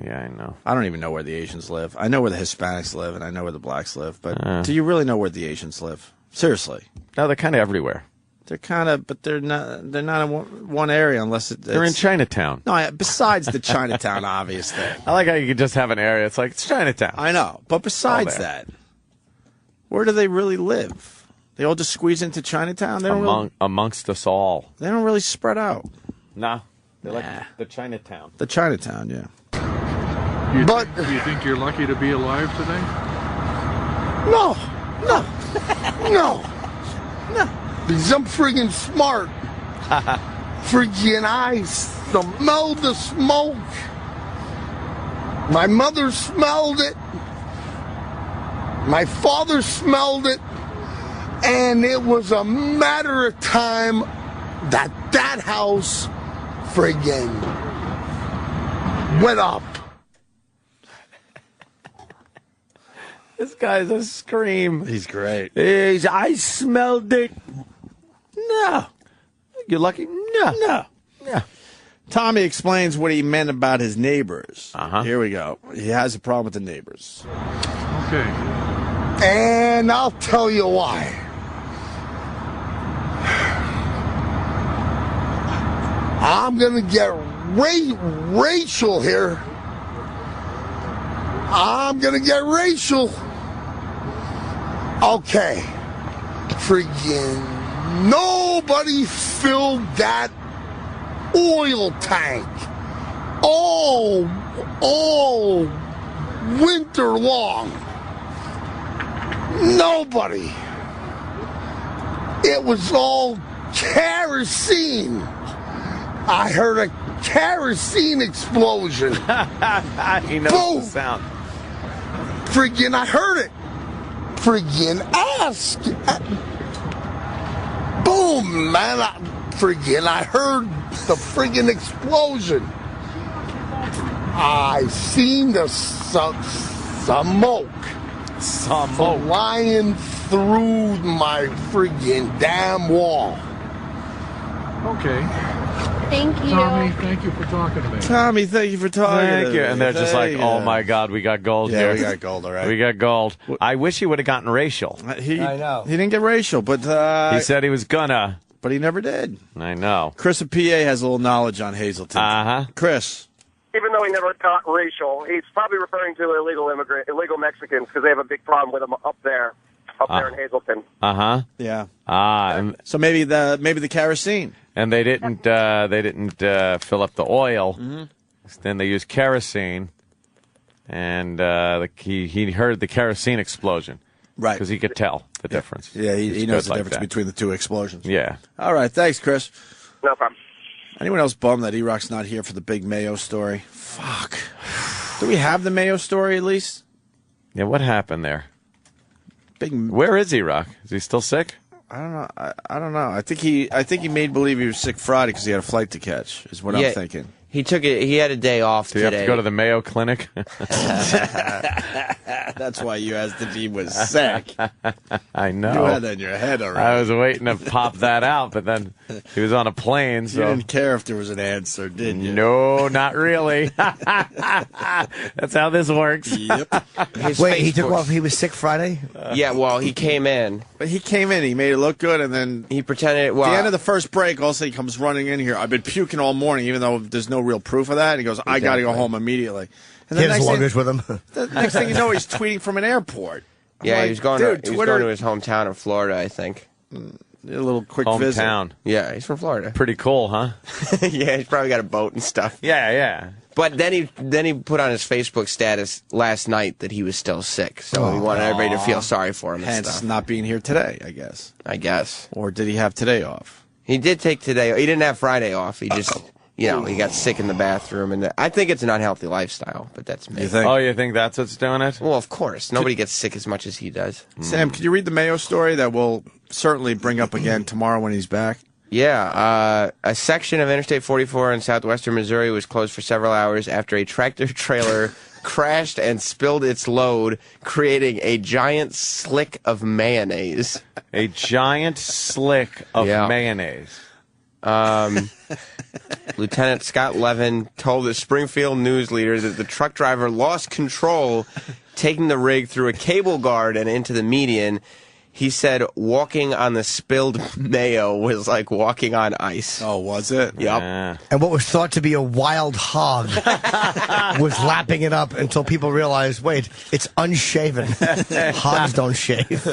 Yeah, I know. I don't even know where the Asians live. I know where the Hispanics live, and I know where the blacks live. But do you really know where the Asians live? Seriously. No, they're kind of everywhere. They're kind of, but they're not in one area unless they're in Chinatown. No, besides the Chinatown, obviously. I like how you could just have an area. It's like, it's Chinatown. I know. But besides that, where do they really live? They all just squeeze into Chinatown? They don't amongst us all. They don't really spread out. Nah. They're like the Chinatown. The Chinatown, yeah. Do you think you're lucky to be alive today? No. Because I'm friggin' smart. Friggin' I smell the smoke. My mother smelled it. My father smelled it. And it was a matter of time that house friggin' went up. This guy's a scream. He's great. I smelled it. No. You're lucky? No. Tommy explains what he meant about his neighbors. Here we go. He has a problem with the neighbors. Okay. And I'll tell you why. I'm going to get racial here. I'm going to get racial. Okay. Friggin' nobody filled that oil tank all winter long. Nobody. It was all kerosene. I heard a kerosene explosion. He knows Boom. the sound. Friggin' I heard it. Friggin' ask. Boom, man. I heard the friggin' explosion. I seen the smoke flying through my friggin' damn wall. Okay. Thank you. Tommy, thank you for talking to me. Tommy, thank you for talking to me. And they're just like, oh my God, we got gold here. Yeah, we got gold, all right. We got gold. I wish he would have gotten racial. I know. He didn't get racial, but... he said he was gonna. But he never did. I know. Chris of PA has a little knowledge on Hazleton. Chris. Even though he never got racial, he's probably referring to illegal Mexicans because they have a big problem with them up there in Hazleton. Yeah. So maybe the kerosene. And they didn't fill up the oil. Mm-hmm. Then they used kerosene, and he heard the kerosene explosion. Right. Because he could tell the difference. Yeah, he knows the difference between the two explosions. Yeah. All right, thanks, Chris. No problem. Anyone else bummed that E-Rock's not here for the big Mayo story? Fuck. Do we have the Mayo story at least? Yeah, what happened there? Where is E-Rock? Is he still sick? I don't know. I don't know. I think he made believe he was sick Friday because he had a flight to catch. Is what I'm thinking. He took it. He had a day off today. Do you have to go to the Mayo Clinic? That's why you asked if he was sick. I know. You had that in your head already. I was waiting to pop that out, but then he was on a plane. So you didn't care if there was an answer, did you? No, not really. That's how this works. Yep. Wait, he took off. He was sick Friday? Yeah, well, he came in. But he came in. He made it look good, and then he pretended. Well, at the end of the first break, also he comes running in here. I've been puking all morning, even though there's no real proof of that. And he goes, I got to go home immediately. And he had his luggage with him. The next thing you know, he's tweeting from an airport. Yeah, he was going to his hometown in Florida, I think. A little quick hometown. visit. Yeah, he's from Florida. Pretty cool, huh? Yeah, he's probably got a boat and stuff. Yeah. But then he put on his Facebook status last night that he was still sick, so he wanted everybody to feel sorry for him. Hence and stuff. not being here today, I guess. I guess. Or did he have today off? He did take today. He didn't have Friday off. He He got sick in the bathroom, and I think it's an unhealthy lifestyle, but that's me. You think? Oh, you think that's what's doing it? Well, of course. Nobody gets sick as much as he does. Sam, could you read the Mayo story that we'll certainly bring up again tomorrow when he's back? Yeah, a section of Interstate 44 in southwestern Missouri was closed for several hours after a tractor trailer crashed and spilled its load, creating a giant slick of mayonnaise. A giant slick of mayonnaise. Lieutenant Scott Levin told the Springfield News Leader that the truck driver lost control, taking the rig through a cable guard and into the median. He said walking on the spilled mayo was like walking on ice. Oh, was it? Yep. Yeah. And what was thought to be a wild hog was lapping it up until people realized, wait, it's unshaven. Hogs don't shave.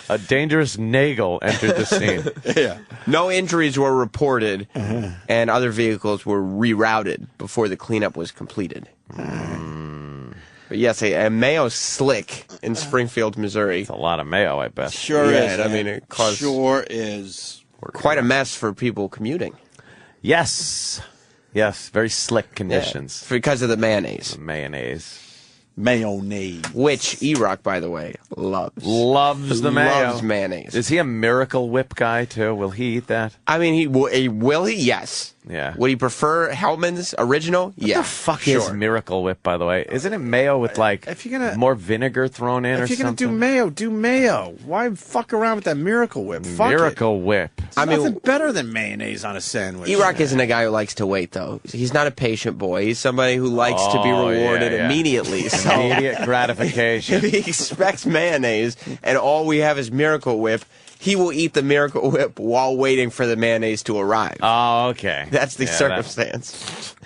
A dangerous nagel entered the scene. Yeah. No injuries were reported, and other vehicles were rerouted before the cleanup was completed. But yes, a mayo slick in Springfield, Missouri. It's a lot of mayo, I bet. Sure is. I mean, it caused sure is quite a mess for people commuting. Yes. Yes, very slick conditions. Yeah, because of the mayonnaise. The mayonnaise. Mayonnaise. Which E-Rock, by the way, loves. Loves the mayo. Loves mayonnaise. Is he a Miracle Whip guy, too? Will he eat that? I mean, will he? Yes. Yeah. Would he prefer Hellman's original? Yeah. What the fuck is Miracle Whip, by the way? Isn't it mayo with, like, more vinegar thrown in or something? If you're going to do mayo, do mayo. Why fuck around with that Miracle Whip? Fuck Miracle Whip. There's nothing better than mayonnaise on a sandwich. E-Rock isn't a guy who likes to wait, though. He's not a patient boy. He's somebody who likes to be rewarded immediately. So immediate gratification. If he expects mayonnaise and all we have is Miracle Whip, he will eat the Miracle Whip while waiting for the mayonnaise to arrive. Oh, okay. That's the circumstance.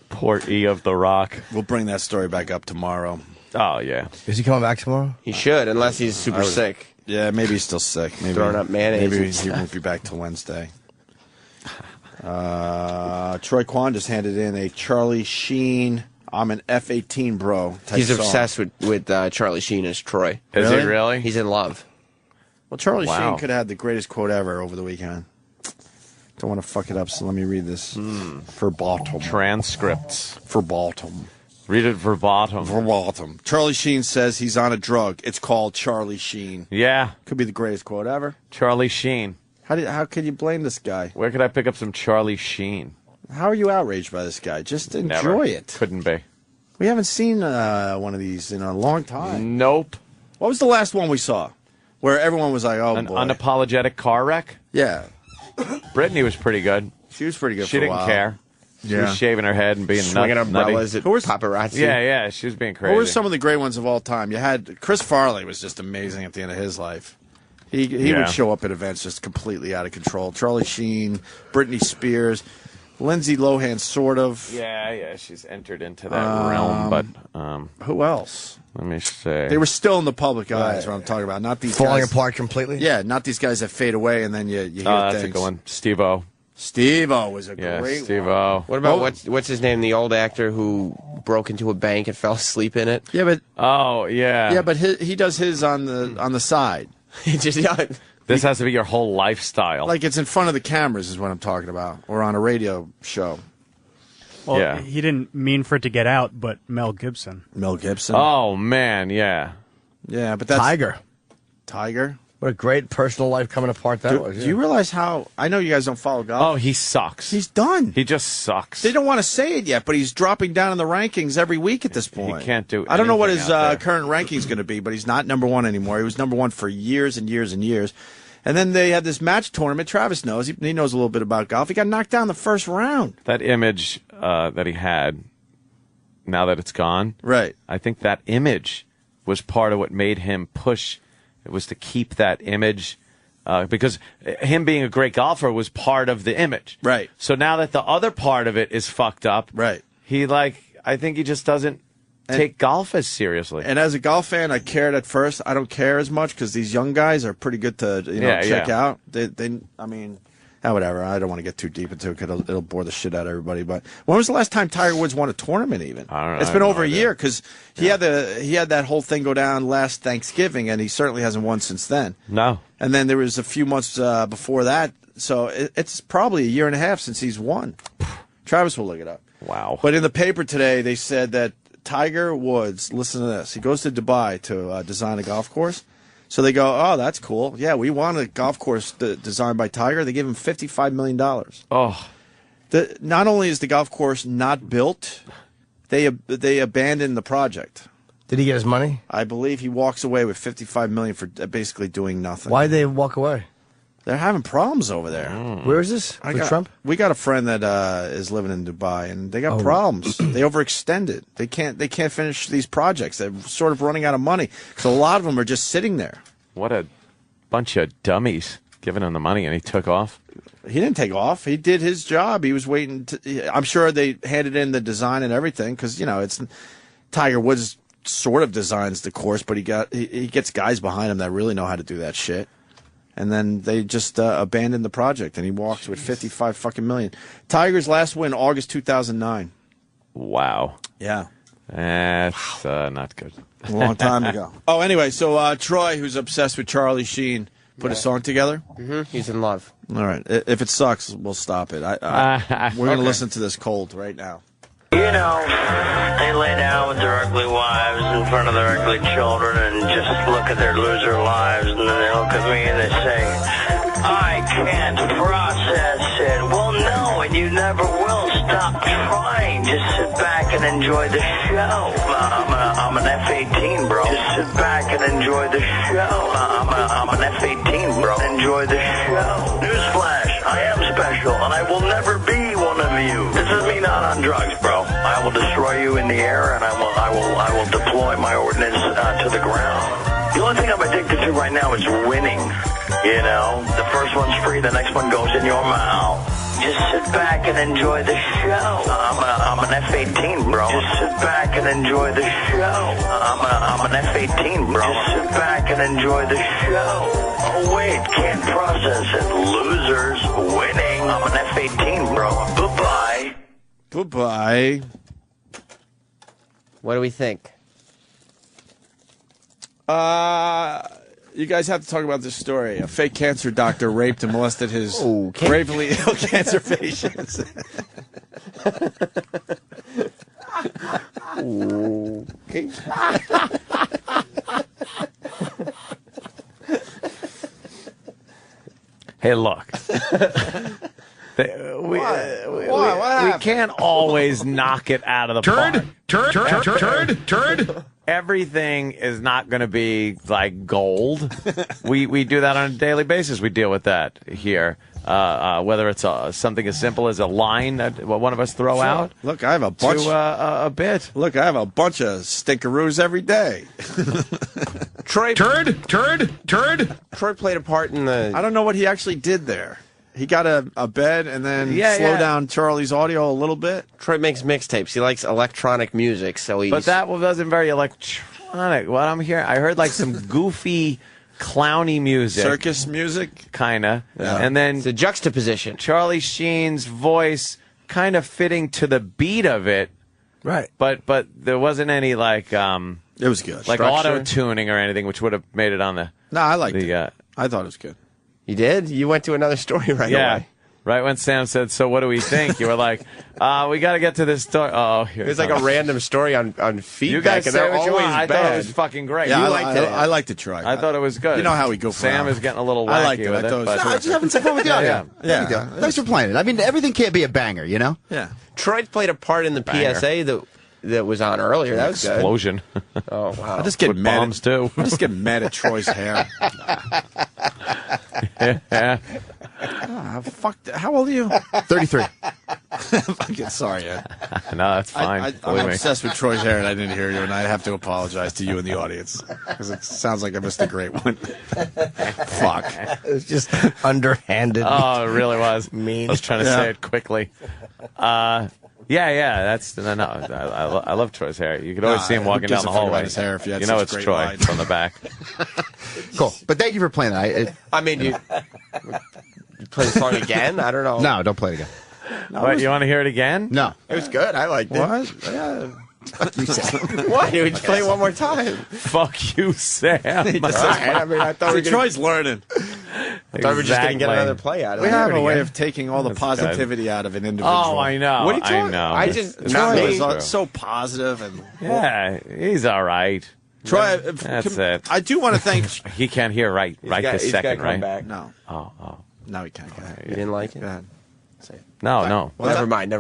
Poor E of the Rock. We'll bring that story back up tomorrow. Oh, yeah. Is he coming back tomorrow? He should, unless he's super sick. Yeah, maybe he's still sick. Maybe throwing up mayonnaise. Maybe he won't be back till Wednesday. Troy Kwan just handed in a Charlie Sheen, I'm an F-18 bro. He's obsessed with Charlie Sheen as Troy. Is he really? He's in love. Well, Charlie Sheen could have had the greatest quote ever over the weekend. Don't want to fuck it up, so let me read this verbatim. Transcripts. Verbatim. Read it verbatim. Verbatim. Charlie Sheen says he's on a drug. It's called Charlie Sheen. Yeah. Could be the greatest quote ever. Charlie Sheen. How could you blame this guy? Where could I pick up some Charlie Sheen? How are you outraged by this guy? Just enjoy Never. it. Couldn't be. We haven't seen one of these in a long time. Nope. What was the last one we saw? Where everyone was like, oh, An boy. unapologetic car wreck? Yeah. Brittany was pretty good. She was pretty good She for a didn't while. care. She Yeah. was shaving her head and being swinging umbrellas nutty. at paparazzi. Yeah, she was being crazy. Who were some of the great ones of all time? You had Chris Farley was just amazing at the end of his life. He would show up at events just completely out of control. Charlie Sheen, Britney Spears, Lindsay Lohan, sort of. Yeah, she's entered into that realm. But who else? Let me say. They were still in the public eyes. What I'm talking about, not these falling guys, apart completely. Yeah, not these guys that fade away and then you hear that's things. a good one. Steve-O. Steve-O was a great Steve-O. one. What about what's his name? The old actor who broke into a bank and fell asleep in it. Yeah, but yeah, but he does his on the side. He just This has to be your whole lifestyle. Like it's in front of the cameras is what I'm talking about, or on a radio show. Well, he didn't mean for it to get out, but Mel Gibson. Mel Gibson. Oh man, yeah, but that's Tiger. What a great personal life coming apart that was. Do you realize how? I know you guys don't follow golf. Oh, he sucks. He's done. He just sucks. They don't want to say it yet, but he's dropping down in the rankings every week at this point. He can't do. I don't know what anything his out there. current ranking is going to be, but he's not number one anymore. He was number one for years and years and years. And then they had this match tournament. Travis knows. He knows a little bit about golf. He got knocked down the first round. That image that he had, now that it's gone, right? I think that image was part of what made him push. It was to keep that image. Because him being a great golfer was part of the image. Right. So now that the other part of it is fucked up, right? I think he just doesn't take golf as seriously. And as a golf fan, I cared at first. I don't care as much because these young guys are pretty good to check out. I mean, whatever. I don't want to get too deep into it because it'll bore the shit out of everybody. But when was the last time Tiger Woods won a tournament? Even I don't know. It's been over a year because he had that whole thing go down last Thanksgiving, and he certainly hasn't won since then. No. And then there was a few months before that So it's probably a year and a half since he's won. Travis will look it up. Wow. But in the paper today, they said that Tiger Woods, listen to this, he goes to Dubai to design a golf course. So they go, oh, that's cool. Yeah, we want a golf course designed by Tiger. They give him $55 million. Oh. Not only is the golf course not built, they abandoned the project. Did he get his money? I believe he walks away with $55 million for basically doing nothing. Why did they walk away? They're having problems over there. Where is this? With Trump? We got a friend that is living in Dubai, and they got problems. They overextended. They can't finish these projects. They're sort of running out of money. So a lot of them are just sitting there. What a bunch of dummies giving him the money, and he took off. He didn't take off. He did his job. He was waiting. I'm sure they handed in the design and everything because it's Tiger Woods sort of designs the course, but he gets guys behind him that really know how to do that shit. And then they just abandoned the project, and he walks with $55 fucking million. Tiger's last win, August 2009. Wow. Yeah. That's not good. A long time ago. Oh, anyway, so Troy, who's obsessed with Charlie Sheen, put a song together? Mm-hmm. He's in love. All right. If it sucks, we'll stop it. We're going to listen to this cold right now. You know, they lay down with their ugly wives in front of their ugly children and just look at their loser lives, and then they look at me and they say, I can't process it. Well, no, and you never will. Stop trying. Just sit back and enjoy the show. I'm an F-18, bro. Just sit back and enjoy the show. I'm an F-18, bro. Enjoy the show. Newsflash, I am special, and I will never be one of you. This is me not on drugs, bro. I will destroy you in the air, and I will deploy my ordnance to the ground. The only thing I'm addicted to right now is winning. The first one's free, the next one goes in your mouth. Just sit back and enjoy the show. I'm an F-18, bro. Just sit back and enjoy the show. I'm an F-18, bro. Just sit back and enjoy the show. Oh, wait, can't process it. Losers winning. I'm an F-18, bro. Bye-bye. Bye-bye. What do we think? You guys have to talk about this story. A fake cancer doctor raped and molested his gravely ill cancer patients. Okay. Hey, look. We can't always knock it out of the park. Turd. Everything is not going to be like gold. We do that on a daily basis. We deal with that here. Whether it's something as simple as a line that one of us throw out. Look, I have a bunch. To a bit. Look, I have a bunch of stinkeroos every day. Troy. Turd. Troy played a part in the. I don't know what he actually did there. He got a bed and then slow down Charlie's audio a little bit. Troy makes mixtapes. He likes electronic music, so he's... But that wasn't very electronic. What I'm hearing, I heard like some goofy, clowny music. Circus music? Kind of. Yeah. And then... It's a juxtaposition. Charlie Sheen's voice kind of fitting to the beat of it. Right. But there wasn't any like... it was good. Like auto-tuning or anything, which would have made it on the... No, I liked it. I thought it was good. You did? You went to another story right away. Right when Sam said, so what do we think? You were like, we got to get to this story. Oh, here it's like a random story on feedback. You guys and say they're what you always want. I bad. thought it was fucking great. Yeah, you liked it. I liked it, Troy. I thought it was good. You know how we go for Sam is getting a little wacky I liked it. with it. I just having some fun with the audio. Yeah. Thanks for playing it. I mean, everything can't be a banger, you know? Yeah. Troy played a part in the PSA that was on earlier. That was explosion. Good. Oh, wow. I just get mad bombs too. I just get mad at Troy's hair. Yeah. Fuck. How old are you? 33. Fucking sorry, Ed. No, that's fine. I'm obsessed with Troy's hair, and I didn't hear you, and I have to apologize to you and the audience because it sounds like I missed a great one. Fuck. It was just underhanded. Oh, it really was. Mean. I was trying to say it quickly. That's no. I love Troy's hair. You could always see him walking down the hallway. His hair if you had know such it's great Troy line. from the back. Cool. But thank you for playing that. I mean, you play the song again? I don't know. No, don't play it again. What, you want to hear it again? No. It was good. I liked it. What? Yeah. What? Would you play it one more time? Fuck you, Sam. All right. I mean, I thought Troy's learning. I thought we were just going to get another play out of it. We have a way of taking all the positivity out of an individual. Oh, I know. What are you talking? I know. I just Troy was so positive and he's all right. Troy, that's it. I do want to thank. He can't hear right this second, right? Back. No. Oh. No, he can't. You didn't like it? Go ahead. Say it. No. Well, never mind.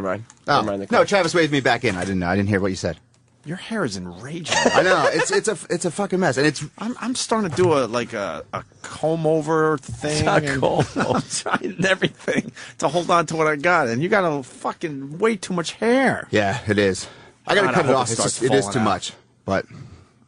Oh. No, Travis waved me back in. I didn't hear what you said. Your hair is enraging. I know it's a fucking mess, and it's. I'm starting to do a comb over thing. It's a comb over. I'm trying everything to hold on to what I got, and you got a fucking way too much hair. Yeah, it is. I got to cut it off. It is too much, but.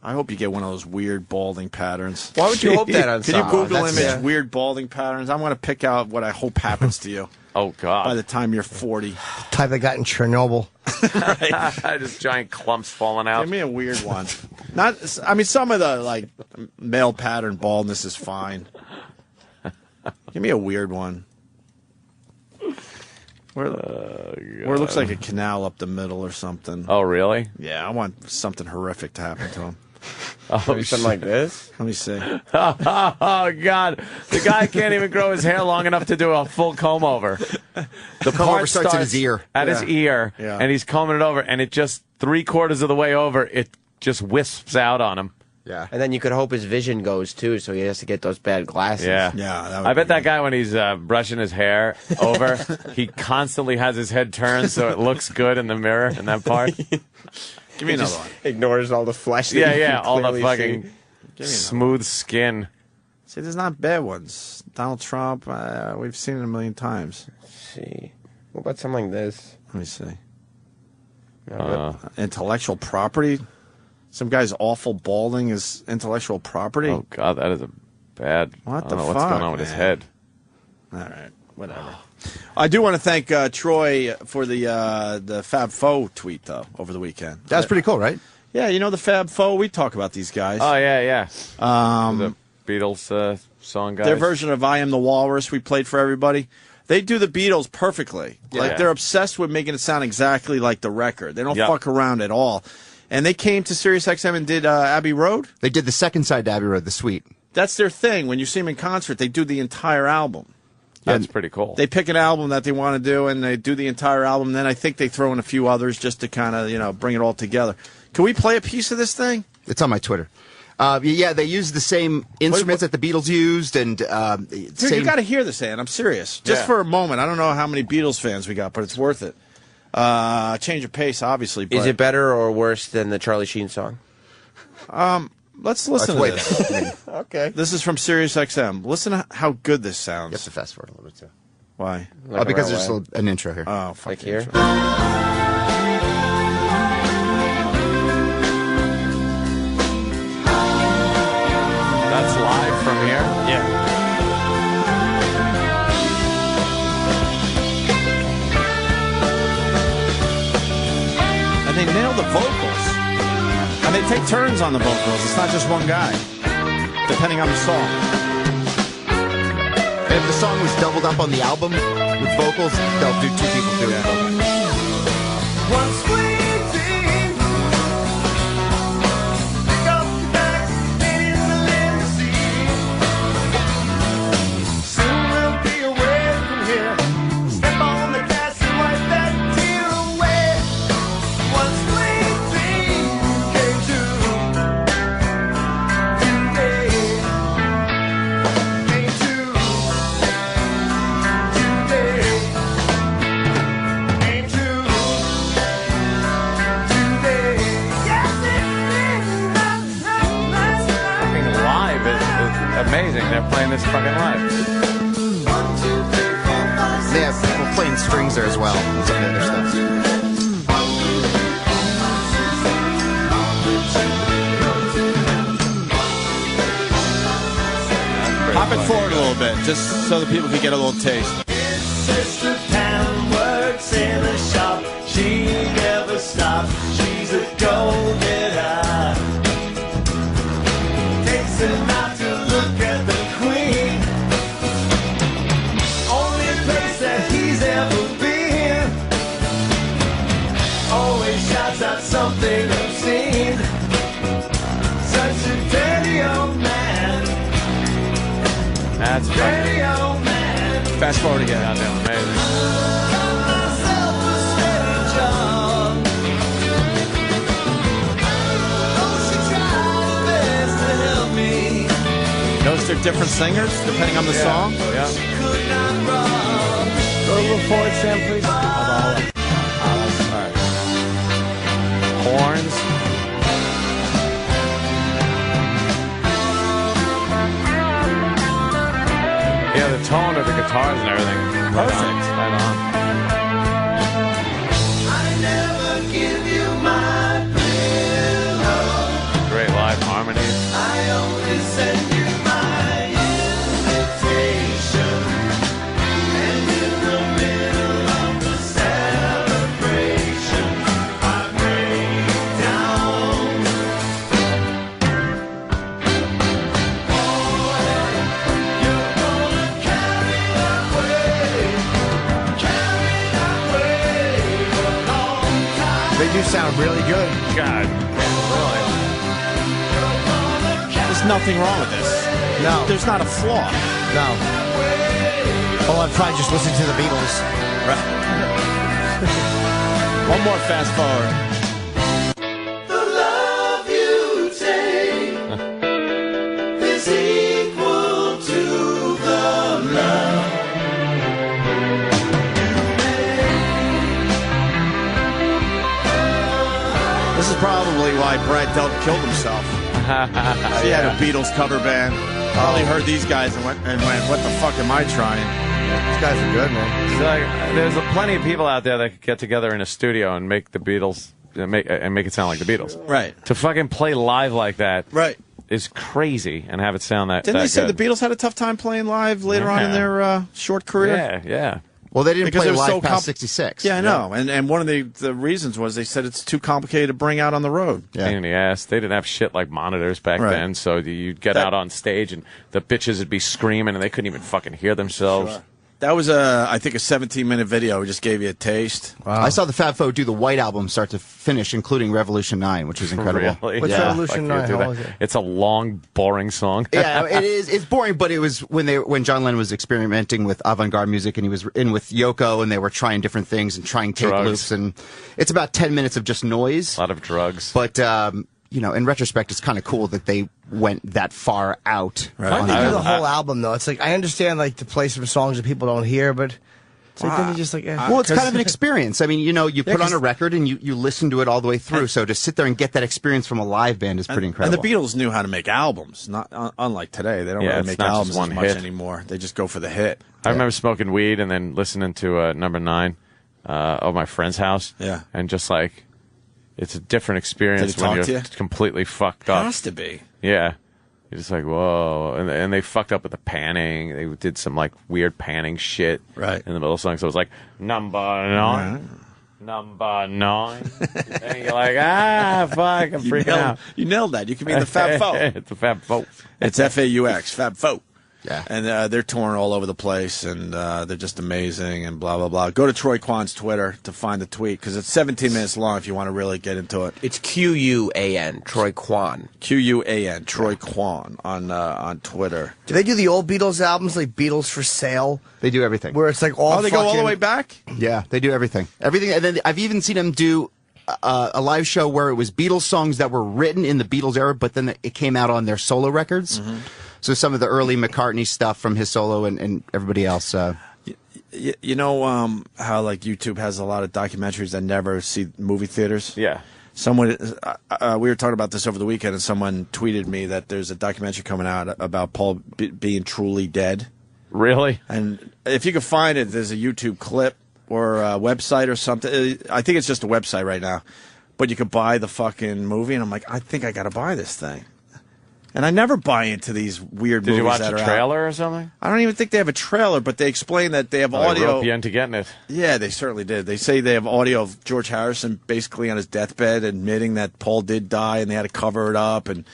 I hope you get one of those weird balding patterns. Why would you hope that on Can you Google image weird balding patterns? I'm going to pick out what I hope happens to you. Oh, God. By the time you're 40. Type they got in Chernobyl. Right. Just giant clumps falling out. Give me a weird one. Some of the male pattern baldness is fine. Give me a weird one. Where it looks like a canal up the middle or something. Oh, really? Yeah, I want something horrific to happen to him. Something like this? Let me see. Oh, God. The guy can't even grow his hair long enough to do a full comb over. The comb over starts at his ear. At his ear, and he's combing it over, and it just 3/4 of the way over, it just wisps out on him. Yeah. And then you could hope his vision goes, too, so he has to get those bad glasses. Yeah. I bet that guy, when he's brushing his hair over, he constantly has his head turned so it looks good in the mirror in that part. Give me another one. Ignores all the flesh. All the fucking smooth skin. See, there's not bad ones. Donald Trump, we've seen it a million times. Let's see. What about something like this? Let me see. Intellectual property? Some guy's awful balding is intellectual property? Oh, God, that is a bad... I don't know what's going on with his head. All right, whatever. I do want to thank Troy for the Fab Four tweet, though, over the weekend. That's pretty cool, right? Yeah, you know the Fab Four? We talk about these guys. Oh, yeah. The Beatles song guys. Their version of I Am the Walrus we played for everybody. They do the Beatles perfectly. Yeah. Like, they're obsessed with making it sound exactly like the record. They don't fuck around at all. And they came to Sirius XM and did Abbey Road? They did the second side to Abbey Road, the suite. That's their thing. When you see them in concert, they do the entire album. That's pretty cool. They pick an album that they want to do, and they do the entire album. Then I think they throw in a few others just to kind of, bring it all together. Can we play a piece of this thing? It's on my Twitter. They use the same instruments that the Beatles used, and dude, you got to hear this, Ann. I'm serious. Just for a moment. I don't know how many Beatles fans we got, but it's worth it. Change of pace, obviously. But... Is it better or worse than the Charlie Sheen song? Let's listen to this. Okay. This is from Sirius XM. Listen to how good this sounds. You have to fast forward a little bit, too. Why? Because there's an intro here. Oh, fuck like here? That's live from here? Yeah. And they nail the vocals. And they take turns on the vocals. It's not just one guy, depending on the song. And if the song was doubled up on the album with vocals, they'll do two people doing it. One sweet thing, pick up your bags, get in the limousine. Soon we'll be away from here. Step on the gas and wipe that tear away. One sweet thing came today. Came amazing. They're playing this fucking live. They have people playing strings there as well. And some of the other stuff. Hop it forward a little bit, just so that people can get a little taste. Sister Pam works in a shop. She never stops. She's a go-getter. Takes him out to look at the queen. Only place that he's ever been. Always shouts out something obscene. Such a dirty old man. That's funny. Fast forward again. Goddamn amazing. Notice they're different singers depending on the song. Yeah. Go a little forward, Sam, please. All right. Horns. Yeah, the tone of the guitars and everything. Perfect. Right on. Great live harmonies. They do sound really good. God, really. There's nothing wrong with this. No. There's not a flaw. No. Well, I'd probably just listen to the Beatles. Right. One more fast forward. The love you take is equal to the love. This is probably why Brad Delp killed himself. He had a Beatles cover band. Probably heard these guys and went, what the fuck am I trying? These guys are good, man. It's like, there's plenty of people out there that could get together in a studio and make the Beatles, make it sound like the Beatles. Right. To fucking play live like that, right, is crazy and have it sound that. Didn't that they say good. the Beatles had a tough time playing live later on in their short career? Yeah, yeah. Well, they didn't Because play it was live so past 66. Yeah, I know. And one of the reasons was they said it's too complicated to bring out on the road. Yeah. Pain in the ass. They didn't have shit like monitors back Right. then, so you'd get out on stage and the bitches would be screaming and they couldn't even fucking hear themselves. Sure. That was I think a 17-minute video. We just gave you a taste. Wow. I saw the Fab Four do the White Album start to finish, including Revolution 9, which was incredible. Really? What's Yeah. Revolution 9? How was it? It's a long, boring song. Yeah, it is. It's boring, but it was when John Lennon was experimenting with avant-garde music, and he was in with Yoko, and they were trying different things and trying tape Drugs. loops, and it's about 10 minutes of just noise. A lot of drugs. But you know, in retrospect, it's kind of cool that they went that far out. Why did they do the whole album, though? It's like, I understand, like, to play some songs that people don't hear, but it's like, then you just like, well, it's kind of an experience. I mean, you know, you put on a record and you listen to it all the way through. So to sit there and get that experience from a live band is pretty incredible. And the Beatles knew how to make albums, not unlike today. They don't Yeah, really it's make not albums just one as much hit. anymore. They just go for the hit. I remember smoking weed and then listening to Number 9 of my friend's house. Yeah. And just like, it's a different experience Did he when talk you're to you? completely fucked up. Has to be. Yeah. You're just like, whoa. And they fucked up with the panning. They did some like weird panning shit Right. in the middle of the song. So it was like, number 9. Number 9. And you're like, fuck, I'm freaking out. You nailed that. You can be in the Fab Four. It's the Fab Four. It's FAUX, Fab Four. Yeah. And they're touring all over the place, and they're just amazing, and blah, blah, blah. Go to Troy Kwan's Twitter to find the tweet, because it's 17 minutes long if you want to really get into it. It's Q-U-A-N, Troy Kwan. Q-U-A-N, Troy Kwan on Twitter. Do they do the old Beatles albums, like Beatles for Sale? They do everything. Where it's like all they go all the way back? Yeah, they do everything. Everything. And then I've even seen them do a live show where it was Beatles songs that were written in the Beatles era, but then it came out on their solo records. Mm-hmm. So some of the early McCartney stuff from his solo and everybody else. You know how like YouTube has a lot of documentaries that never see movie theaters? Yeah. Someone, we were talking about this over the weekend, and someone tweeted me that there's a documentary coming out about Paul being truly dead. Really? And if you can find it, there's a YouTube clip or a website or something. I think it's just a website right now. But you could buy the fucking movie, and I'm like, I think I got to buy this thing. And I never buy into these weird Did movies you watch that a are out. trailer or something? I don't even think they have a trailer, but they explain that they have audio. Rope you into getting it. Yeah, they certainly did. They say they have audio of George Harrison basically on his deathbed admitting that Paul did die, and they had to cover it up. And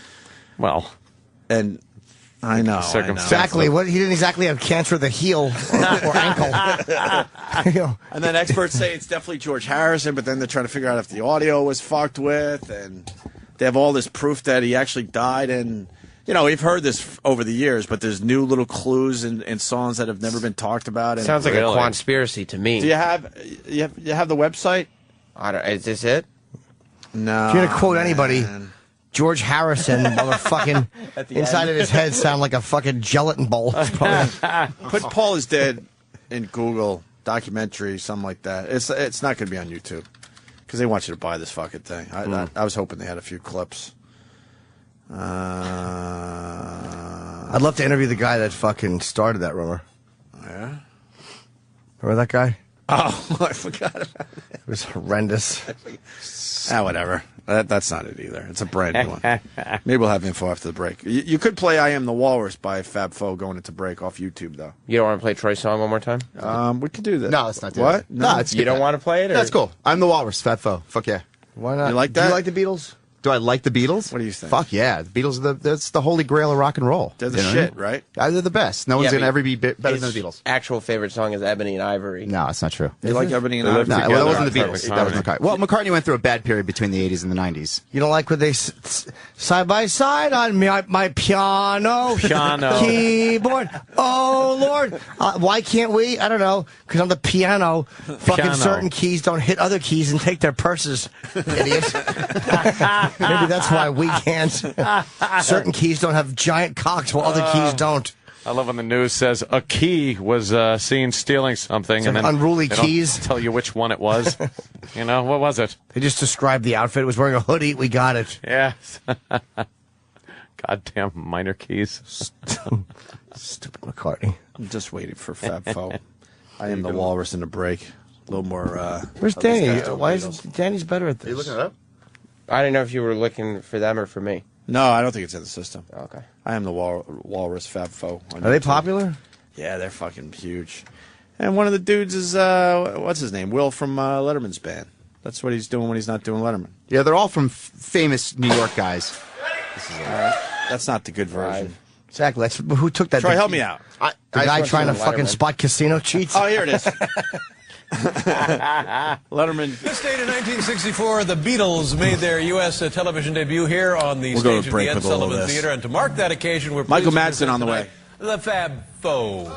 I know. Exactly. What he didn't exactly have cancer of the heel or ankle. And then experts say it's definitely George Harrison, but then they're trying to figure out if the audio was fucked with, and they have all this proof that he actually died. And we've heard this over the years, but there's new little clues in songs that have never been talked about. And Sounds like a conspiracy to me. Do you have the website? Is this it? No. If you're gonna quote anybody, George Harrison, motherfucking inside of his head sound like a fucking gelatin bowl. Put Paul is Dead in Google documentary, something like that. It's not going to be on YouTube because they want you to buy this fucking thing. I was hoping they had a few clips. I'd love to interview the guy that fucking started that rumor. Yeah. Remember that guy? Oh, I forgot about it. It was horrendous. Whatever. That's not it either. It's a brand new one. Maybe we'll have info after the break. You could play I Am the Walrus by Fab Four going into break off YouTube, though. You don't want to play Troy's song one more time? We could do that. No, let's not do what? that. No, it's you don't want to play it? Or? That's cool. I'm the Walrus, Fat Foe. Fuck yeah. Why not? You like that? Do you like the Beatles? Do I like the Beatles? What do you think? Fuck yeah. The Beatles are that's the holy grail of rock and roll. They're the shit, right? They're the best. No one's going to ever be better than the Beatles. Actual favorite song is Ebony and Ivory. No, it's not true. You like Ebony and Ivory? No, that wasn't the Beatles. That was McCartney. Well, McCartney went through a bad period between the 80s and the 90s. You don't like when they side by side on my piano keyboard? Oh, Lord. Why can't we? I don't know. Because on the piano, fucking certain keys don't hit other keys and take their purses, idiots. Maybe that's why we can't. Certain keys don't have giant cocks while other keys don't. I love when the news says a key was seen stealing something, and then unruly they keys. don't tell you which one it was. What was it? They just described the outfit. It was wearing a hoodie. We got it. Yes. Goddamn minor keys. Stupid McCartney. I'm just waiting for Fab Four. I Am the Walrus in the break. A little more. Where's Danny? Why is Danny's better at this? Are you looking it up? I didn't know if you were looking for them or for me. No, I don't think it's in the system. Okay. I Am the Walrus, Fab Four. Are they popular? Yeah, they're fucking huge. And one of the dudes is, what's his name? Will from Letterman's band. That's what he's doing when he's not doing Letterman. Yeah, they're all from famous New York guys. That's not the good version. Exactly. Who took that? Troy, help me out. The guy trying to fucking spot casino cheats? Oh, here it is. Letterman. This date in 1964, the Beatles made their U.S. television debut here on the stage of the Ed Sullivan Theater. And to mark that occasion, we're Michael Madsen on the way. The Fab Four.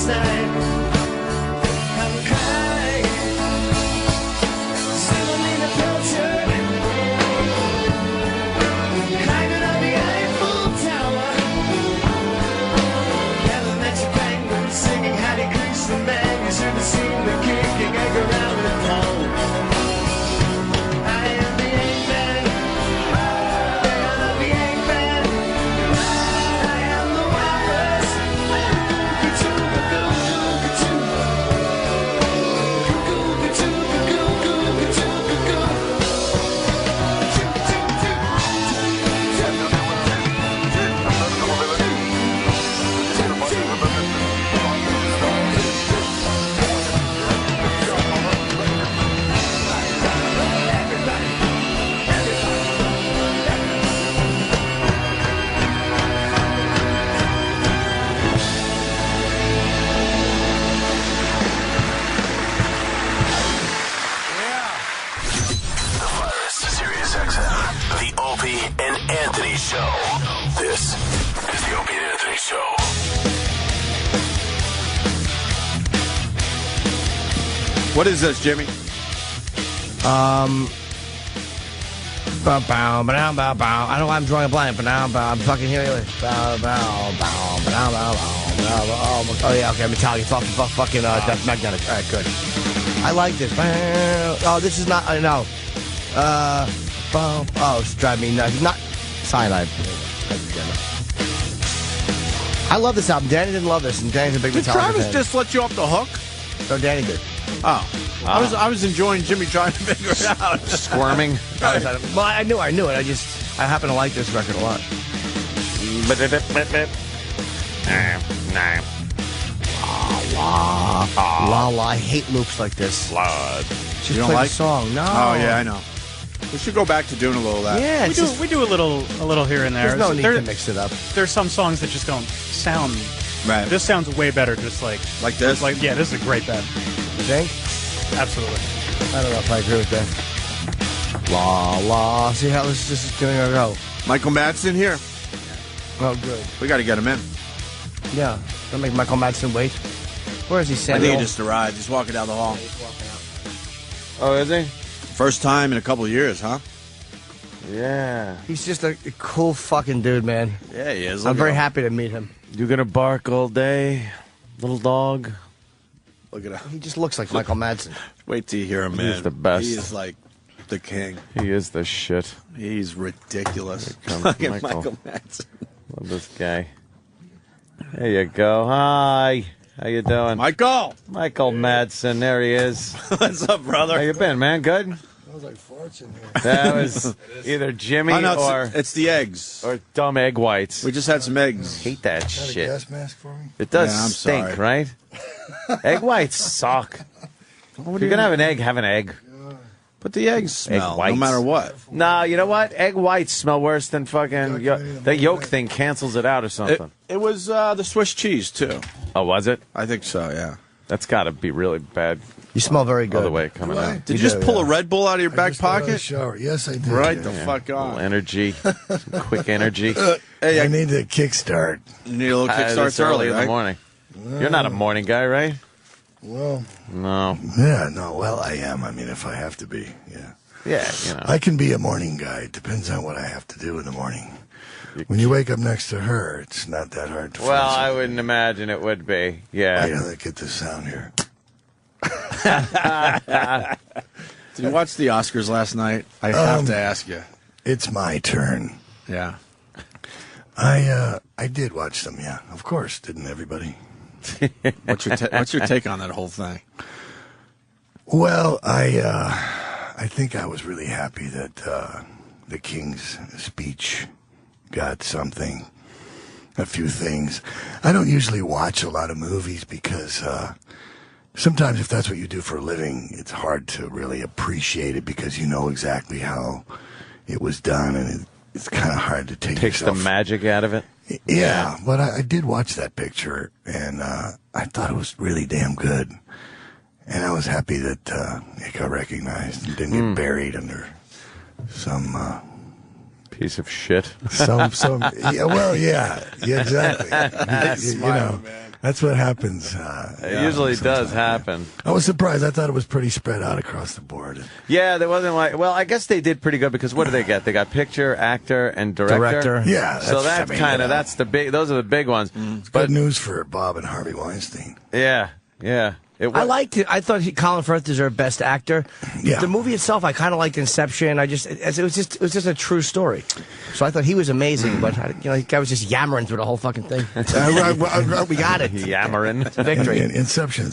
last night. I'm crying. Still in a pilchard. Climbing up the Eiffel Tower. Never met your penguin singing Hattie Crease the man. You should have seen the kicking egg around the pole. I am the Eggman. I am the Eggman. I am the walrus. The virus, Sirius XM. The Opie and Anthony Show. This is the Opie and Anthony Show. What is this, Jimmy? Bow, bow, bow, bow, bow. I don't know why I'm drawing a blank, but now I'm fucking hearing it. Bow, bow, bow, bow, bow, bow, bow. Oh, yeah, okay, Metallica. It's off the fucking Death Magnetic. All right, good. I like this. Oh, this is not, I know. Oh, it's driving me nuts. Not Cyanide. I love this album. Danny didn't love this, and Danny's a big Metallica fan. Did Travis just let you off the hook? No, Danny did. Oh. I was enjoying Jimmy trying to figure it out. Squirming. Well, I knew it. I happen to like this record a lot. La la. I hate loops like this. Just You don't play like the song. No. Oh, yeah, I know. We should go back to doing a little of that. Yeah, We do a little here and there. There's no need to mix it up. There's some songs that just don't sound right. This sounds way better. Just like this. Yeah, this is a great band. You think? Absolutely. I don't know if I agree with that. La la. See how this is going to go. Michael Madsen here. Oh, good. We got to get him in. Yeah. Don't make Michael Madsen wait. Where is he, I Samuel? think he just arrived. He's walking down the hall. Oh, is he? First time in a couple of years, huh? Yeah. He's just a cool fucking dude, man. Yeah, he is. I'm very happy to meet him. You gonna bark all day, little dog? Look at him. He just looks like Michael Madsen. Wait till you hear him, man. He's the best. He is like the king. He is the shit. He's ridiculous. Fucking Michael Madsen. Love this guy. There you go. Hi. How you doing? Michael Madsen. There he is. What's up, brother? How you been, man? Good? Smells like farts in here. That was either Jimmy or it's the eggs. Or dumb egg whites. We just had some eggs. Hate that Got a shit. gas mask for me? It does Yeah, I'm stink, sorry. right? Egg whites suck. If you're gonna have an egg, have an egg. But the eggs smell, no whites. matter what. Nah, you know what? Egg whites smell worse than fucking... that yolk thing cancels it out or something. It was the Swiss cheese, too. Oh, was it? I think so, yeah. That's got to be really bad. You smell very good. All the way coming out. Did you just pull a Red Bull out of your I back just got out of the pocket? shower. Yes, I did. Right yeah. the fuck A on. little energy. Some quick energy. Hey, I need to kickstart. You need a little kickstart It's early in right? the morning. You're not a morning guy, right? Well, No. yeah, no, well, I am. I mean, if I have to be, yeah. Yeah, you know. I can be a morning guy. It depends on what I have to do in the morning. When you wake up next to her, it's not that hard to Well, I wouldn't imagine it would be. Yeah. Wait till I get this sound here. Did you watch the Oscars last night? I have to ask you. It's my turn. Yeah. I did watch them, yeah. Of course, didn't everybody? What's your take on that whole thing? Well, I think I was really happy that the King's speech got something, a few things. I don't usually watch a lot of movies because sometimes if that's what you do for a living, it's hard to really appreciate it because you know exactly how it was done, and it's kind of hard to take Takes yourself. the magic out of it. Yeah, but I did watch that picture, and I thought it was really damn good. And I was happy that it got recognized and didn't get buried under some piece of shit. Yeah, well, yeah, exactly. You know, That's what happens. It usually does happen. I was surprised. I thought it was pretty spread out across the board. Yeah, there wasn't like. Well, I guess they did pretty good because what do they get? They got picture, actor, and director. Yeah. So that's kind of that's the big. Those are the big ones. It's good news for Bob and Harvey Weinstein. Yeah. I liked it. I thought Colin Firth deserved Best Actor. Yeah. The movie itself, I kind of liked Inception. It was just a true story. So I thought he was amazing, but the guy was just yammering through the whole fucking thing. We got it. Yammering. Victory. Inception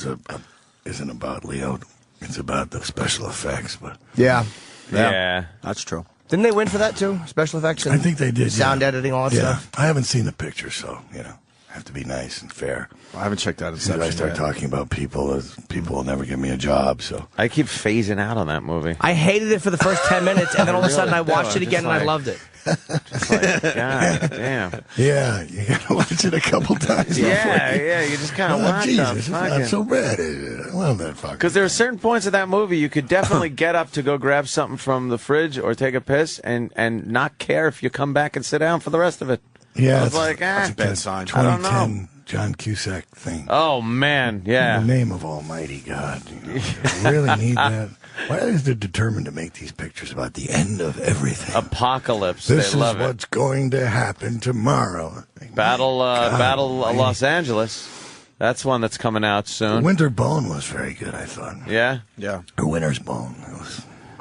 isn't about Leo. It's about the special effects. But yeah, that's true. Didn't they win for that too? Special effects. And I think they did. Sound editing, all that stuff. I haven't seen the picture, so I have to be nice and fair. I haven't checked out Inception. I start talking about people will never give me a job. So I keep phasing out on that movie. I hated it for the first 10 minutes, and then all of a sudden I watched it again and I loved it. Just like, God damn. Yeah, you gotta watch it a couple times. Yeah, you just kind of watch Jesus, them. it's not so bad. I love that fucking. Because there are certain points of that movie you could definitely get up to go grab something from the fridge or take a piss and not care if you come back and sit down for the rest of it. Yeah, I was like, that's a bad sign. 2010 John Cusack thing. Oh man, yeah. In the name of Almighty God, you really need that. Why is they determined to make these pictures about the end of everything? Apocalypse. This they love is what's going to happen tomorrow. Battle Los Angeles. That's one that's coming out soon. Winter Bone was very good, I thought. Yeah? Yeah. Or Winter's Bone.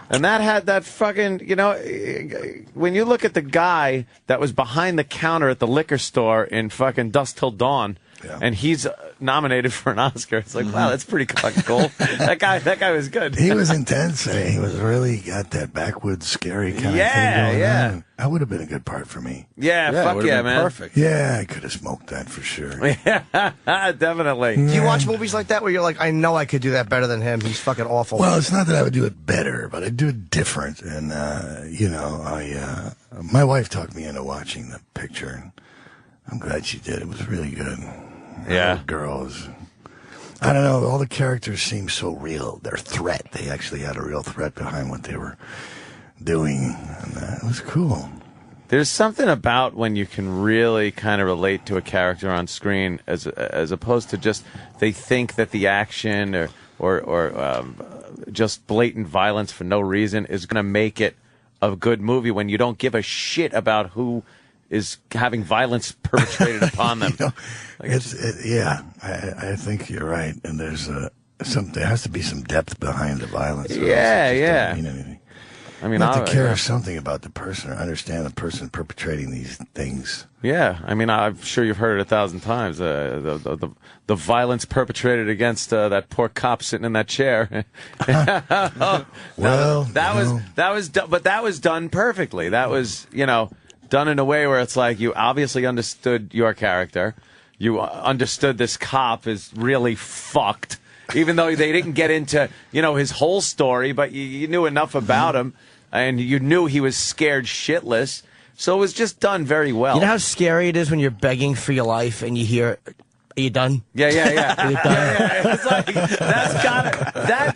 And that had that fucking, when you look at the guy that was behind the counter at the liquor store in fucking Dusk Till Dawn, and he's nominated for an Oscar, it's like, wow, that's pretty fucking cool. that guy was good. He was intense. He was really got that backwoods, scary kind of thing going on. That would have been a good part for me. Yeah, fuck yeah, man. Perfect. Yeah, I could have smoked that for sure. Yeah, definitely. Do you watch movies like that where you're like, I know I could do that better than him? He's fucking awful. Well, it's not that I would do it better, but I'd do it different. And, my wife talked me into watching the picture, and I'm glad she did. It was really good. Yeah. Girls. I don't know. All the characters seem so real. Their threat. They actually had a real threat behind what they were doing. And it was cool. There's something about when you can really kind of relate to a character on screen as opposed to just they think that the action or just blatant violence for no reason is going to make it a good movie when you don't give a shit about who is having violence perpetrated upon them. I think you're right. And there's there has to be some depth behind the violence. Yeah. Doesn't mean anything. I mean, you have to care something about the person or understand the person perpetrating these things. Yeah, I mean, I'm sure you've heard it 1,000 times. The violence perpetrated against that poor cop sitting in that chair. Well, that was done perfectly. That was done in a way where it's like you obviously understood your character. You understood this cop is really fucked, even though they didn't get into his whole story, but you knew enough about him. And you knew he was scared shitless. So it was just done very well. You know how scary it is when you're begging for your life and you hear, are you done? Yeah. Are you done? Yeah. It's like,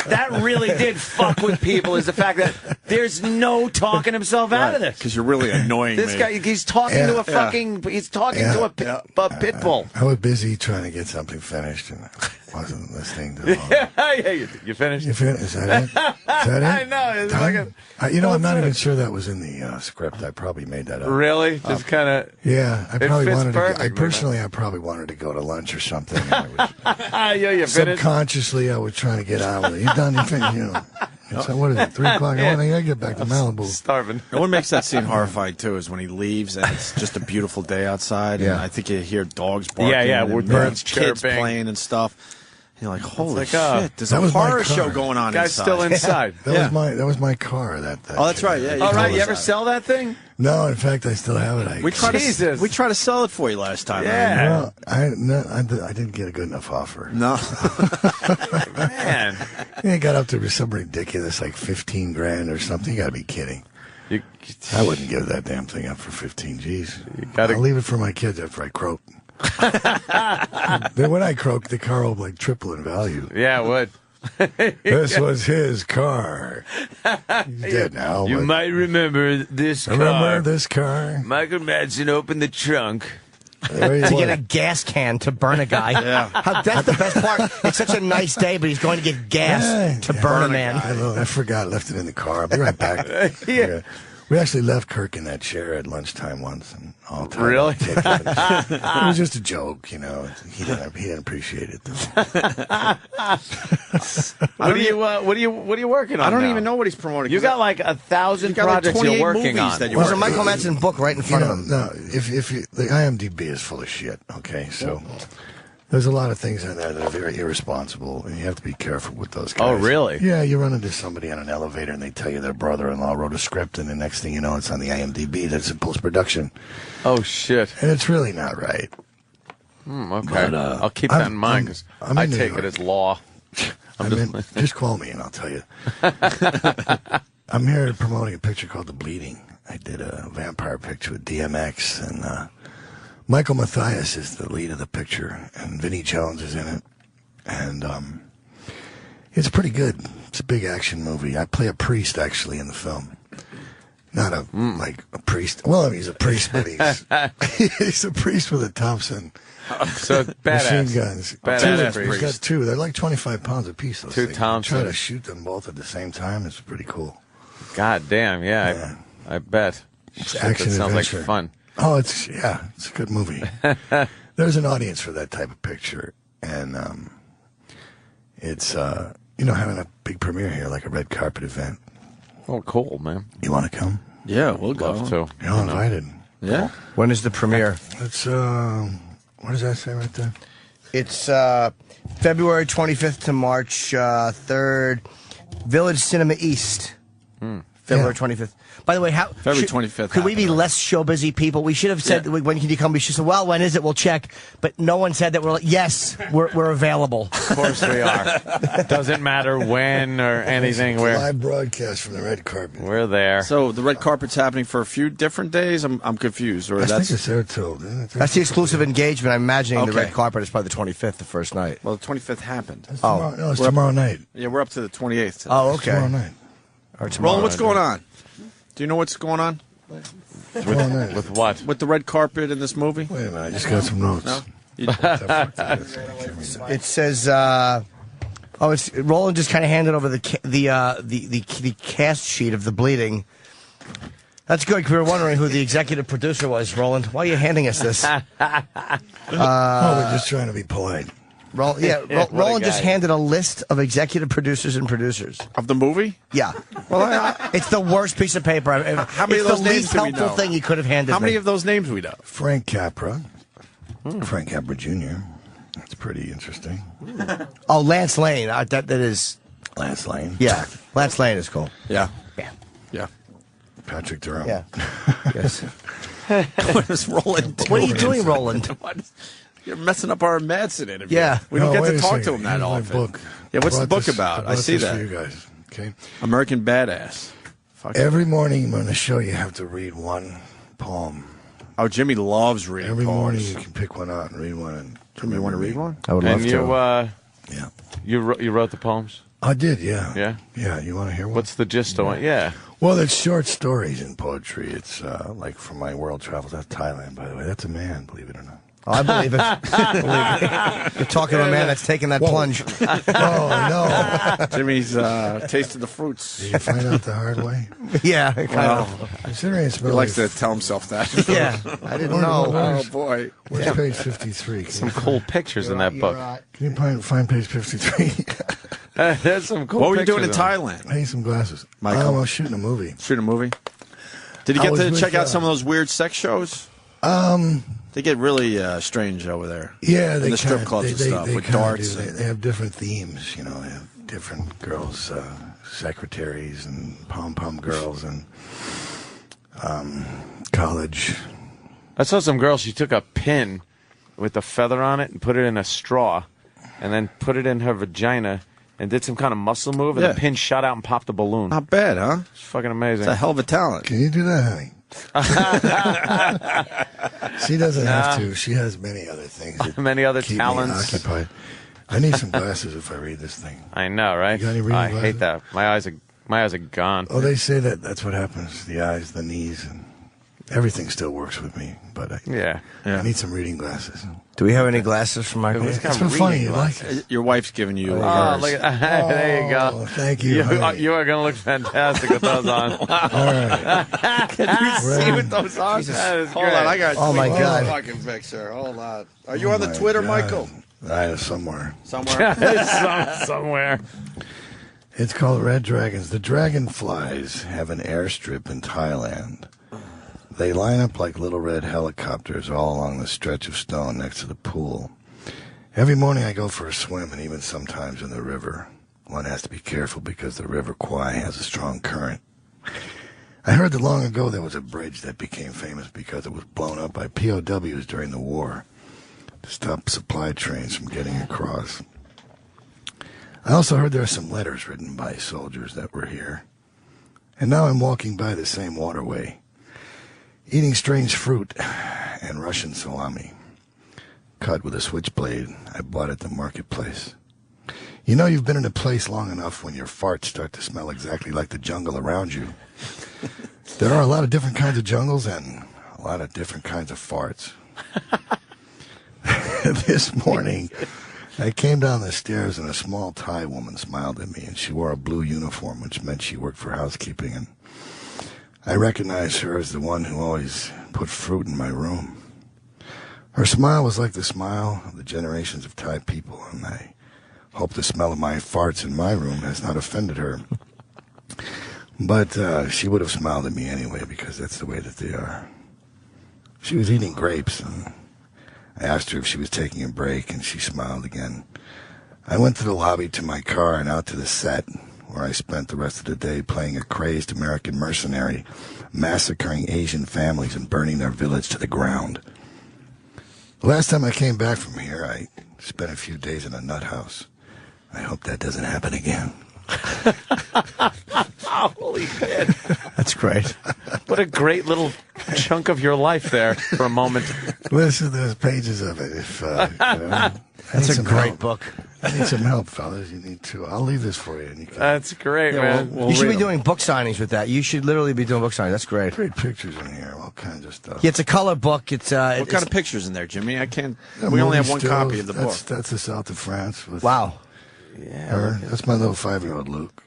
that really did fuck with people, is the fact that there's no talking himself out of this. Because you're really annoying This guy, he's talking to a fucking, he's talking to a pit bull. I was busy trying to get something finished and I wasn't listening to You finished? You finished? Is that it? Is that it? I know. It's I'm not even sure that was in the script. I probably made that up. Really? Just kind of. Yeah, I probably wanted perfect, to. I probably wanted to go to lunch or something. You finished? Subconsciously, I was trying to get on with it. You done? You finished? So what is it? 3 o'clock? I gotta get back to Malibu. Starving. And what makes that scene horrifying too is when he leaves and it's just a beautiful day outside. And I think you hear dogs barking. With birds, kids chirping, playing and stuff. You're like, holy shit! There's that a was horror show going on Guy's inside. still inside. That was my car. Oh, that's right. Yeah. All right. You ever sell that thing? No, in fact, I still have it. We tried to sell it for you last time. Yeah. Well, I didn't get a good enough offer. No. Man. It got up to some ridiculous, like $15,000 or something. You got to be kidding. I wouldn't give that damn thing up for 15 G's. I'll leave it for my kids after I croak. Then when I croak, the car will triple in value. Yeah, it would. This was his car. He's dead now. You might remember this car. Remember this car? Michael Madsen opened the trunk. to get a gas can to burn a guy. That's the best part. It's such a nice day, but he's going to get gas to burn a man. I forgot, left it in the car. I'll be right back. Yeah. We actually left Kirk in that chair at lunchtime once, and all time. Really? It was just a joke, you know. He didn't appreciate it though. What are you working on? I don't now? even know what he's promoting. You got like 1,000 projects you're working on. There's a Michael Madsen book right in front of him. No, if you, the IMDb is full of shit. Okay, so. There's a lot of things in there that are very irresponsible, and you have to be careful with those guys. Oh, really? Yeah, you run into somebody on an elevator, and they tell you their brother-in-law wrote a script, and the next thing you know, it's on the IMDb that's in post-production. Oh, shit. And it's really not right. Okay. But, I'll keep that in mind, because I take it as law. Just call me, and I'll tell you. I'm here promoting a picture called The Bleeding. I did a vampire picture with DMX, and Michael Mathias is the lead of the picture, and Vinnie Jones is in it. And it's pretty good. It's a big action movie. I play a priest, actually, in the film. Not a priest. Well, I mean, he's a priest, but he's a priest with a Thompson. So badass. Machine guns. Badass He's got two. They're like 25 pounds apiece. Those Two things. Thompsons. Try to shoot them both at the same time. It's pretty cool. God damn, yeah. I bet. It's action That sounds adventure. like fun. Oh, it's a good movie. There's an audience for that type of picture, and it's having a big premiere here, like a red carpet event. Oh, cool, man. You want to come? Yeah, we'll go. Love to. You're all invited. Yeah. When is the premiere? It's what does that say right there? It's February 25th to March 3rd, Village Cinema East. February 25th. By the way, February 25th. Could we be less show busy people? We should have said, when can you come? We should have said, well, when is it? We'll check. But no one said that we're like, yes, we're available. Of course we are. Doesn't matter when or anything. It's a live broadcast from the red carpet. We're there. So the red carpet's happening for a few different days? I'm confused. Or I think it's there till. That's the exclusive engagement. I'm imagining the red carpet is probably the 25th, the first night. Well, the 25th happened. No, it's tomorrow night. Yeah, we're up to the 28th today. Oh, okay. Tomorrow night. Roland, what's going on? Do you know what's going on? With what? With the red carpet in this movie? Wait a minute, I just got some notes. No? It says, it's Roland just kind of handed over the cast sheet of The Bleeding. That's good, 'cause we were wondering who the executive producer was, Roland. Why are you handing us this? We're just trying to be polite. Roland just handed a list of executive producers and producers. Of the movie? Yeah. Well, it's the worst piece of paper I've ever. How many of those the names least do we helpful know? thing he could have handed How many me. of those names we know? Frank Capra. Frank Capra Jr. That's pretty interesting. Oh, Lance Lane. That is. Lance Lane. Yeah. Lance Lane is cool. Yeah. Yeah. Patrick Durham. Yeah. Yes. What is Roland doing? What are you doing, Roland? You're messing up our Madsen interview. Yeah. We don't get wait to a talk to second. him that Here's my often. book. Yeah, what's the Brought book about? I brought see this that. for you guys. Okay. American Badass. Fuck Every morning on the show, you have to read one poem. Oh, Jimmy loves reading Every poems. morning, you can pick one out and read one. And Jimmy, you want to read one? I would love And to. Yeah. You wrote the poems? I did, yeah. Yeah? Yeah, you want to hear one? What's the gist of it? Yeah. Well, it's short stories in poetry. It's like from my world travels. That's Thailand, by the way. That's a man, believe it or not. Oh, I believe it. You're talking to a man that's taking that plunge. Oh, no. Jimmy's tasted the fruits. Did you find out the hard way? Yeah, kind of. Considering it's He likes to tell himself that. Yeah, I didn't know. Oh, boy. Where's page 53? Some cool pictures in that book. Can you find page 53? There's some cool What were you doing in pictures Thailand? I need some glasses. Michael? I was shooting a movie. Shooting a movie? Did you I get was to with, check out some of those weird sex shows? They get really strange over there. Yeah, in they the strip kinda- clubs and stuff with kinda darts. do. They have different themes, you know. They have different girls, secretaries, and pom-pom girls, and college. I saw some girl, she took a pin with a feather on it and put it in a straw and then put it in her vagina and did some kind of muscle move and Yeah. the pin shot out and popped a balloon. Not bad, huh? It's fucking amazing. It's a hell of a talent. Can you do that, honey? She doesn't have to. She has many other things. that Many other keep talents. Me occupied. I need some glasses if I read this thing. I know, right? You got any reading I glasses? hate that. My eyes are gone. Oh, they say that's what happens. The eyes, the knees, and everything still works with me, but I need some reading glasses. Do we have any glasses for Michael? It's been funny. You like it? Your wife's giving you. Look at there you go. Thank you. You are going to look fantastic with those on. All right. Can you see with those on? That is Hold great. on, I got. Oh, my God. Fucking picture. Hold on. Are you on the Twitter, Michael? Somewhere. Somewhere. It's called Red Dragons. The dragonflies have an airstrip in Thailand. They line up like little red helicopters all along the stretch of stone next to the pool. Every morning I go for a swim, and even sometimes in the river. One has to be careful because the River Kwai has a strong current. I heard that long ago there was a bridge that became famous because it was blown up by POWs during the war to stop supply trains from getting across. I also heard there are some letters written by soldiers that were here. And now I'm walking by the same waterway, eating strange fruit and Russian salami, cut with a switchblade I bought at the marketplace. You know you've been in a place long enough when your farts start to smell exactly like the jungle around you. There are a lot of different kinds of jungles and a lot of different kinds of farts. This morning, I came down the stairs and a small Thai woman smiled at me, and she wore a blue uniform, which meant she worked for housekeeping, and I recognized her as the one who always put fruit in my room. Her smile was like the smile of the generations of Thai people, and I hope the smell of my farts in my room has not offended her. But she would have smiled at me anyway, because that's the way that they are. She was eating grapes, and I asked her if she was taking a break, and she smiled again. I went to the lobby to my car and out to the set, where I spent the rest of the day playing a crazed American mercenary, massacring Asian families and burning their village to the ground. The last time I came back from here, I spent a few days in a nut house. I hope that doesn't happen again. Holy shit. That's great. What a great little chunk of your life there for a moment. Listen to those pages of it. If That's a great book. I need some help, fellas. You need to. I'll leave this for you. And you can, That's great, man. You should be doing book signings with that. You should literally be doing book signings. That's great. Great pictures in here, all kinds of stuff. Yeah, it's a color book. It's what kind of pictures in there, Jimmy? I can't. We only have one copy of the book. That's the south of France. With wow. Her. That's my little 5-year-old Luke.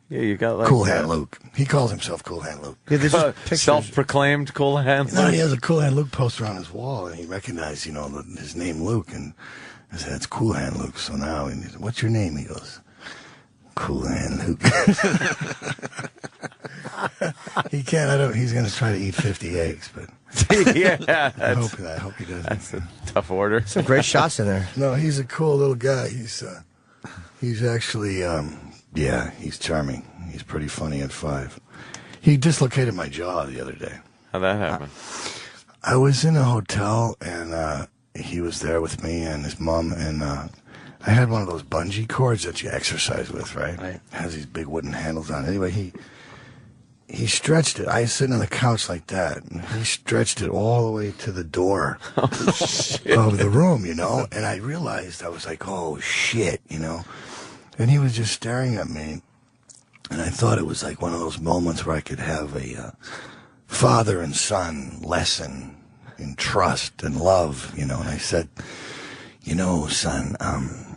Yeah, you got like Cool Hand Luke. He calls himself Cool Hand Luke. Yeah, self-proclaimed Cool Hand No, Luke. he has a Cool Hand Luke poster on his wall, and he recognized, his name Luke, and I said, "It's Cool Hand Luke." So now, he said, "What's your name?" He goes, "Cool Hand Luke." He can't. He's going to try to eat 50 eggs, but yeah, I hope he doesn't. That's a tough order. Some great shots in there. No, he's a cool little guy. He's actually, he's charming. He's pretty funny at 5. He dislocated my jaw the other day. How'd that happen? I was in a hotel, and he was there with me and his mom, and I had one of those bungee cords that you exercise with, right? It has these big wooden handles on it. Anyway, he stretched it. I was sitting on the couch like that, and he stretched it all the way to the door of the room, and I realized, I was like, oh, shit, and he was just staring at me, and I thought it was like one of those moments where I could have a father and son lesson in trust and love, and I said, son,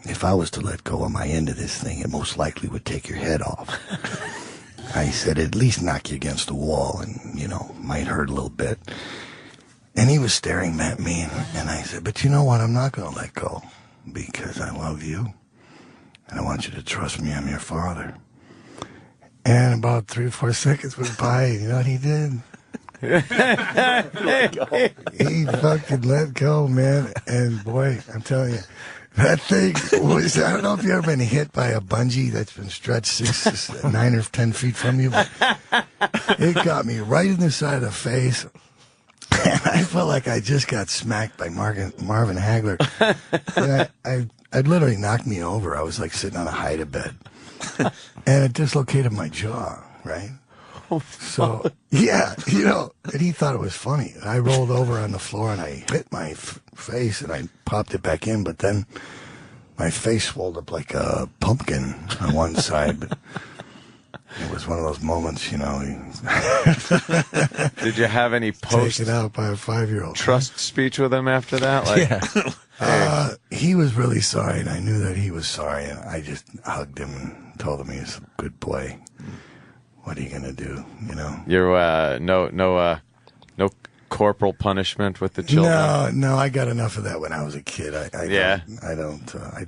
if I was to let go of my end of this thing, it most likely would take your head off. I said, at least knock you against the wall and, might hurt a little bit. And he was staring at me, and I said, but you know what? I'm not going to let go because I love you, and I want you to trust me. I'm your father. And about 3 or 4 seconds went by, you know what he did? He fucking let go, man. And boy, I'm telling you, that thing was, I don't know if you've ever been hit by a bungee that's been stretched 9 or 10 feet from you, but it got me right in the side of the face. And I felt like I just got smacked by Marvin Hagler. And it literally knocked me over. I was like sitting on a hide-a-bed. And it dislocated my jaw, right? So, yeah, and he thought it was funny. And I rolled over on the floor and I hit my face and I popped it back in, but then my face swelled up like a pumpkin on one side. But it was one of those moments, you know. Did you have any Taken out by a 5-year-old. trust speech with him after that? Like, He was really sorry, and I knew that he was sorry, and I just hugged him and told him he was a good boy. What are you gonna do? You know. You're no corporal punishment with the children. No, I got enough of that when I was a kid. I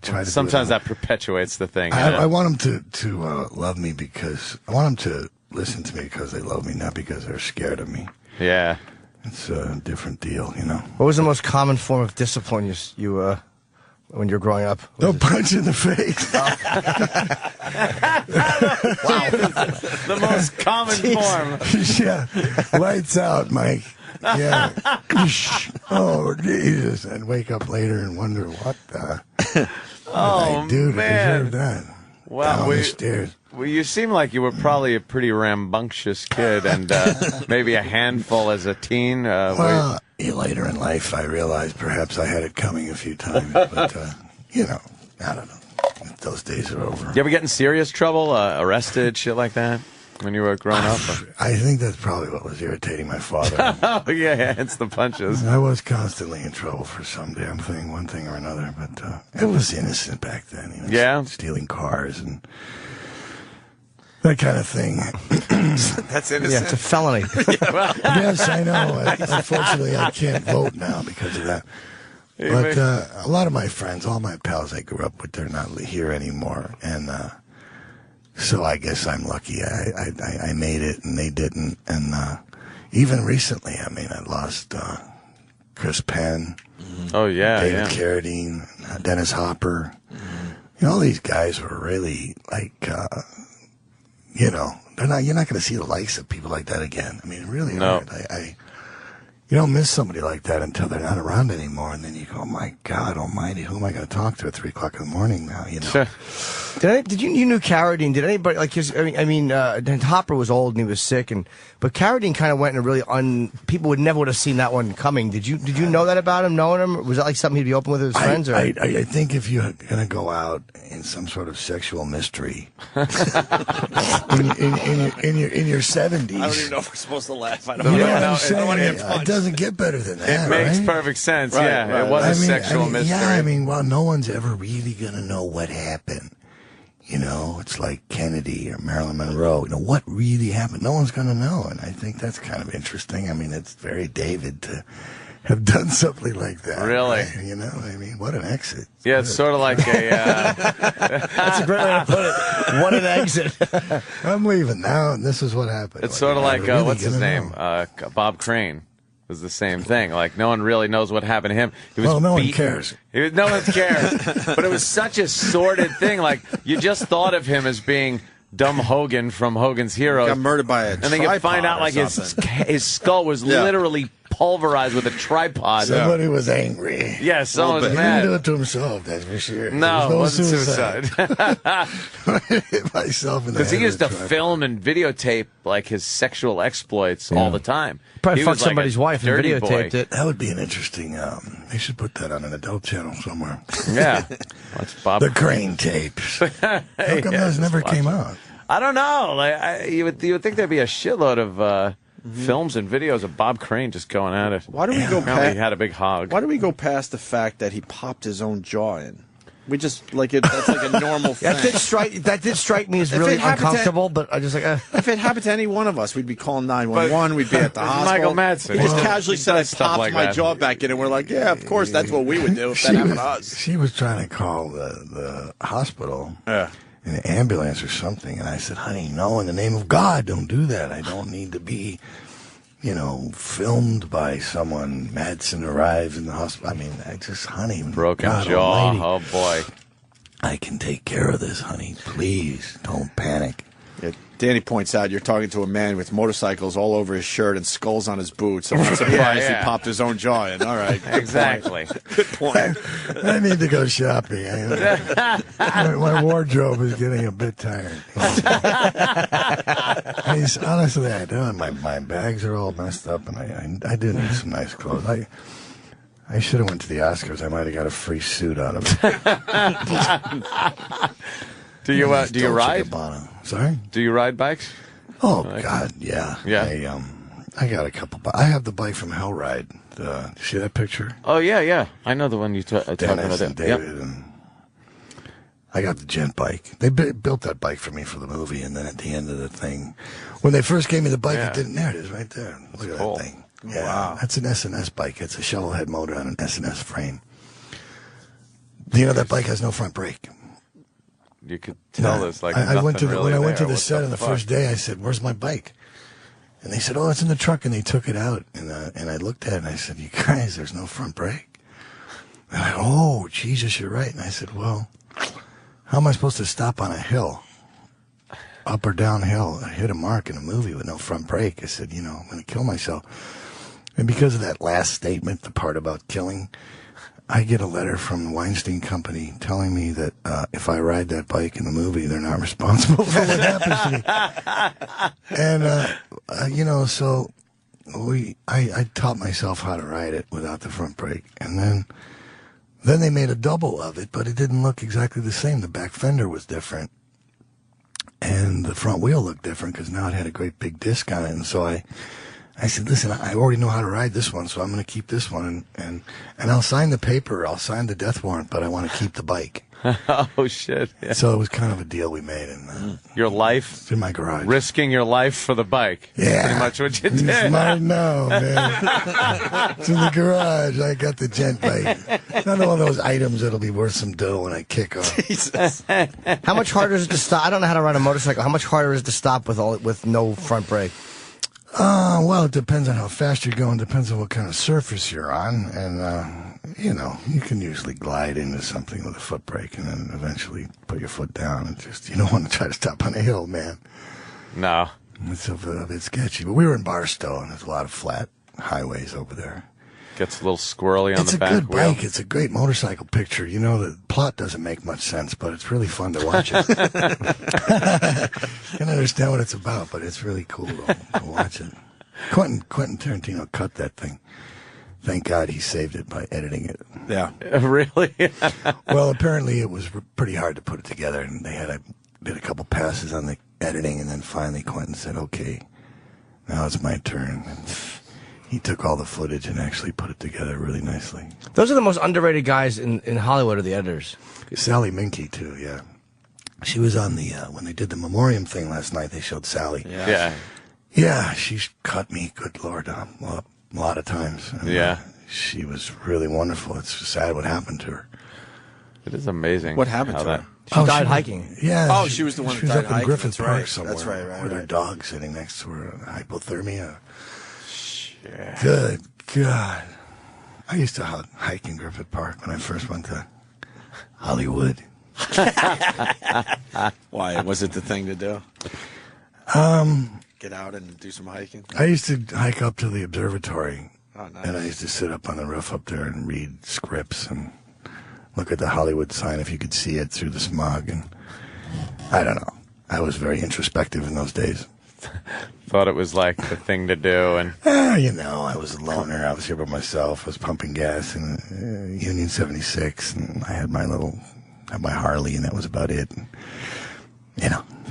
try to. Sometimes that perpetuates the thing. I want them to love me because I want them to listen to me because they love me, not because they're scared of me. Yeah, it's a different deal, you know. What was the most common form of discipline you when you were growing up? No punch in the face. The most common form. Yeah, lights out, Mike. Yeah. Oh, Jesus. I'd wake up later and wonder what did I do to deserve that? Well, Down the stairs. Well, you seem like you were probably a pretty rambunctious kid and maybe a handful as a teen. Later in life, I realized perhaps I had it coming a few times. But, you know, I don't know. Those days are over. You ever get in serious trouble, arrested, shit like that? When you were growing up? I think that's probably what was irritating my father. Oh, yeah, it's the punches. I was constantly in trouble for some damn thing, one thing or another, but it was innocent back then. You know, yeah? Stealing cars and that kind of thing. That's innocent. Yeah, it's a felony. Yes, I know. Unfortunately, I can't vote now because of that. But a lot of my friends, all my pals I grew up with, they're not here anymore. And so I guess I'm lucky. I made it and they didn't. And even recently, I mean, I lost Chris Penn. Oh, yeah. David Carradine, Dennis Hopper. You know, all these guys were really like, you know, you're not going to see the likes of people like that again. I mean, really hard. You don't miss somebody like that until they're not around anymore, and then you go, oh my God Almighty, who am I going to talk to at 3 o'clock in the morning now? You know. Did you knew Carradine? Did anybody like his? I mean, Hopper was old and he was sick, but Carradine kind of went in a really people would never have seen that one coming. Did you know that about him? Knowing him, was that like something he'd be open with his friends? Or? I think if you're going to go out in some sort of sexual mystery in your 70s, I don't even know if we're supposed to laugh. I you don't know know. what I'm I saying? want to get It punched. doesn't get better than that. It makes right? perfect sense. Right, yeah, right. it was a sexual mystery. Yeah, I mean, well, no one's ever really going to know what happened. You know, it's like Kennedy or Marilyn Monroe. You know, what really happened? No one's going to know. And I think that's kind of interesting. I mean, it's very David to have done something like that. Really? Right? You know, I mean, what an exit. Yeah, it's sort of like That's a great way to put it. What an exit. I'm leaving now, and this is what happened. It's sort of like, really what's his name? Bob Crane. Was the same thing. Like, no one really knows what happened to him. He was no one beaten. cares. No one cares. But it was such a sordid thing. Like, you just thought of him as being dumb Hogan from Hogan's Heroes. Got murdered by a And then you find out, like, his skull was literally pulverized with a tripod. Somebody was angry. Yeah, someone was He mad. didn't do it to himself, that's for sure. No, it wasn't suicide. Myself in the Because he head used with to a tripod. film and videotape, like, his sexual exploits all the time. Probably He fucked was like somebody's a wife and dirty videotaped boy. it. That would be an interesting. They should put that on an adult channel somewhere. Yeah. That's Bob. The Crane tapes. How come those never came out? I don't know. Like, you would think there'd be a shitload of films and videos of Bob Crane just going at it. Why do we go Apparently past? he had a big hog. Why do we go past the fact that he popped his own jaw in? We just like it. That's like a normal thing. That did strike me as If really it happened to- uncomfortable, but I just like. If it happened to any one of us, we'd be calling 911. We'd be at the hospital. Michael Madsen. He just Well, casually he said, "I does stuff popped like my that. jaw back in," and we're like, "Yeah, of course, that's what we would do if that happened to us." She was trying to call the hospital. Yeah. In an ambulance or something, and I said, honey, no, in the name of God, don't do that. I don't need to be, filmed by someone. Madsen arrives in the hospital. I mean, honey. Broken God jaw. Almighty, Oh, boy. I can take care of this, honey. Please, don't panic. Yeah, Danny points out you're talking to a man with motorcycles all over his shirt and skulls on his boots. I'm not surprised he popped his own jaw in. All right. Exactly. Good point. I need to go shopping. My wardrobe is getting a bit tired. Honestly, I do. My bags are all messed up, and I do need some nice clothes. I should have went to the Oscars. I might have got a free suit out of it. Do you ride? Sorry? Do you ride bikes? Oh, God, yeah. Yeah. I got a couple. I have the bike from Hellride. You see that picture? Oh, yeah. I know the one you talking about. Dennis and David. And I got the gent bike. They built that bike for me for the movie, and then at the end of the thing, when they first gave me the bike, it didn't. There it is, right there. Look at that thing. Yeah, wow. That's an SNS bike. It's a shovel head motor on an SNS frame. You know that bike has no front brake. You could tell this like I went to when I went to the set on the first day. I said, "Where's my bike?" And they said, "Oh, it's in the truck." And they took it out, and I looked at it and I said, "You guys, there's no front brake." And I, "Oh, Jesus, you're right." And I said, "Well, how am I supposed to stop on a hill, up or downhill, hit a mark in a movie with no front brake?" I said, "I'm going to kill myself." And because of that last statement, the part about killing, I get a letter from the Weinstein Company telling me that if I ride that bike in the movie, they're not responsible for what happens to me. And, so I taught myself how to ride it without the front brake. And then they made a double of it, but it didn't look exactly the same. The back fender was different. And the front wheel looked different because now it had a great big disc on it. And so I said, "Listen, I already know how to ride this one, so I'm going to keep this one, and I'll sign the paper, I'll sign the death warrant, but I want to keep the bike." Oh, shit. Yeah. So it was kind of a deal we made. And your life? It's in my garage. Risking your life for the bike. Yeah. Pretty much what you did. It's mine now, man. It's in the garage. I got the gent bike. It's not one of those items that'll be worth some dough when I kick off. Jesus. How much harder is it to stop? I don't know how to ride a motorcycle. How much harder is it to stop with no front brake? Well, it depends on how fast you're going. Depends on what kind of surface you're on. And, you can usually glide into something with a foot brake and then eventually put your foot down. And you don't want to try to stop on a hill, man. No. It's a bit sketchy. But we were in Barstow, and there's a lot of flat highways over there. Gets a little squirrely on the back wheel. It's a good bike. It's a great motorcycle picture. The plot doesn't make much sense, but it's really fun to watch it. I can understand what it's about, but it's really cool to watch it. Quentin Tarantino cut that thing. Thank God he saved it by editing it. Yeah. Really? Well, apparently it was pretty hard to put it together, and they did a couple passes on the editing, and then finally Quentin said, "Okay, now it's my turn." And he took all the footage and actually put it together really nicely. Those are the most underrated guys in Hollywood, are the editors. Sally Minky, too, yeah. She was on the, when they did the Memoriam thing last night, they showed Sally. Yeah. Yeah, she's cut me, good Lord, a lot of times. And, she was really wonderful. It's sad what happened to her. It is amazing. What happened to her? She died hiking. Yeah. Oh, she was the one that died up in hiking. Griffith Park Right. somewhere. That's right. With her dog sitting next to her, hypothermia. Yeah. Good God. I used to hike in Griffith Park when I first went to Hollywood. Why? Was it the thing to do? Get out and do some hiking? I used to hike up to the observatory. Oh, nice. And I used to sit up on the roof up there and read scripts and look at the Hollywood sign if you could see it through the smog. And I don't know. I was very introspective in those days. Thought it was like the thing to do, and I was a loner. I was here by myself. I was pumping gas in Union 76, and I had my Harley, and that was about it. And,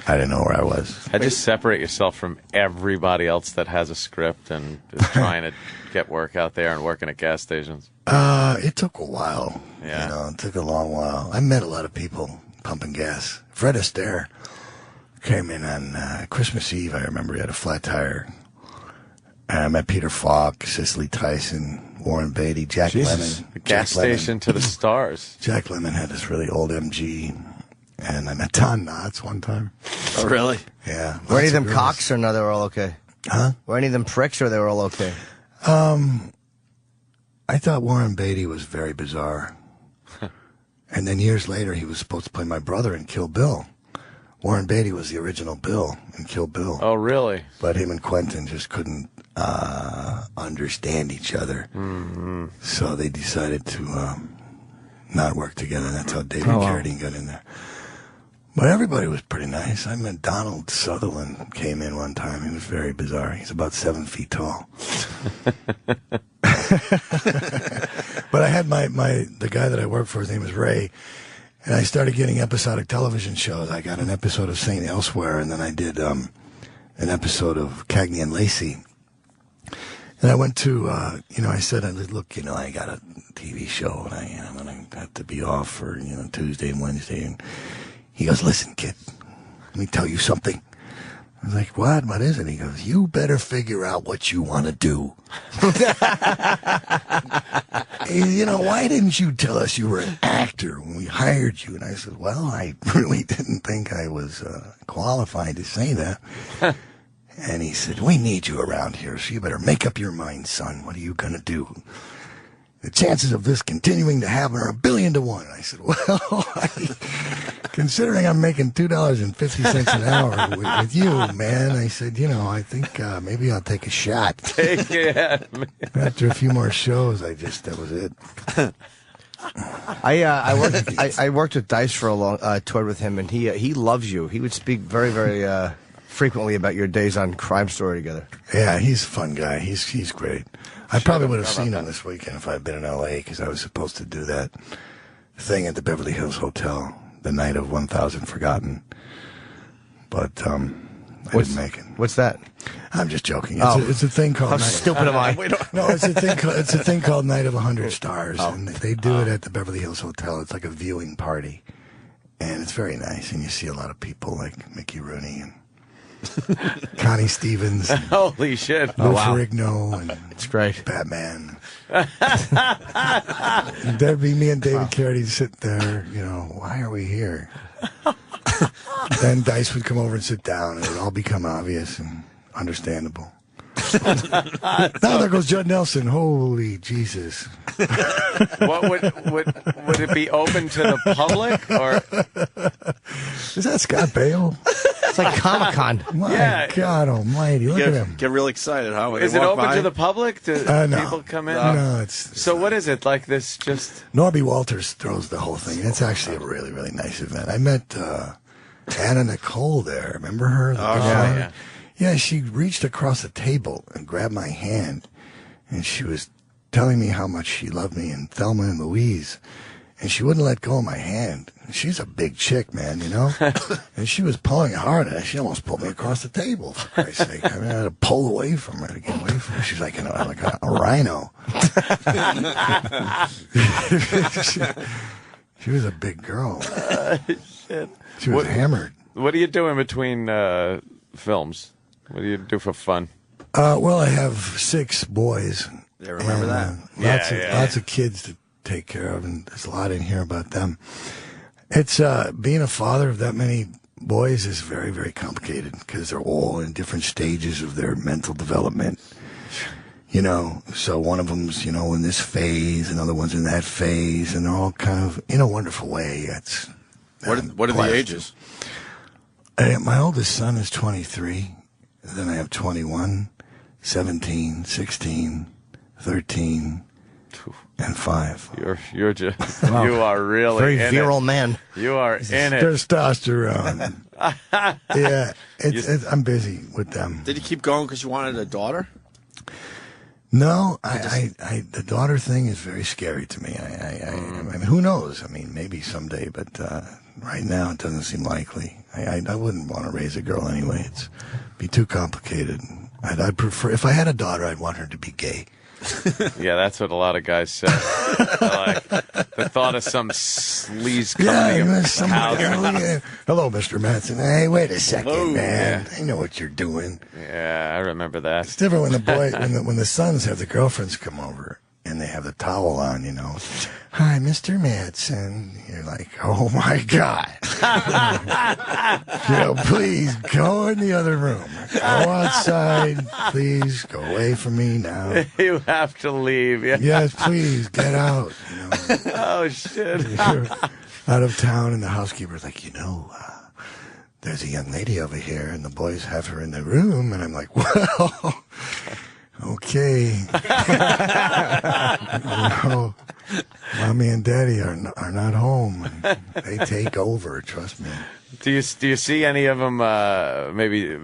I didn't know where I was. I just separate yourself from everybody else that has a script and is trying to get work out there and working at gas stations. It took a while. Yeah, it took a long while. I met a lot of people pumping gas. Fred Astaire came in on Christmas Eve. I remember he had a flat tire. And I met Peter Falk, Cicely Tyson, Warren Beatty, Jack Lemmon. The gas station to the stars. Jack Lemmon had this really old MG. And I met Don Knotts one time. Oh, really? Yeah. Were any of them cocks or no, they were all okay? Huh? Were any of them pricks or they were all okay? I thought Warren Beatty was very bizarre. And then years later, he was supposed to play my brother in Kill Bill. Warren Beatty was the original Bill in Kill Bill. Oh, really? But him and Quentin just couldn't understand each other. Mm-hmm. So they decided to not work together. That's how David Carradine got in there. But everybody was pretty nice. I met Donald Sutherland came in one time. He was very bizarre. He's about 7 feet tall. But I had the guy that I worked for, his name is Ray, And I started getting episodic television shows. I got an episode of St. Elsewhere, and then I did an episode of Cagney and Lacey. And I went to, I said, look, I got a TV show, and I'm going to have to be off for, Tuesday and Wednesday. And he goes, listen, kid, let me tell you something. I was like, what? What is it? He goes, you better figure out what you want to do. Why didn't you tell us you were an actor when we hired you? And I said, well, I really didn't think I was qualified to say that. And he said, we need you around here, so you better make up your mind, son. What are you going to do? The chances of this continuing to happen are 1,000,000,000 to 1. I said, well, considering I'm making $2.50 an hour with you, man, I said, I think maybe I'll take a shot. After a few more shows, that was it. I worked with Dice for a long toured with him, and he loves you. He would speak very, very frequently about your days on Crime Story together. Yeah, he's a fun guy. He's great. I probably would have seen him this weekend if I'd been in L.A. because I was supposed to do that thing at the Beverly Hills Hotel the night of 1,000 Forgotten. But I didn't make it. What's that? I'm just joking. It's a thing called. How stupid am I? No, it's a thing called Night of 100 Stars, and they do it at the Beverly Hills Hotel. It's like a viewing party, and it's very nice. And you see a lot of people like Mickey Rooney and Connie Stevens. Holy shit. Lou Ferrigno. And it's great. Batman. And there'd be me and David Carradine sit there, why are we here? Then Dice would come over and sit down, and it would all become obvious and understandable. Now there goes Judd Nelson. Holy Jesus. What would it be open to the public, or is that Scott Baio? It's like Comic-Con. My God almighty. Look at him. Get real excited, huh? Is it open to the public? Do people come in? No, it's so what is it, like this just... Norby Walters throws the whole thing. It's actually a really, really nice event. I met Anna Nicole there. Remember her? Yeah. Yeah, she reached across the table and grabbed my hand, and she was telling me how much she loved me and Thelma and Louise, and she wouldn't let go of my hand. She's a big chick, man, and she was pulling hard, and she almost pulled me across the table, for Christ's sake. I had to pull away from her to get away from her. She's like a rhino. She was a big girl. Shit. She was hammered. What are you doing between films? What do you do for fun? Well, I have 6 boys. Yeah, remember that. Lots of kids to take care of, and there's a lot in here about them. It's being a father of that many boys is very, very complicated because they're all in different stages of their mental development. So one of them's, in this phase, another one's in that phase, and they're all kind of in a wonderful way. What are the ages? My oldest son is 23. Then I have 21, 17, 16, 13, and 5. You're just you are really very virile man. You are in it. Testosterone. Yeah, I'm busy with them. Did you keep going because you wanted a daughter? No, the daughter thing is very scary to me. I mean, who knows? I mean, maybe someday, but right now it doesn't seem likely. I wouldn't want to raise a girl anyway. It'd be too complicated. I'd prefer, if I had a daughter, I'd want her to be gay. Yeah, that's what a lot of guys say. Like, the thought of some sleaze coming Hello, Mr. Manson. Hey, wait a second, man. I know what you're doing. Yeah, I remember that. It's different when when the sons have the girlfriends come over and they have the towel on, Hi, Mr. Manson. You're like, oh my God. Please go in the other room. Go outside. Please go away from me now. You have to leave. Yeah. Yes, please get out. Oh shit. You're out of town, and the housekeeper's like, there's a young lady over here, and the boys have her in the room, and I'm like, well, okay. Mommy and Daddy are not home, and they take over. Trust me. Do you see any of them maybe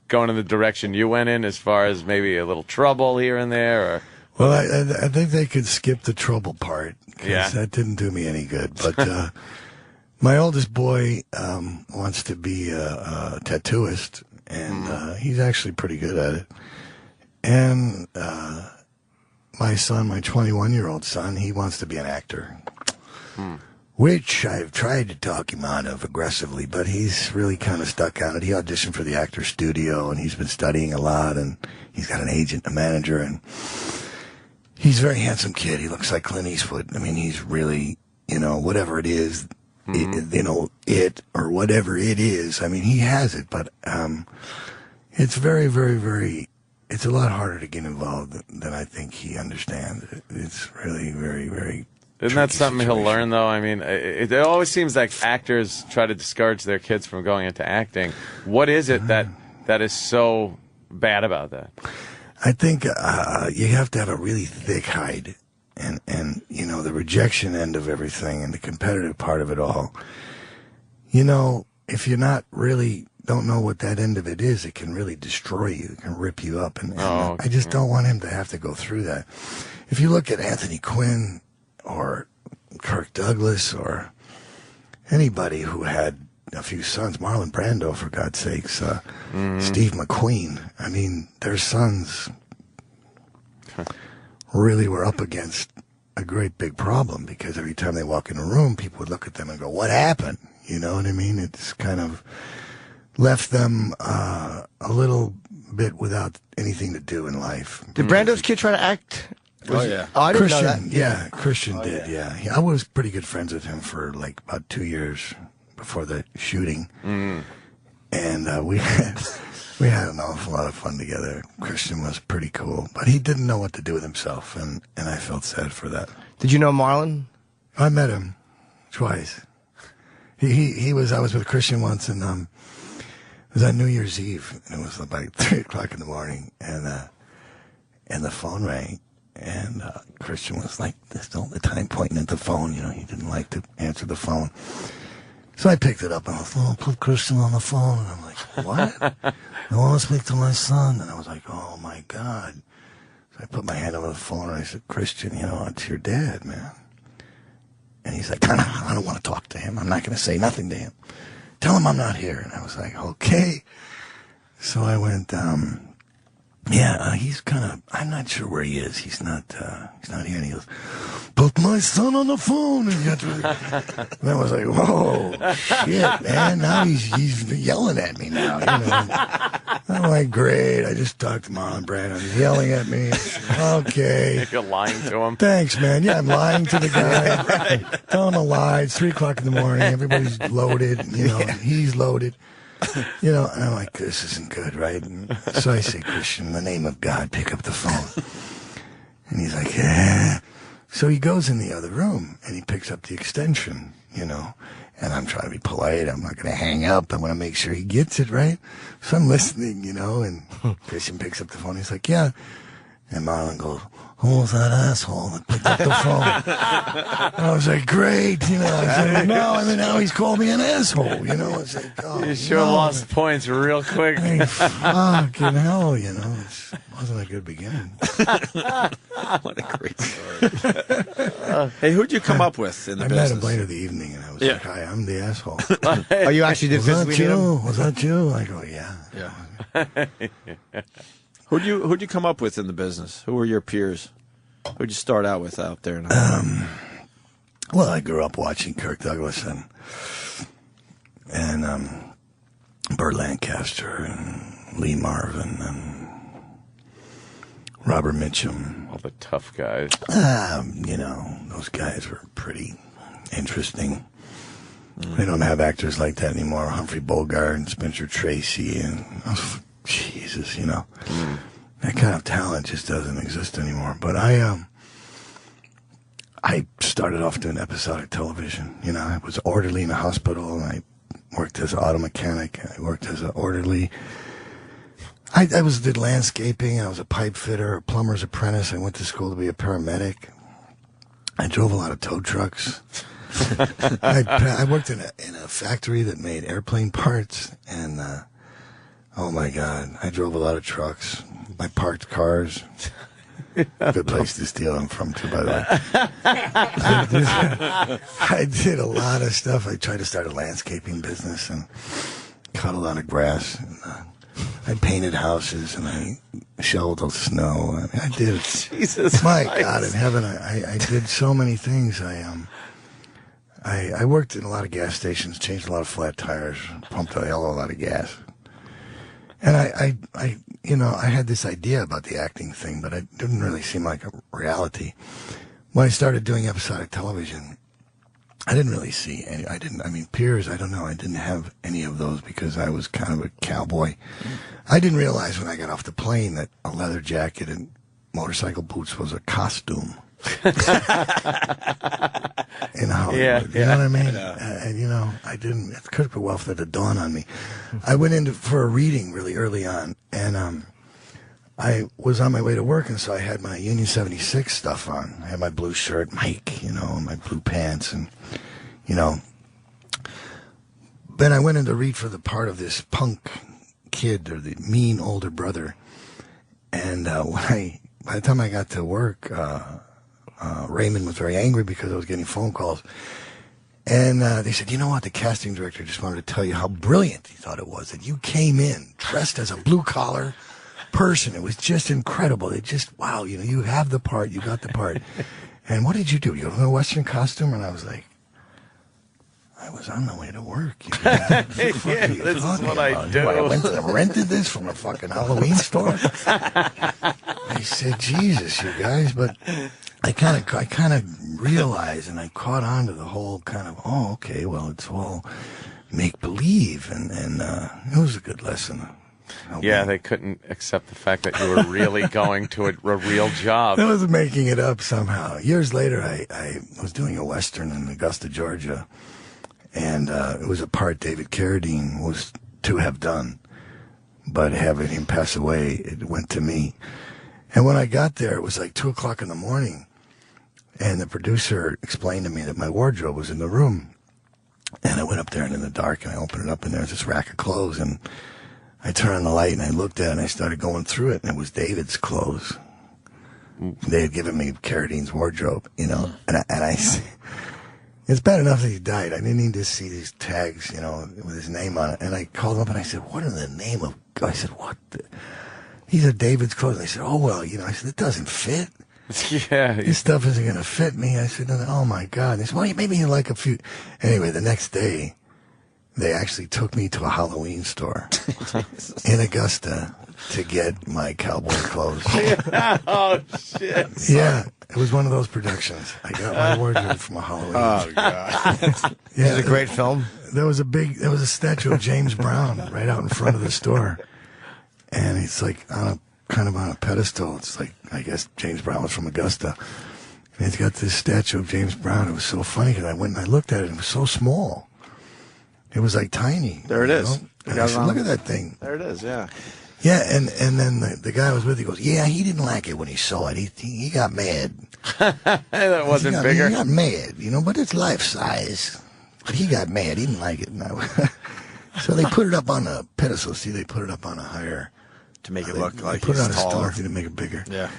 going in the direction you went in, as far as maybe a little trouble here and there? Or? Well, I think they could skip the trouble part. Yeah, that didn't do me any good. But My oldest boy wants to be a tattooist, and he's actually pretty good at it. And my son, my 21-year-old son, he wants to be an actor, which I've tried to talk him out of aggressively, but he's really kind of stuck on it. He auditioned for the Actors Studio, and he's been studying a lot, and he's got an agent, a manager, and he's a very handsome kid. He looks like Clint Eastwood. I mean, he's really, whatever it is, it or whatever it is. I mean, he has it, but it's very, very, very. It's a lot harder to get involved than I think he understands. It's really very, very. Isn't that something he'll learn, though? I mean, it always seems like actors try to discourage their kids from going into acting. What is it that is so bad about that? I think you have to have a really thick hide. And the rejection end of everything and the competitive part of it all. If you're not really don't know what that end of it is, it can really destroy you. It can rip you up. And I just don't want him to have to go through that. If you look at Anthony Quinn or Kirk Douglas or anybody who had a few sons, Marlon Brando, for God's sakes, Steve McQueen, I mean, their sons really were up against a great big problem because every time they walk in a room, people would look at them and go, what happened? You know what I mean? It's kind of left them a little bit without anything to do in life. Did Brando's kid try to act? Oh, yeah. Oh, I didn't Christian, know that. Yeah, Christian did, yeah. I was pretty good friends with him for like about 2 years before the shooting. And we had an awful lot of fun together. Christian was pretty cool, but he didn't know what to do with himself, and I felt sad for that. Did you know Marlon? I met him twice. I was with Christian once, and it was on New Year's Eve, and it was about 3 o'clock in the morning, and the phone rang, and Christian was like this all the time, pointing at the phone. He didn't like to answer the phone. So I picked it up, and I was like, put Christian on the phone, and I'm like, what? I want to speak to my son. And I was like, oh, my God. So I put my hand over the phone, and I said, Christian, it's your dad, man. And he's like, I don't want to talk to him. I'm not going to say nothing to him. Tell him I'm not here. And I was like, okay. So I went, he's kind of, I'm not sure where he is. He's not here. And he goes, put my son on the phone. And I was like, whoa, shit, man. Now he's yelling at me now. I'm like, great. I just talked to Marlon Brando. He's yelling at me. Okay. You're lying to him. Thanks, man. Yeah, I'm lying to the guy. Right. Tell him I lied. It's 3 o'clock in the morning. Everybody's loaded. He's loaded. And I'm like, this isn't good, right? And so I say, Christian, in the name of God, pick up the phone. And he's like, yeah. So he goes in the other room, and he picks up the extension, and I'm trying to be polite. I'm not going to hang up. I want to make sure he gets it, right? So I'm listening, and Christian picks up the phone. He's like, yeah. And Marlon goes, who was that asshole that picked up the phone? And I was like, great. I said, no. And then now he's called me an asshole. I was like, oh, you sure lost points real quick. Hey, fucking hell, it wasn't a good beginning. What a great story. Hey, who'd you come up with in the business? I met him later the evening, and I was like, hi, I'm the asshole. Oh, you actually did physically meet him? Was that you? I go, yeah. Who'd you come up with in the business? Who were your peers? Who'd you start out with out there? Well, I grew up watching Kirk Douglas and Burt Lancaster and Lee Marvin and Robert Mitchum. All the tough guys. Those guys were pretty interesting. They don't have actors like that anymore. Humphrey Bogart and Spencer Tracy and Jesus, that kind of talent just doesn't exist anymore. But I started off doing episodic television. I was orderly in a hospital, and I worked as an auto mechanic. I worked as an orderly. I did landscaping. I was a pipe fitter, a plumber's apprentice. I went to school to be a paramedic. I drove a lot of tow trucks. I worked in a factory that made airplane parts, and oh my God, I drove a lot of trucks. I parked cars. Good place to steal them from, too, by the way. I did a lot of stuff. I tried to start a landscaping business and cut a lot of grass. And, I painted houses and I shoveled snow. I did. Jesus My Christ. God in heaven, I did so many things. I worked in a lot of gas stations, changed a lot of flat tires, pumped a hell of a lot of gas. And I had this idea about the acting thing, but it didn't really seem like a reality. When I started doing episodic television, I didn't really see any. Peers, I don't know. I didn't have any of those because I was kind of a cowboy. I didn't realize when I got off the plane that a leather jacket and motorcycle boots was a costume. In Hollywood. You know what I mean? I didn't. It could have well for the dawn on me. I went in for a reading really early on, and I was on my way to work, and so I had my Union 76 stuff on. I had my blue shirt, Mike, and my blue pants, and Then I went in to read for the part of this punk kid, or the mean older brother, and by the time I got to work, Raymond was very angry because I was getting phone calls. And they said, you know what, the casting director just wanted to tell you how brilliant he thought it was that you came in dressed as a blue-collar person. It was just incredible. They just, wow, you have the part, you got the part. And what did you do? You go in a Western costume? And I was like, I was on my way to work. This is what I do. I went and rented this from a fucking Halloween store. I said, Jesus, you guys, but I kind of realized, and I caught on to the whole kind of, oh, okay, well, it's all make believe, and it was a good lesson. Yeah, they couldn't accept the fact that you were really going to a real job. I was making it up somehow. Years later, I was doing a Western in Augusta, Georgia, and it was a part David Carradine was to have done, but having him pass away, it went to me. And when I got there, it was like 2 o'clock in the morning, and the producer explained to me that my wardrobe was in the room. And I went up there, and in the dark, and I opened it up, and there was this rack of clothes, and I turned on the light, and I looked at it, and I started going through it, and it was David's clothes. They had given me Carradine's wardrobe, and I it's bad enough that he died. I didn't need to see these tags, with his name on it. And I called him up, and I said, what in the name of God? I said, what? These are David's clothes. And they said, oh, well, I said, it doesn't fit. Yeah. This stuff isn't going to fit me. I said, oh, my God. And they said, well, maybe you like a few. Anyway, the next day, they actually took me to a Halloween store in Augusta to get my cowboy clothes. Oh, shit. Yeah, it was one of those productions. I got my wardrobe from a Halloween. Oh, God. Yeah, Is it a great film? There was a statue of James Brown right out in front of the store. And it's like on a pedestal. It's like, I guess James Brown was from Augusta. And it's got this statue of James Brown. It was so funny because I went and I looked at it, and it was so small. It was like tiny. There it is. And I said, look at that thing. There it is, yeah. Yeah, and then the guy I was with, he goes, yeah, he didn't like it when he saw it. He got mad. That wasn't bigger. He got mad, but it's life size. But he got mad. He didn't like it. So they put it up on a pedestal. See, they put it up on a higher. To make it look like put he's it on taller. a star to make it bigger. Yeah.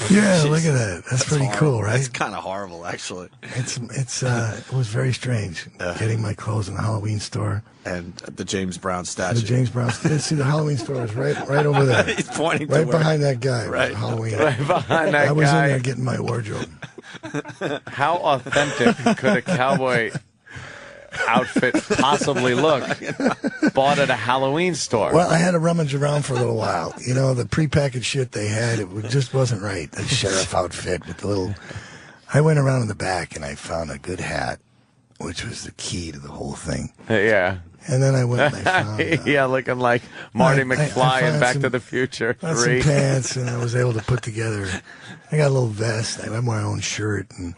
Yeah, look at that. That's pretty horrible. cool, right? That's kind of horrible, actually. It was very strange getting my clothes in the Halloween store. And the James Brown statue. The James Brown statue. See, the Halloween store is right over there. He's pointing right to where- behind that guy. Right. Halloween. Right behind that I was guy. in there getting my wardrobe. How authentic could a cowboy outfit possibly look bought at a Halloween store? Well, I had to rummage around for a little while. The prepackaged shit they had, it just wasn't right. The sheriff outfit with the little... I went around in the back, and I found a good hat, which was the key to the whole thing. Yeah. And then I went and I found... Yeah, looking like Marty McFly I in found Back some- to the Future Got 3. some pants, and I was able to put together... I got a little vest. I had my own shirt, and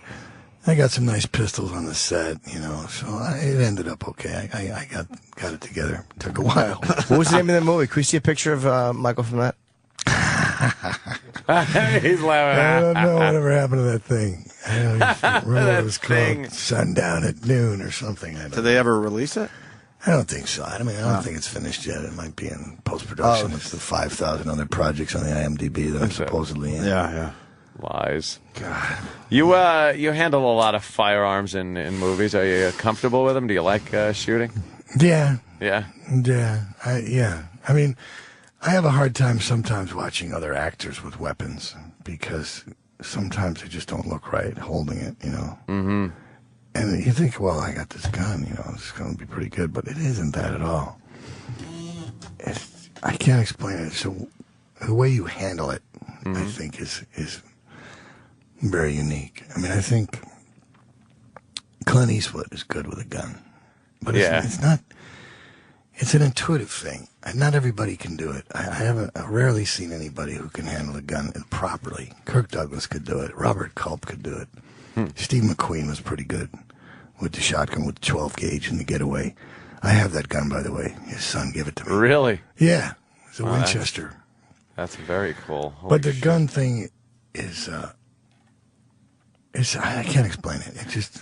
I got some nice pistols on the set, so it ended up okay. I got it together. It took a while. What was the name of that movie? Can we see a picture of Michael from that? He's laughing. I don't know whatever happened to that thing. I don't even remember what it was thing. called. Sundown at Noon or something. Did they ever release it? I don't think so. I don't think it's finished yet. It might be in post-production. It's the 5,000 other projects on the IMDb that I'm supposedly in. Yeah. Lies. God. You handle a lot of firearms in movies. Are you comfortable with them? Do you like shooting? Yeah. Yeah. Yeah. I mean, I have a hard time sometimes watching other actors with weapons because sometimes they just don't look right holding it, you know. Mm-hmm. And you think, well, I got this gun, you know, it's going to be pretty good, but it isn't that at all. I can't explain it. So the way you handle it, I think, is very unique. I mean, I think Clint Eastwood is good with a gun, but it's not. It's an intuitive thing. Not everybody can do it. I've rarely seen anybody who can handle a gun properly. Kirk Douglas could do it. Robert Culp could do it. Steve McQueen was pretty good with the shotgun with the 12 gauge and the getaway. I have that gun, by the way. His son gave it to me. Really? Yeah. It's a Winchester. That's very cool. Holy but the shit. gun thing is, I can't explain it. It just...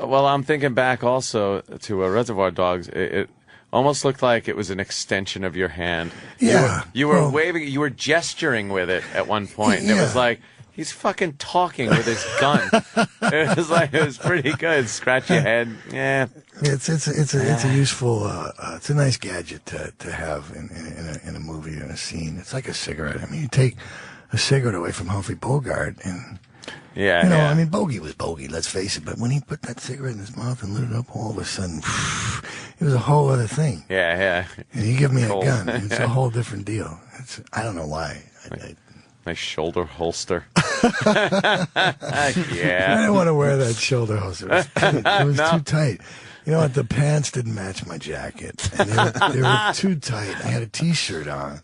Well, I'm thinking back also to Reservoir Dogs. It almost looked like it was an extension of your hand. Yeah. You were waving, you were gesturing with it at one point. Yeah. It was like, he's fucking talking with his gun. It was pretty good. Scratch your head. Yeah. It's a useful, it's a nice gadget to have in a movie or in a scene. It's like a cigarette. I mean, you take a cigarette away from Humphrey Bogart and... Yeah, you know, I mean, Bogey was Bogey, let's face it. But when he put that cigarette in his mouth and lit it up, all of a sudden, it was a whole other thing. Yeah. And you give me a gun, it's a whole different deal. I don't know why. Nice shoulder holster. Yeah. I didn't want to wear that shoulder holster. It was too tight. You know what? The pants didn't match my jacket. And they were too tight. I had a T-shirt on.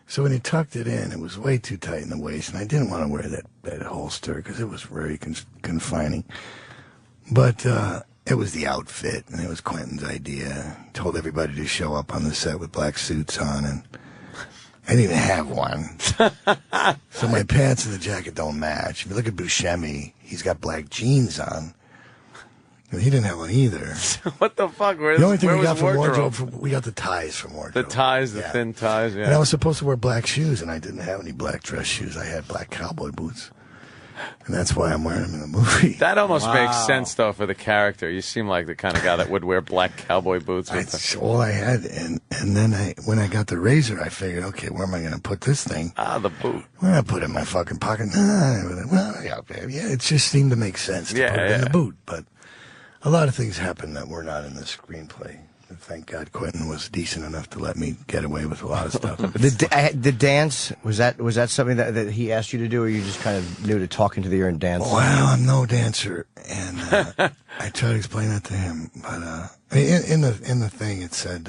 So when he tucked it in, it was way too tight in the waist, and I didn't want to wear that holster because it was very confining. But it was the outfit, and it was Quentin's idea. He told everybody to show up on the set with black suits on, and I didn't even have one. So my pants and the jacket don't match. If you look at Buscemi, he's got black jeans on. And he didn't have one either. What the fuck? The only thing we got from wardrobe, we got the ties from wardrobe. The ties, the thin ties, yeah. And I was supposed to wear black shoes, and I didn't have any black dress shoes. I had black cowboy boots. And that's why I'm wearing them in the movie. That almost makes sense, though, for the character. You seem like the kind of guy that would wear black cowboy boots. That's all I had. And then when I got the razor, I figured, okay, where am I going to put this thing? The boot. Where I put it in my fucking pocket? It just seemed to make sense to put it in the boot. But a lot of things happened that were not in the screenplay. Thank God Quentin was decent enough to let me get away with a lot of stuff. The dance, was that something that he asked you to do, or you just kind of knew to talk into the ear and dance? Well, I'm no dancer, and I try to explain that to him. But in the thing, it said,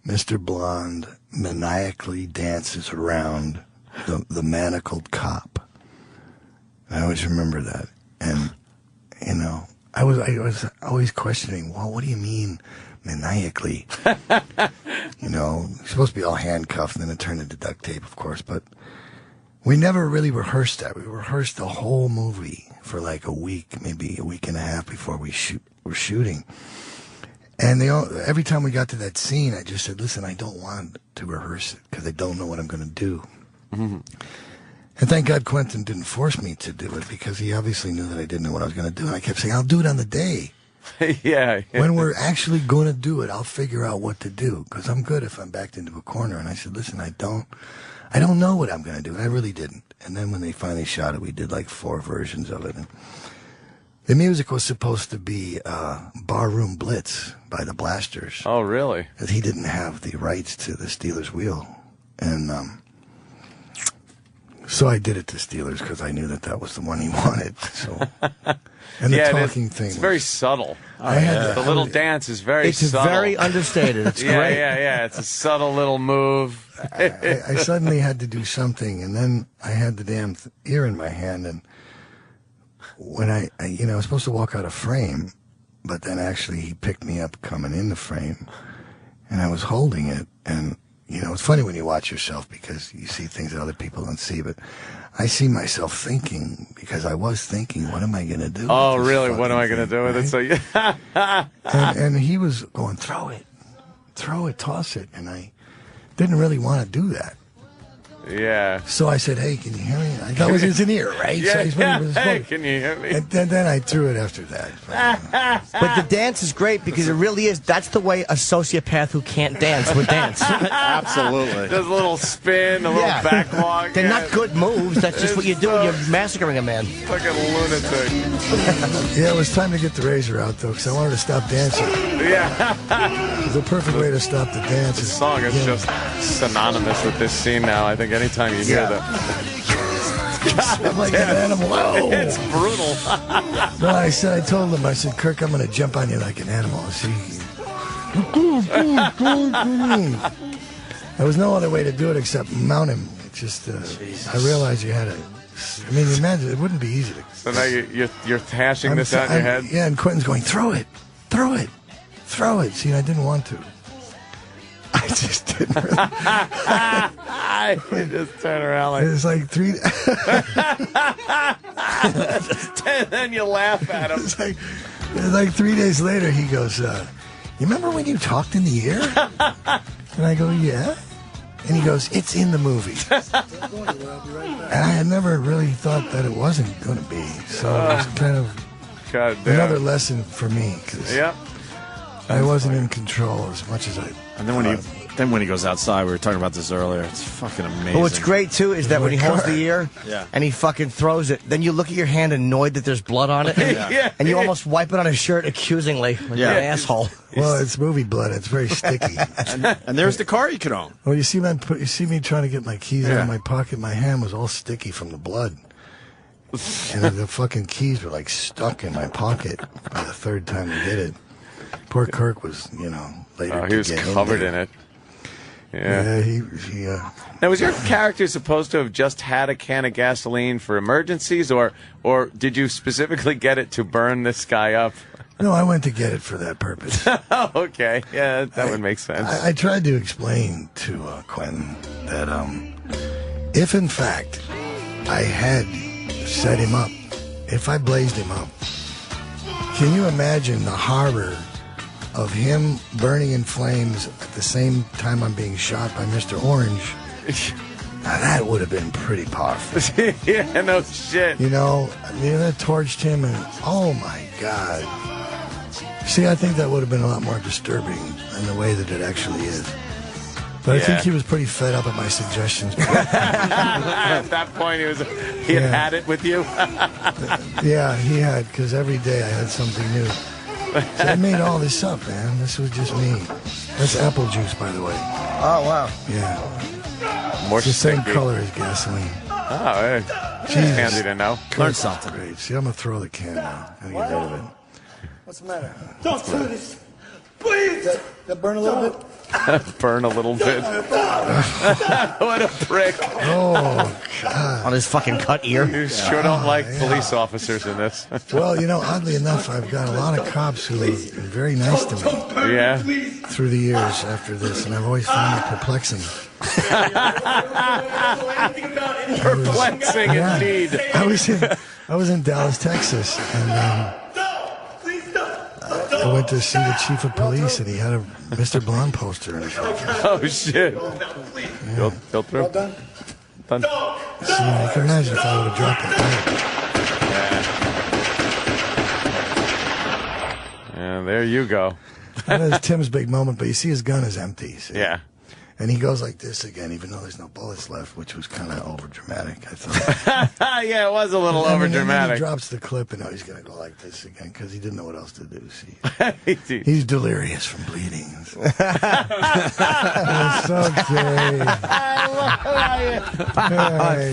Mr. Blonde maniacally dances around the manacled cop. I always remember that. And, you know, I was always questioning, well, what do you mean maniacally? You know, you're supposed to be all handcuffed, and then it turned into duct tape, of course, but we never really rehearsed that. We rehearsed the whole movie for like a week, maybe a week and a half before we were shooting. And every time we got to that scene, I just said, listen, I don't want to rehearse it because I don't know what I'm going to do. Mm-hmm. And thank God Quentin didn't force me to do it because he obviously knew that I didn't know what I was going to do. And I kept saying, I'll do it on the day. Yeah. When we're actually going to do it, I'll figure out what to do because I'm good if I'm backed into a corner. And I said, listen, I don't know what I'm going to do. And I really didn't. And then when they finally shot it, we did like 4 versions of it. And the music was supposed to be Barroom Blitz by the Blasters. Oh, really? Because he didn't have the rights to the Steelers Wheel. And so I did it to Steelers because I knew that was the one he wanted. So, and the talking thing it's very subtle. The little dance is very subtle. It's very understated. It's great. Yeah. It's a subtle little move. I suddenly had to do something, and then I had the damn ear in my hand, and when I was supposed to walk out of frame, but then actually he picked me up coming in the frame, and I was holding it, and it's funny when you watch yourself because you see things that other people don't see, but I see myself thinking because I was thinking, what am I going to do? Oh, really? What am I going to do with it? So, and he was going, throw it, toss it, and I didn't really want to do that. Yeah. So I said, "Hey, can you hear me?" I thought it was his ear, right? Yeah, So he's waiting for the hey, smoke. can you hear me? And then I threw it after that. But the dance is great because it really is. That's the way a sociopath who can't dance would dance. Absolutely. Does a little spin, a little backwalk. They're not good moves. That's just what you do when you're massacring a man. Fucking lunatic. Yeah, it was time to get the razor out, though, because I wanted to stop dancing. Yeah. It was the perfect way to stop the dance. The song is just synonymous with this scene now. I think anytime you hear that. I'm like an animal. Whoa. It's brutal. No, I told him, I said, Kirk, I'm going to jump on you like an animal. See? There was no other way to do it except mount him. It just, I realized you had to. I mean, imagine, it wouldn't be easy to. So now you're hashing this out in your head? Yeah, and Quentin's going, throw it. Throw it. Throw it. See, I didn't want to. I just didn't really. You just turn around like. It's like 3. And then you laugh at him. It's like 3 days later, he goes, you remember when you talked in the air? And I go, yeah. And he goes, it's in the movie. And I had never really thought that it wasn't going to be. So it was kind of another lesson for me. Cause I wasn't in control as much as I. And then when he goes outside, we were talking about this earlier. It's fucking amazing. But what's great too is that when he holds the ear and he fucking throws it, then you look at your hand annoyed that there's blood on it, and you almost wipe it on his shirt accusingly, like you're an asshole. Well, it's movie blood. It's very sticky. and there's the car you could own. Well, you see me trying to get my keys out of my pocket. My hand was all sticky from the blood, and the fucking keys were like stuck in my pocket by the third time we did it. Poor Kirk was, later. He was covered in it. Yeah, he Now, was your character supposed to have just had a can of gasoline for emergencies, or did you specifically get it to burn this guy up? No, I went to get it for that purpose. Okay, yeah, that would make sense. I tried to explain to Quentin that if in fact I had set him up, if I blazed him up, can you imagine the horror of him burning in flames at the same time I'm being shot by Mr. Orange? Now that would have been pretty powerful. Yeah, no shit. That torched him, and oh my God. See, I think that would have been a lot more disturbing than the way that it actually is. But I think he was pretty fed up at my suggestions. At that point, he had it with you? Yeah, he had, because every day I had something new. So I made all this up, man. This was just me. That's apple juice, by the way. Oh, wow. Yeah. More it's the same sticky. color as gasoline. Oh, hey. Jesus. Handy to know. Learn something. Great. See, I'm going to throw the can now. I'm going to get rid of it. What's the matter? Don't do this. Please. That burn a little bit? Burn a little bit. What a prick. Oh, God. On his fucking cut ear. You sure don't like police officers in this. Well, oddly enough, I've got a lot of cops who have been very nice to me. Yeah. Through the years after this, and I've always found it perplexing. Perplexing indeed. I was in Dallas, Texas, and I went to see the chief of police, and he had a Mr. Blonde poster in his office. Oh, shit. Yeah. Go through. Done. See, I can imagine if I would have dropped it. Yeah, there you go. That is Tim's big moment, but you see his gun is empty. See? Yeah. And he goes like this again, even though there's no bullets left, which was kind of over-dramatic, I thought. Yeah, it was a little over-dramatic. And then he drops the clip, and now he's going to go like this again, because he didn't know what else to do, see. He's delirious from bleeding. It's okay.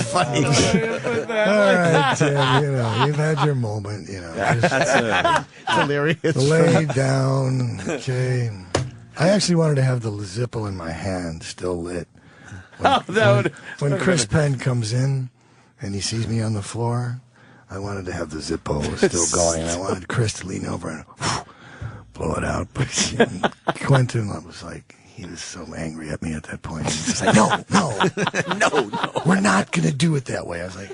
Funny. All right, Tim, you've had your moment, That's it. Delirious. Lay down, okay. I actually wanted to have the Zippo in my hand still lit. When Chris Penn comes in and he sees me on the floor, I wanted to have the Zippo still going. And I wanted Chris to lean over and blow it out. But Quentin was like, he was so angry at me at that point. He was like, no, we're not going to do it that way. I was like,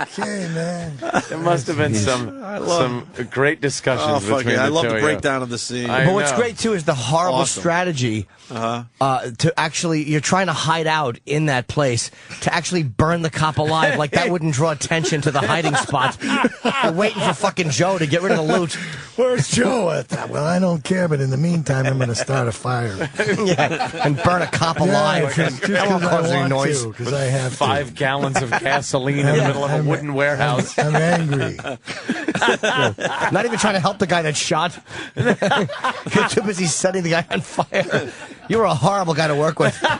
okay, man. There must have been some some great discussions between the I love two the of breakdown of the scene. But what's great too is the horrible strategy to actually, you're trying to hide out in that place to actually burn the cop alive. Like that wouldn't draw attention to the hiding spot. You're waiting for fucking Joe to get rid of the loot. Where's Joe at that? Well, I don't care, but in the meantime, I'm going to start a fire. And burn a cop alive. Just because I want to, because I have 5 gallons of gasoline in the middle of a wooden warehouse. I'm angry. Not even trying to help the guy that shot. You're too busy setting the guy on fire. You were a horrible guy to work with. I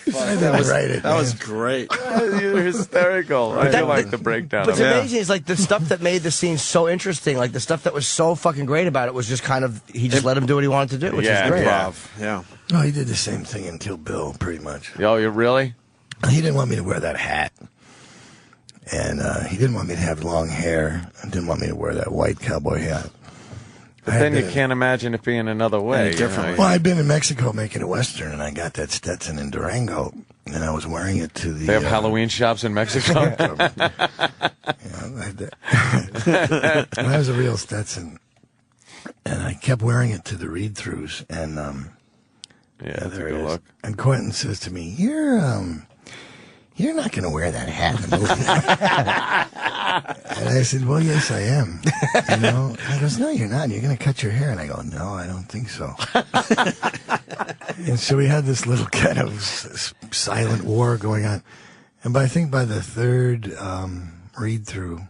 That was great. You're hysterical. I do like the breakdown. But it's of it. amazing. It's like the stuff that made the scene so interesting. Like the stuff that was so fucking great about it was just kind of, he just let him do what he wanted to do, which is great. Yeah. Oh, he did the same thing in Kill Bill, pretty much. Oh, you really? He didn't want me to wear that hat. And he didn't want me to have long hair. And didn't want me to wear that white cowboy hat. But then you can't imagine it being another way. Well, I'd been in Mexico making a Western, and I got that Stetson in Durango, and I was wearing it to the... They have Halloween shops in Mexico? That was a real Stetson. And I kept wearing it to the read-throughs, and... that's a there good it is. look. And Quentin says to me, You're not going to wear that hat in the movie. And I said, well, yes, I am. You know? And he goes, no, you're not. You're going to cut your hair. And I go, no, I don't think so. And so we had this little kind of silent war going on. And I think by the third read-through,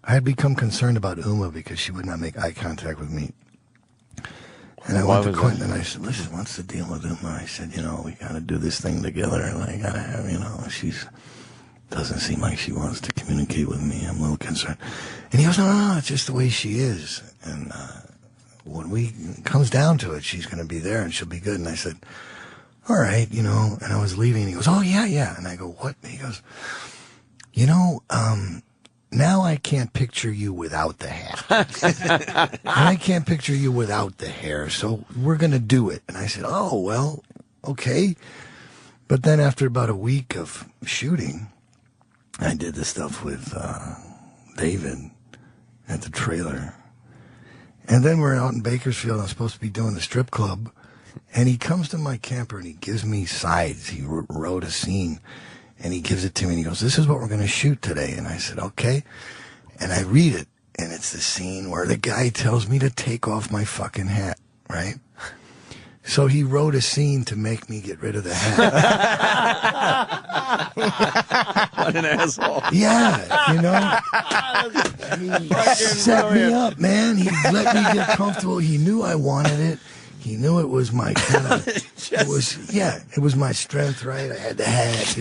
I had become concerned about Uma because she would not make eye contact with me. And I went to Quentin and I said, listen, what's the deal with Uma? I said, we got to do this thing together. And I got to have, she doesn't seem like she wants to communicate with me. I'm a little concerned. And he goes, no, it's just the way she is. And when it comes down to it, she's going to be there and she'll be good. And I said, all right, and I was leaving. And he goes, oh, yeah. And I go, what? And he goes, now I can't picture you without the hat. And I can't picture you without the hair, so we're going to do it. And I said, oh, well, okay. But then after about a week of shooting, I did the stuff with David at the trailer. And then we're out in Bakersfield. I'm supposed to be doing the strip club. And he comes to my camper and he gives me sides. He wrote a scene. And he gives it to me, and he goes, this is what we're going to shoot today. And I said, okay. And I read it, and it's the scene where the guy tells me to take off my fucking hat, right? So he wrote a scene to make me get rid of the hat. What an asshole. Yeah, He set me up, man. He let me get comfortable. He knew I wanted it. He knew it was my kind of, it was my strength, right? I had the hat,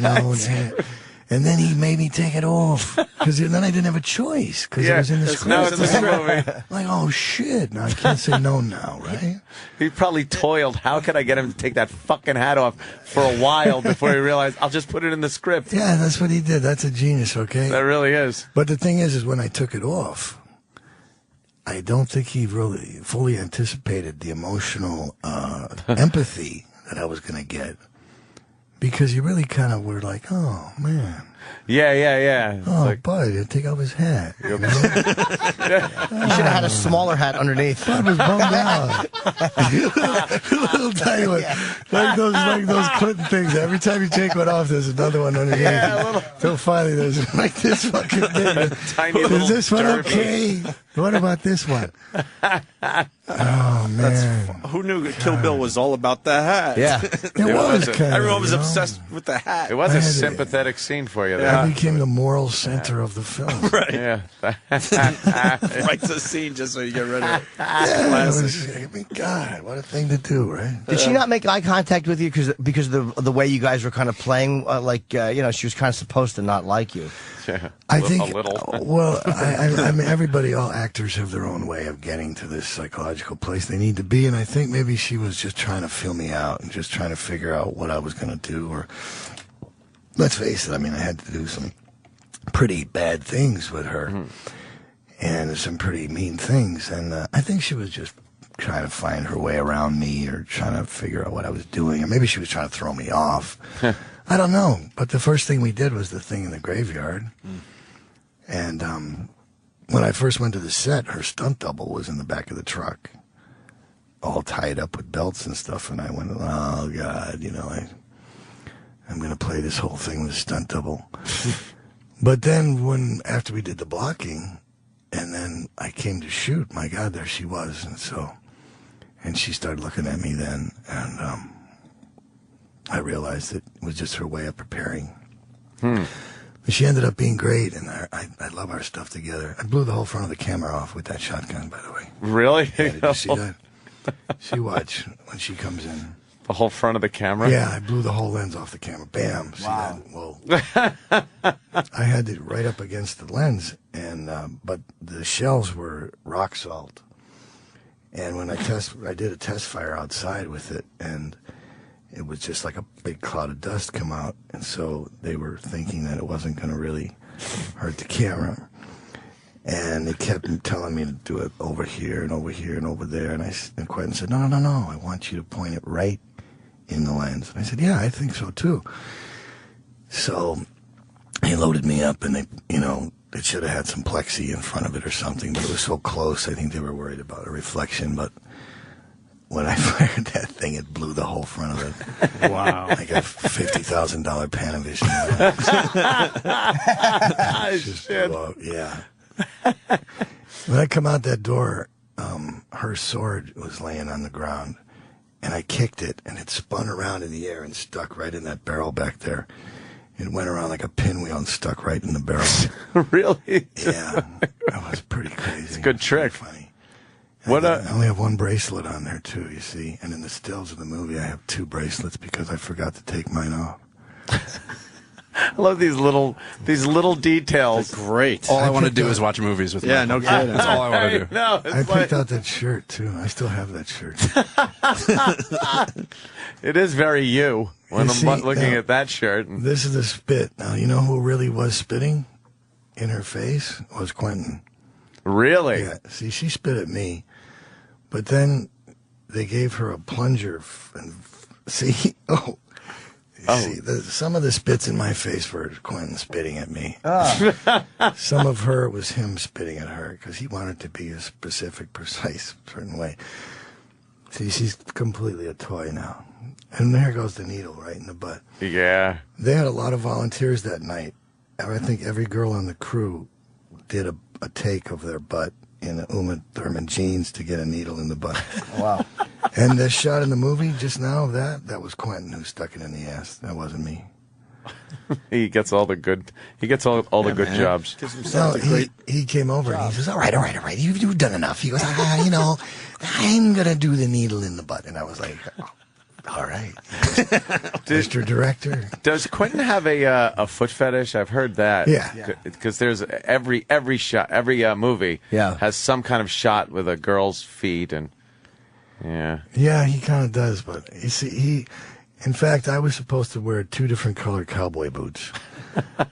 and then he made me take it off, because then I didn't have a choice, because it was in the script. Now it's in the script. Like, oh shit, now I can't say no now, right? He probably toiled. How could I get him to take that fucking hat off for a while before he realized, I'll just put it in the script. Yeah, that's what he did. That's a genius, okay? That really is. But the thing is when I took it off, I don't think he really fully anticipated the emotional empathy that I was going to get, because you really kind of were like, oh, man. Yeah. Oh, Bud, take off his hat. You should have had a smaller hat underneath. Bud was bummed out. Little tiny one. Like those Clinton things. Every time you take one off, there's another one underneath. Yeah, Till finally there's like this fucking thing. Tiny Is this one derby. okay? What about this one? Oh, man. Who knew Kill Bill was all about the hat? Yeah. It was kind of. Everyone was obsessed with the hat. It was a sympathetic scene for you. I became the moral center of the film. Right. Yeah. Writes a scene just so you get rid of it. Yeah, God, what a thing to do, right? Did she not make eye contact with you because of the way you guys were kind of playing? She was kind of supposed to not like you. Yeah, I think. a little. Well, I mean, all actors have their own way of getting to this psychological place they need to be, and I think maybe she was just trying to feel me out and just trying to figure out what I was going to do. Or let's face it, I mean, I had to do some pretty bad things with her, and some pretty mean things, and I think she was just trying to find her way around me, or trying to figure out what I was doing, or maybe she was trying to throw me off. I don't know, but the first thing we did was the thing in the graveyard. And when I first went to the set, her stunt double was in the back of the truck, all tied up with belts and stuff. And I went, oh, God, you know, I'm going to play this whole thing with a stunt double. But then after we did the blocking, and then I came to shoot, my God, there she was. And she started looking at me then, and I realized it was just her way of preparing. But she ended up being great, and I love our stuff together. I blew the whole front of the camera off with that shotgun, by the way. Really? Yeah, did you see that? See, watch when she comes in. The whole front of the camera? Yeah, I blew the whole lens off the camera. Bam. See that? Whoa. I had it right up against the lens, and but the shells were rock salt. And when I did a test fire outside with it, and it was just like a big cloud of dust come out, and so they were thinking that it wasn't going to really hurt the camera. And they kept telling me to do it over here and over here and over there, and Quentin said, no, I want you to point it right in the lens. And I said, yeah, I think so too. So he loaded me up, and it should have had some plexi in front of it or something, but it was so close, I think they were worried about a reflection. But when I fired that thing, it blew the whole front of it. Wow. Like a $50,000 Panavision. Just blew out. Yeah. When I come out that door, her sword was laying on the ground, and I kicked it, and it spun around in the air and stuck right in that barrel back there. It went around like a pinwheel and stuck right in the barrel. Really? Yeah. That was pretty crazy. It's a good trick. Funny. What I only have one bracelet on there, too, you see. And in the stills of the movie, I have 2 bracelets because I forgot to take mine off. I love these little details. They're great. All I want to do is watch movies with Yeah, Michael. no kidding. That's all I want to do. No, I picked out that shirt, too. I still have that shirt. It is very you when You see, I'm looking now, at that shirt. This is the spit. Now, you know who really was spitting in her face? Was Quentin. Really? Yeah. See, she spit at me. But then they gave her a plunger. See, see, some of the spits in my face were Quentin spitting at me. Some of her was him spitting at her because he wanted to be a specific, precise, certain way. See, she's completely a toy now. And there goes the needle right in the butt. Yeah. They had a lot of volunteers that night. I think every girl on the crew did a take of their butt in Uma Thurman jeans to get a needle in the butt. Wow. And the shot in the movie just now of that was Quentin who stuck it in the ass. That wasn't me. He gets all the good. He gets all the good jobs. No, he came over and he says, all right. You've done enough. He goes, I'm going to do the needle in the butt. And I was like, all right. Mr. Director. Does Quentin have a foot fetish? I've heard that. Yeah. Because there's every shot, every movie has some kind of shot with a girl's feet and yeah. Yeah, he kind of does, but you see, in fact, I was supposed to wear 2 different colored cowboy boots.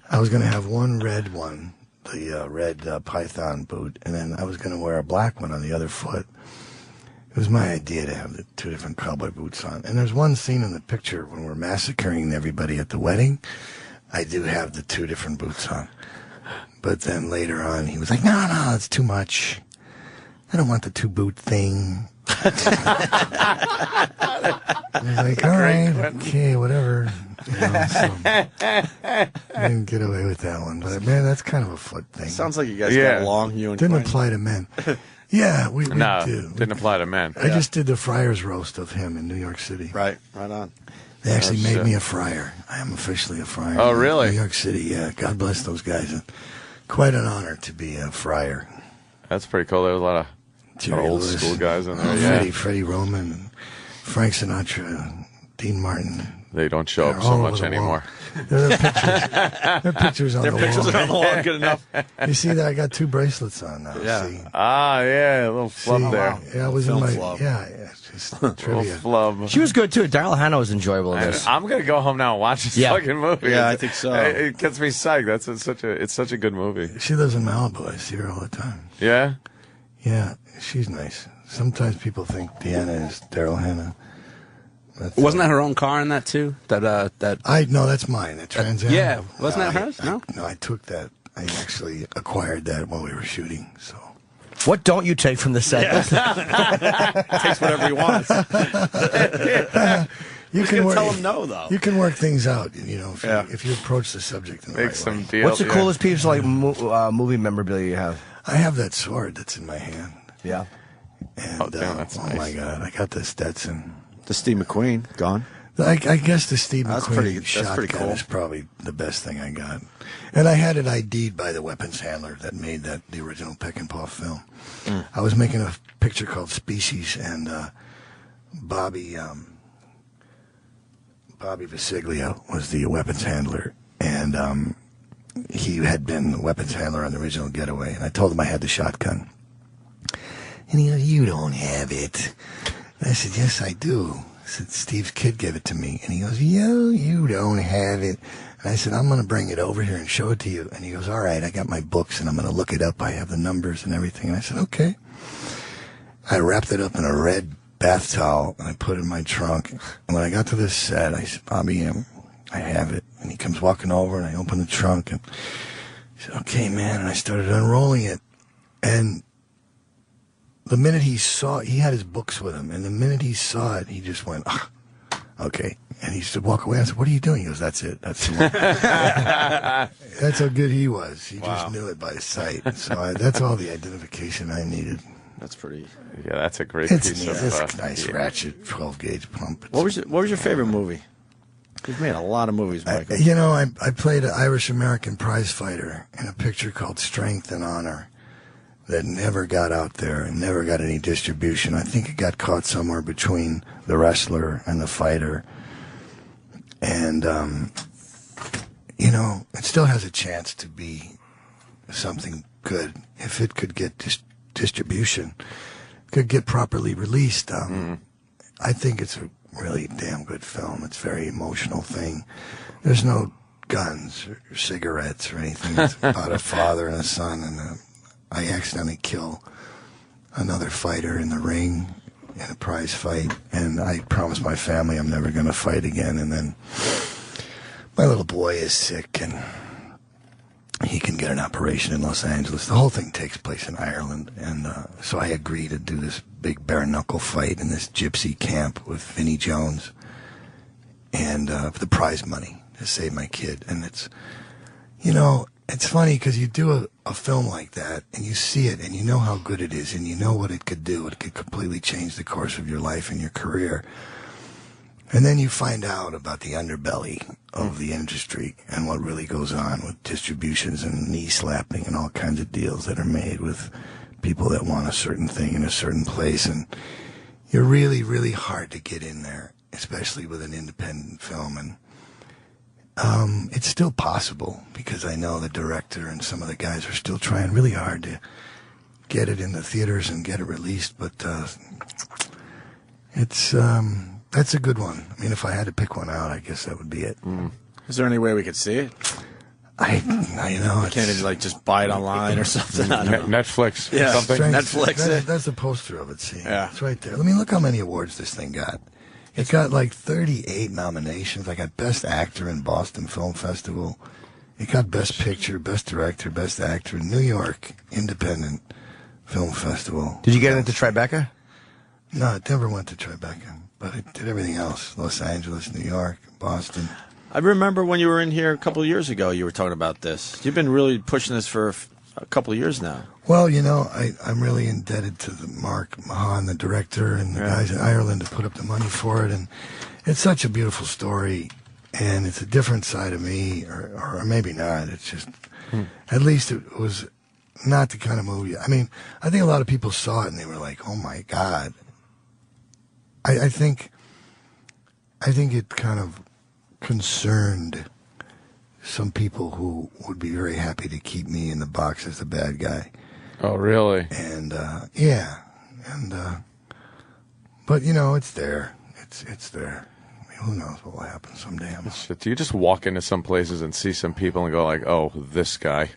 I was going to have one red one, the red python boot, and then I was going to wear a black one on the other foot. It was my idea to have the 2 different cowboy boots on. And there's one scene in the picture when we're massacring everybody at the wedding. I do have the 2 different boots on. But then later on, he was like, no, it's too much. I don't want the 2-boot thing. I was like, all right, okay, whatever. I didn't get away with that one. But, man, that's kind of a foot thing. Sounds like you guys got along, you and Didn't Quentin. apply to men. Yeah, we no, do. Didn't apply to men. I just did the friar's roast of him in New York City. Right on. They actually made me a friar. I am officially a friar. Oh, really? New York City, yeah. God bless those guys. Quite an honor to be a friar. That's pretty cool. There's a lot of old school guys in there. Freddie Roman, and Frank Sinatra, Dean Martin. They don't show up so much anymore. There are pictures. There are pictures on the wall. Their pictures are on the wall. Good enough. You see that I got 2 bracelets on now. Yeah. See? Ah, yeah, a little flub there. Wow. Yeah, I was in my it's just trivia. Flub. She was good too. Daryl Hannah was enjoyable in this. I'm gonna go home now and watch this fucking movie. Yeah, I think so. It gets me psyched. It's such a good movie. She lives in Malibu. I see her all the time. Yeah. Yeah, she's nice. Sometimes people think Deanna is Daryl Hannah. Wasn't that her own car in that too? No, that's mine. That Trans Am. Yeah, wasn't that hers? No, I took that. I actually acquired that while we were shooting. So, what don't you take from the set? Takes whatever he wants. You can tell him no, though. You can work things out, if you approach the subject in the right way. What's the coolest piece of movie memorabilia you have? I have that sword that's in my hand. Yeah. And, that's nice. My God, I got the Stetson. The Steve McQueen, gone. I guess the Steve That's McQueen pretty shotgun cool. is probably the best thing I got. And I had it ID'd by the weapons handler that made the original Peck and Paw film. I was making a picture called Species, and Bobby Visiglia was the weapons handler, and he had been the weapons handler on the original Getaway, and I told him I had the shotgun. And he goes, "You don't have it." And I said, "Yes, I do." I said, "Steve's kid gave it to me." And he goes, "Yo, you don't have it." And I said, "I'm going to bring it over here and show it to you." And he goes, "All right, I got my books and I'm going to look it up. I have the numbers and everything." And I said, "Okay." I wrapped it up in a red bath towel and I put it in my trunk. And when I got to this set, I said, "Bobby, I have it." And he comes walking over and I open the trunk and he said, "Okay, man." And I started unrolling it. And the minute he saw it, he had his books with him, and the minute he saw it, he just went, "Okay." And he said, "Walk away." I said, "What are you doing?" He goes, "That's it. That's it." That's how good he was. He just knew it by sight. So that's all the identification I needed. That's pretty. Yeah, that's a great It's piece neat. of It's a nice ratchet 12-gauge pump. What was your favorite movie? You've made a lot of movies, Michael. I played an Irish-American prize fighter in a picture called Strength and Honor that never got out there and never got any distribution. I think it got caught somewhere between the wrestler and the fighter. And, it still has a chance to be something good if it could get distribution, could get properly released. I think it's a really damn good film. It's a very emotional thing. There's no guns or cigarettes or anything. It's about a father and a son, and I accidentally kill another fighter in the ring in a prize fight, and I promised my family I'm never going to fight again. And then my little boy is sick, and he can get an operation in Los Angeles. The whole thing takes place in Ireland, and so I agree to do this big bare-knuckle fight in this gypsy camp with Vinnie Jones, and for the prize money to save my kid. And it's, it's funny because you do a film like that, and you see it, and you know how good it is, and you know what it could do. It could completely change the course of your life and your career. And then you find out about the underbelly of the industry and what really goes on with distributions and knee slapping and all kinds of deals that are made with people that want a certain thing in a certain place. And you're really, really hard to get in there, especially with an independent film. And it's still possible because I know the director and some of the guys are still trying really hard to get it in the theaters and get it released. But that's a good one. I mean, if I had to pick one out, I guess that would be it. Is there any way we could see it? I can't just buy it online or something. I don't know. Netflix, yeah, something. Netflix. That's the poster of it. See, yeah, it's right there. I mean, look how many awards this thing got. It got like 38 nominations. I got Best Actor in Boston Film Festival. It got Best Picture, Best Director, Best Actor in New York Independent Film Festival. Did you get into Tribeca? No, it never went to Tribeca, but it did everything else. Los Angeles, New York, Boston. I remember when you were in here a couple of years ago, you were talking about this. You've been really pushing this for a couple of years now. Well, I'm really indebted to Mark Mahan, the director, and the guys in Ireland to put up the money for it. And it's such a beautiful story, and it's a different side of me, or maybe not. It's just, at least it was not the kind of movie. I mean, I think a lot of people saw it and they were like, "Oh my God." I think it kind of concerned some people who would be very happy to keep me in the box as the bad guy. Oh, really? And yeah, and but it's there. It's there. I mean, who knows what will happen someday? Do you just walk into some places and see some people and go like, "Oh, this guy,"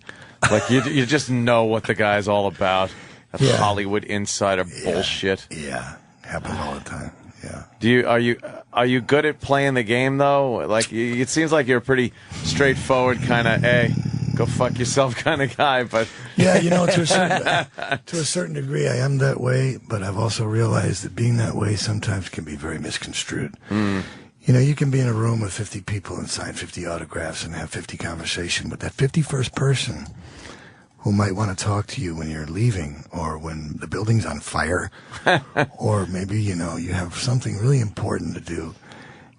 like you just know what the guy's all about? That Hollywood insider bullshit. Yeah, happens all the time. Yeah. Are you Are you good at playing the game, though? Like, it seems like you're a pretty straightforward kind of, hey, go fuck yourself kind of guy. But yeah, to a certain degree, I am that way. But I've also realized that being that way sometimes can be very misconstrued. You can be in a room with 50 people and sign 50 autographs and have 50 conversations, but that 51st person who might want to talk to you when you're leaving or when the building's on fire or maybe, you have something really important to do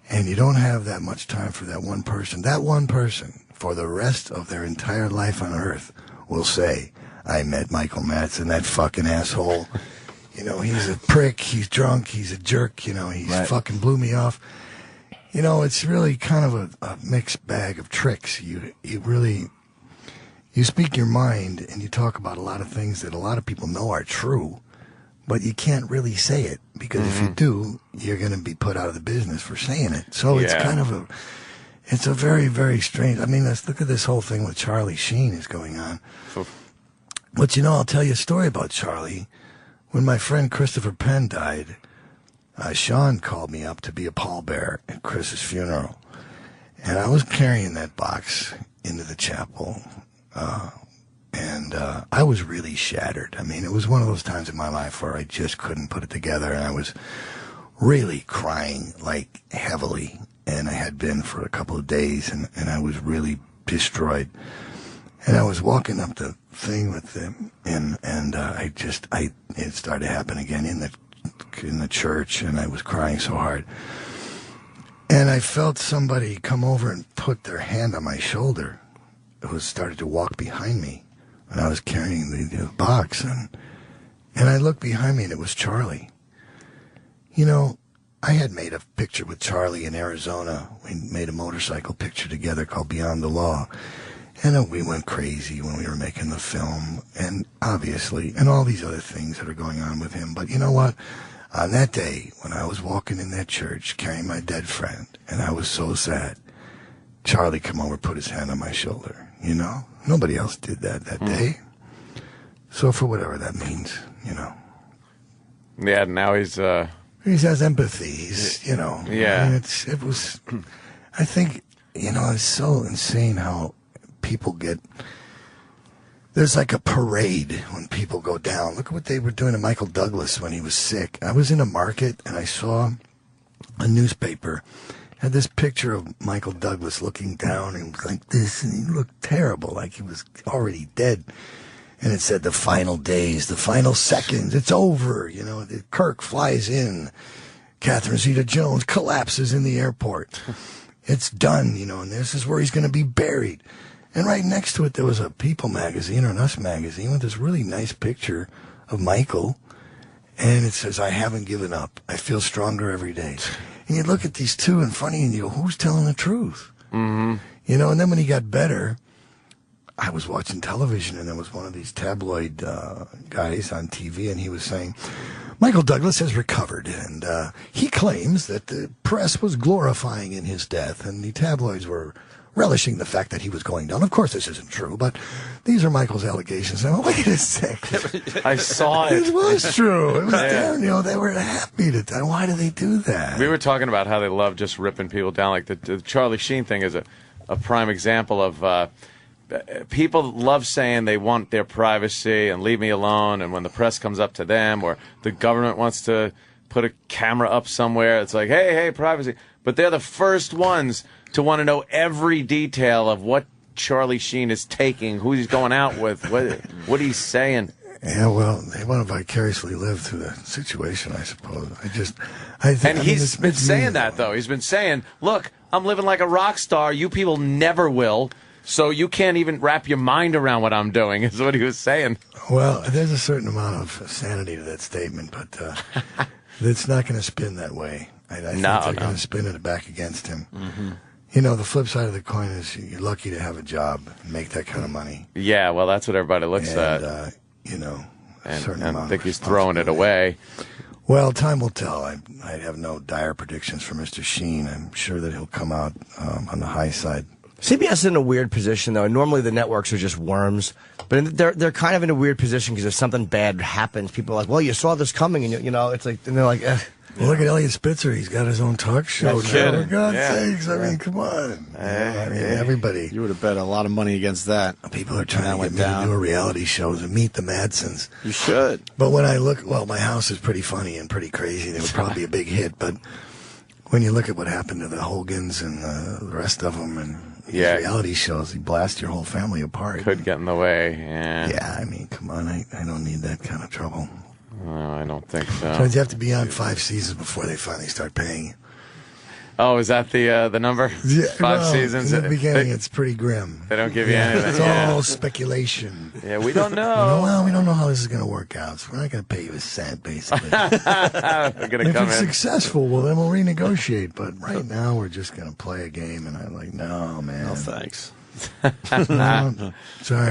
and you don't have that much time for that one person. That one person, for the rest of their entire life on Earth, will say, I met Michael Madsen, that fucking asshole. He's a prick, he's drunk, he's a jerk, he's fucking blew me off. It's really kind of a mixed bag of tricks. You speak your mind and you talk about a lot of things that a lot of people know are true, but you can't really say it because if you do, you're going to be put out of the business for saying it. So it's kind of it's a very, very strange. I mean, let's look at this whole thing with Charlie Sheen is going on. But I'll tell you a story about Charlie. When my friend Christopher Penn died, Sean called me up to be a pallbearer at Chris's funeral. And I was carrying that box into the chapel. And I was really shattered. I mean, it was one of those times in my life where I just couldn't put it together. And I was really crying, like, heavily. And I had been for a couple of days. And I was really destroyed. And I was walking up the thing with them. And it started to happen again in the church, and I was crying so hard. And I felt somebody come over and put their hand on my shoulder. It was started to walk behind me, and I was carrying the box, and I looked behind me, and it was Charlie. I had made a picture with Charlie in Arizona. We made a motorcycle picture together called Beyond the Law. And we went crazy when we were making the film, and obviously, and all these other things that are going on with him. But you know what? On that day, when I was walking in that church carrying my dead friend, and I was so sad, Charlie came over, put his hand on my shoulder. Nobody else did that day. So for whatever that means, Yeah, now he's he has empathy. He's, Yeah. I mean, it was. I think it's so insane how people get. There's like a parade when people go down. Look at what they were doing to Michael Douglas when he was sick. I was in a market and I saw a newspaper had this picture of Michael Douglas looking down and like this, and he looked terrible, like he was already dead. And it said the final days, the final seconds, it's over. Kirk flies in. Catherine Zeta-Jones collapses in the airport. It's done, and this is where he's going to be buried. And right next to it, there was a People magazine or an Us magazine with this really nice picture of Michael. And it says, I haven't given up. I feel stronger every day. And you look at these two in front of you and you go, who's telling the truth? And then when he got better, I was watching television and there was one of these tabloid guys on TV and he was saying, Michael Douglas has recovered and he claims that the press was glorifying in his death and the tabloids were relishing the fact that he was going down. Of course, this isn't true, but these are Michael's allegations. And wait a second. I saw it. It was true. It was damn, they were happy to die. Why do they do that? We were talking about how they love just ripping people down. Like the Charlie Sheen thing is a prime example of people love saying they want their privacy and leave me alone. And when the press comes up to them or the government wants to put a camera up somewhere, it's like, hey, privacy. But they're the first ones to want to know every detail of what Charlie Sheen is taking, who he's going out with, what he's saying. Yeah, well, they want to vicariously live through the situation, I suppose. He's been saying that, though. He's been saying, look, I'm living like a rock star. You people never will. So you can't even wrap your mind around what I'm doing, is what he was saying. Well, there's a certain amount of sanity to that statement, but it's not going to spin that way. I think they're going to spin it back against him. The flip side of the coin is you're lucky to have a job and make that kind of money. Yeah, well, that's what everybody looks at. And I think he's throwing it away. Well, time will tell. I have no dire predictions for Mr. Sheen. I'm sure that he'll come out on the high side. CBS is in a weird position, though. Normally the networks are just worms, but they're kind of in a weird position because if something bad happens, people are like, well, you saw this coming, and it's like, and they're like, Well, look at Elliot Spitzer. He's got his own talk show. No kidding. For God's sakes. I mean, come on. Everybody. You would have bet a lot of money against that. People are trying to get me to do a reality show to meet the Madsons. You should. But when I look, well, my house is pretty funny and pretty crazy. It would probably be a big hit. But when you look at what happened to the Hogans and the rest of them and these reality shows, you blast your whole family apart. Could get in the way. Yeah. I mean, come on. I don't need that kind of trouble. No, I don't think so. Sometimes you have to be on 5 seasons before they finally start paying you. Oh, is that the number? Yeah, 5 seasons? In the beginning, it's pretty grim. They don't give you anything. It's all speculation. Yeah, we don't know. Well, we don't know how this is going to work out, so we're not going to pay you a cent, basically. We're gonna if come it's in. successful, well, then we'll renegotiate. But right now, we're just going to play a game, and I'm like, no, man. No, thanks. Sorry.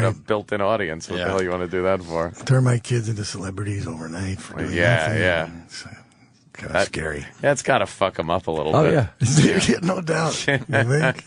Got a built-in audience. What the hell you want to do that for? Turn my kids into celebrities overnight for doing nothing. Yeah. It's kind of scary. Yeah, it's got to fuck them up a little bit. Yeah, no doubt. You think?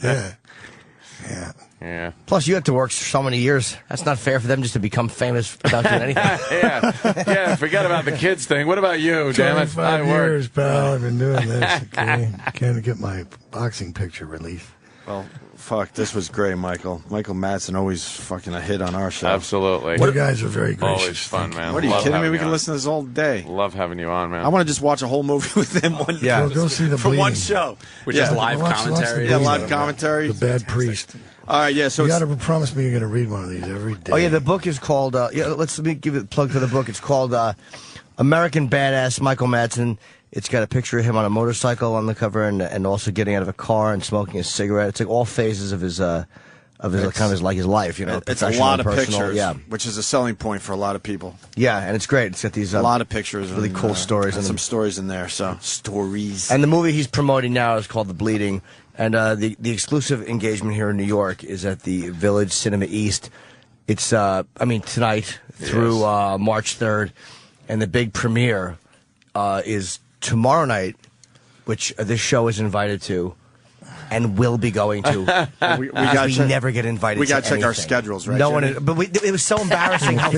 Yeah. Plus, you had to work so many years. That's not fair for them just to become famous without doing anything. Yeah, forget about the kids thing. What about you, damn it? 25 years, pal. I've been doing this. Okay? Can't get my boxing picture released. Well, fuck, this was great, Michael. Michael Madsen, always fucking a hit on our show. Absolutely. You guys are very gracious. Always fun, man. What are you Love kidding me? having We you can on. listen to this all day. Love having you on, man. I want to just watch a whole movie with them one day. Well, go see The for one Bleeding. show. Which is live commentary. Yeah, live commentary. The Bad Priest. All right, yeah, so you got to promise me you're going to read one of these every day. Oh, yeah, the book is called, let me give it a plug for the book. It's called American Badass Michael Madsen. It's got a picture of him on a motorcycle on the cover and also getting out of a car and smoking a cigarette. It's like all phases of his life, you know. It's a professional lot of and personal. pictures, Yeah. which is a selling point for a lot of people. Yeah, and it's great. It's got these A lot of pictures. really and, cool stories. And in some them. stories in there, so stories. And the movie he's promoting now is called The Bleeding. And the exclusive engagement here in New York is at the Village Cinema East. It's, tonight through March 3rd. And the big premiere is tomorrow night, which this show is invited to and will be going to. we never get invited. We got to check our anything. schedules, right? No one, Jimmy? but it was so embarrassing. how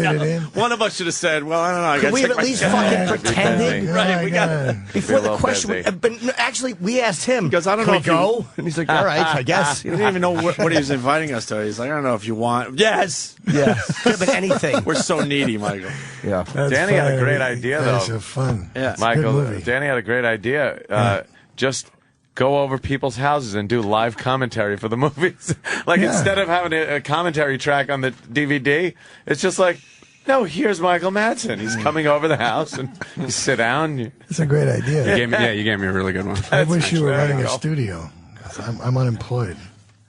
One of us should have said, "Well, I don't know." I Could gotta we check have at my least schedule." fucking pretended? Right, we got before the question. But no, actually, we asked him. Because I don't Can know we go, and he's like, "All right, I guess." He didn't even know what he was inviting us to. He's like, "I don't know if you want." Yes. Yeah. Could have been anything. We're so needy, Michael. Yeah. Danny had a great idea, though. That's fun. Yeah. It's a Michael, good movie. Danny had a great idea. Just go over people's houses and do live commentary for the movies. Instead of having a commentary track on the DVD, it's just like, no, here's Michael Madsen. He's coming over the house, and you sit down. It's a great idea. You gave me a really good one. I wish you were running a go. studio. 'Cause I'm unemployed.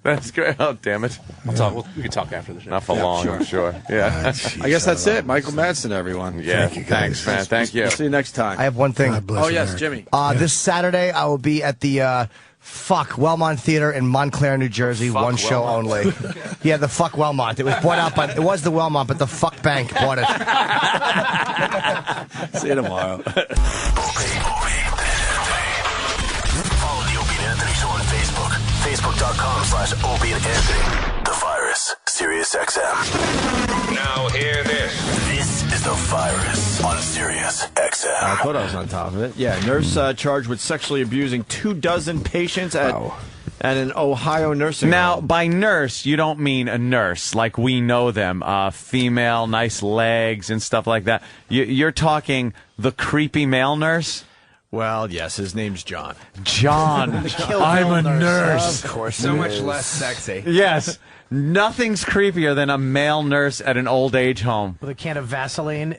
That's great. Oh, damn it. We can talk after the show. Not for long, I'm sure. Yeah. I guess that's it. Michael Madsen, everyone. Yeah. Thank you, Thanks, guys. man. Thank you. We'll see you next time. I have one thing. God bless Oh, yes, America. Jimmy. This Saturday, I will be at the Wellmont Theater in Montclair, New Jersey. One show only. Yeah, the Wellmont. It was bought out by. It was the Wellmont, but the Bank bought it. See you tomorrow. Follow the Opie and Anthony Show on Facebook. Facebook.com/Opie and Anthony. The Virus. Sirius XM. Now hear this. This is The Virus on Sirius XM. I thought I was on top of it. Yeah, nurse charged with sexually abusing 24 patients at an Ohio nursing Now, home. by nurse, you don't mean a nurse like we know them, female, nice legs and stuff like that. You're talking the creepy male nurse? Well, yes, his name's John. John, I'm a nurse. Of course, So much less sexy. Yes, nothing's creepier than a male nurse at an old age home. With a can of Vaseline,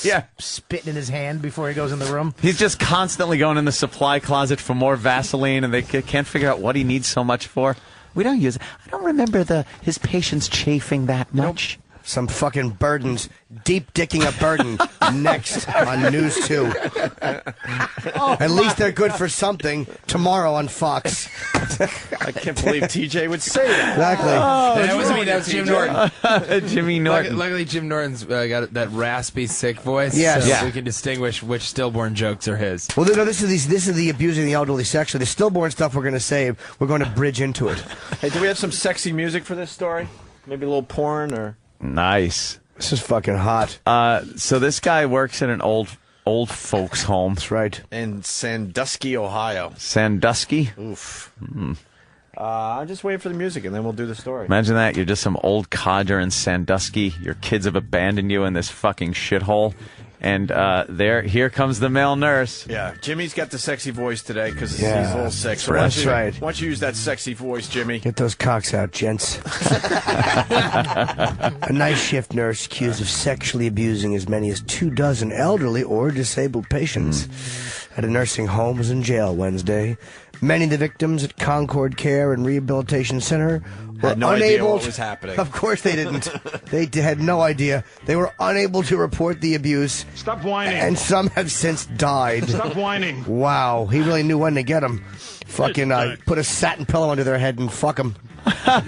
Yeah. spitting in his hand before he goes in the room. He's just constantly going in the supply closet for more Vaseline, and they can't figure out what he needs so much for. We don't use it. I don't remember his patients chafing that much. Some fucking burdens, deep dicking a burden next on News 2. At least they're good for something tomorrow on Fox. I can't believe TJ would say that. Exactly. That was me. That was Jim Norton. Jimmy Norton. Luckily, Jim Norton's got that raspy, sick voice. Yes. So Yeah. we can distinguish which stillborn jokes are his. Well, no, this is the abusing the elderly sexually. The stillborn stuff we're going to save. We're going to bridge into it. Hey, do we have some sexy music for this story? Maybe a little porn or... Nice. This is fucking hot. So this guy works at an old old folks' home. That's right. In Sandusky, Ohio. Sandusky? Oof. I'm just waiting for the music, and then we'll do the story. Imagine that. You're just some old codger in Sandusky. Your kids have abandoned you in this fucking shithole. And here comes the male nurse. Yeah, Jimmy's got the sexy voice today because he's a little sick. So that's right. Why don't you use that sexy voice, Jimmy? Get those cocks out, gents. A night shift nurse accused of sexually abusing as many as 24 elderly or disabled patients at a nursing home was in jail Wednesday. Many of the victims at Concord Care and Rehabilitation Center were had no unable idea what was happening. Of course they didn't. They had no idea. They were unable to report the abuse. Stop whining. And some have since died. Stop whining. Wow, he really knew when to get them. Fucking put a satin pillow under their head and fuck them. All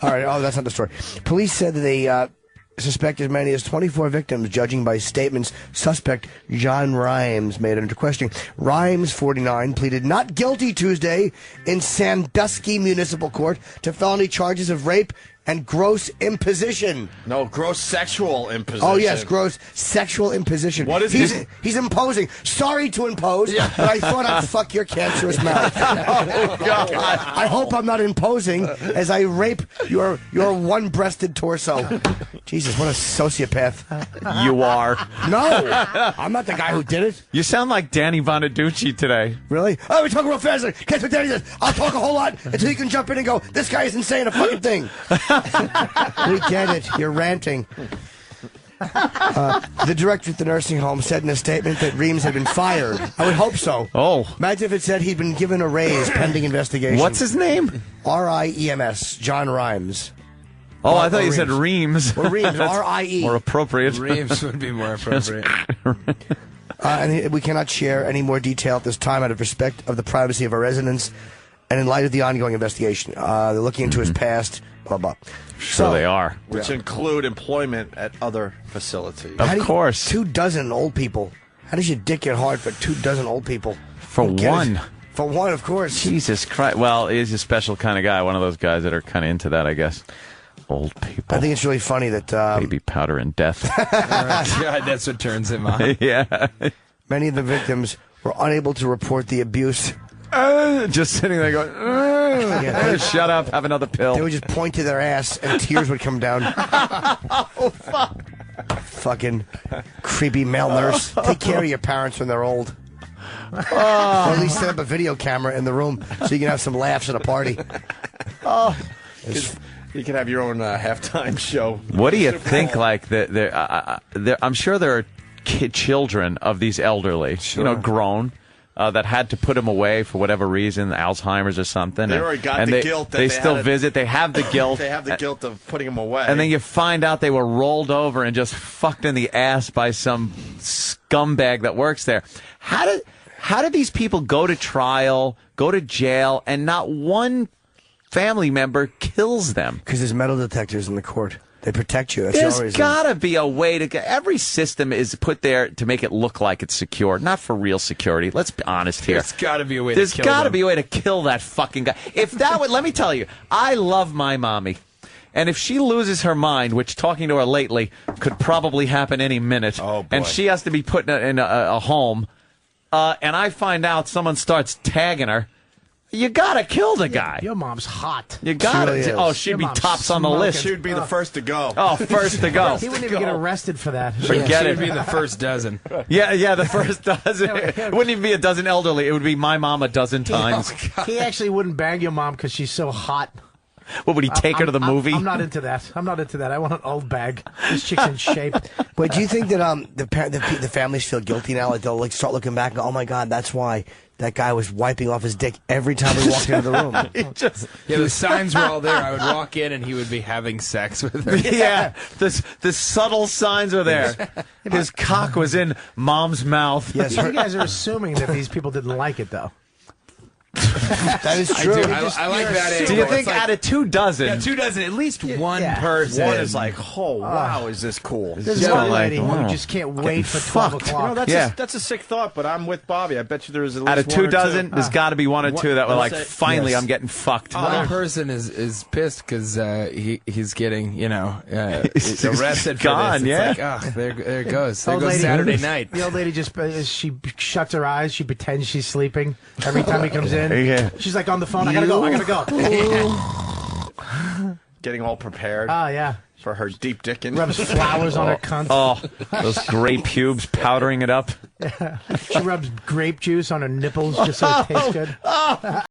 right, that's not the story. Police said that they suspect as many as 24 victims, judging by statements suspect John Rhimes made under questioning. Rhimes, 49, pleaded not guilty Tuesday in Sandusky Municipal Court to felony charges of rape and gross imposition. No, gross sexual imposition. Oh, yes, gross sexual imposition. What is he? He's imposing. Sorry to impose, but I thought I'd fuck your cancerous mouth. Oh, God. I hope I'm not imposing as I rape your one-breasted torso. Jesus, what a sociopath. You are. No, I'm not the guy who did it. You sound like Danny Bonaducci today. Really? Oh, we're talking real fast. Guess what Danny says? I'll talk a whole lot until you can jump in and go, this guy isn't saying a fucking thing. We get it. You're ranting. The director at the nursing home said in a statement that Reams had been fired. I would hope so. Oh. Imagine if it said he'd been given a raise pending investigation. What's his name? R-I-E-M-S. John Rhimes. Oh, I thought you said Reams. Or Reams. R-I-E. More appropriate. Reams would be more appropriate. And we cannot share any more detail at this time out of respect of the privacy of our residents and in light of the ongoing investigation. They're looking into his past. Blah, blah. Sure they are. Which include employment at other facilities. Of course. 24 old people. How does your dick get hard for 24 old people? For one. For one, of course. Jesus Christ. Well, he's a special kind of guy. One of those guys that are kind of into that, I guess. Old people. I think it's really funny that... baby powder and death. God, that's what turns him on. Yeah. Many of the victims were unable to report the abuse. Just sitting there going, shut up, have another pill. They would just point to their ass and tears would come down. Oh, fuck. Fucking creepy male nurse. Take care of your parents when they're old. Or at least set up a video camera in the room so you can have some laughs at a party. You can have your own halftime show. What do you think? Like, I'm sure there are children of these elderly, grown. That had to put him away for whatever reason, Alzheimer's or something. They already got the guilt. They still visit. They have the guilt. They have the guilt of putting him away. And then you find out they were rolled over and just fucked in the ass by some scumbag that works there. How do these people go to trial, go to jail, and not one family member kills them? Because there's metal detectors in the court. They protect you. There's got to be a way to get... Every system is put there to make it look like it's secure, not for real security. Let's be honest here. There's got to be a way There's got to be a way to kill that fucking guy. If that would... Let me tell you, I love my mommy. And if she loses her mind, which talking to her lately could probably happen any minute, and she has to be put in a home, and I find out someone starts tagging her, you gotta kill the guy. Your mom's hot. You gotta. She really is. She'd Your be mom's tops on the smoking. list. She would be the first to go. Oh, first to go. He wouldn't even get arrested for that. Forget it. She would be the first dozen. Yeah, the first dozen. It wouldn't even be a dozen elderly. It would be my mom a dozen times. He actually wouldn't bang your mom because she's so hot. What, would he take her to the movie? I'm not into that. I want an old bag. This chick's in shape. But do you think that the families feel guilty now? Like they'll start looking back and go, oh my God, that's why that guy was wiping off his dick every time we walked into the room. The signs were all there. I would walk in and he would be having sex with her. Yeah, the subtle signs are there. His cock was in mom's mouth. Yes, you guys are assuming that these people didn't like it, though. That is true. I like that angle. Do you think It's like- out of 2 dozen? Yeah, 2 dozen. At least one person. One is like, oh, wow, is this cool? There's one lady who just can't wait for 12 o'clock. That's a sick thought, but I'm with Bobby. I bet you there's at least out of 2 dozen, there's got to be 1 or 2 that were like, finally, I'm getting fucked. One person is pissed because he's getting arrested for gone. this. It's Yeah, like, there it goes. The There old goes lady- Saturday night. The old lady just she shuts her eyes. She pretends she's sleeping every time he comes in. Yeah. She's like on the phone. I gotta go. Getting all prepared. Oh yeah. For her deep dicking. Rubs flowers on her cunt. Oh, those gray pubes powdering it up. She rubs grape juice on her nipples just so it tastes good.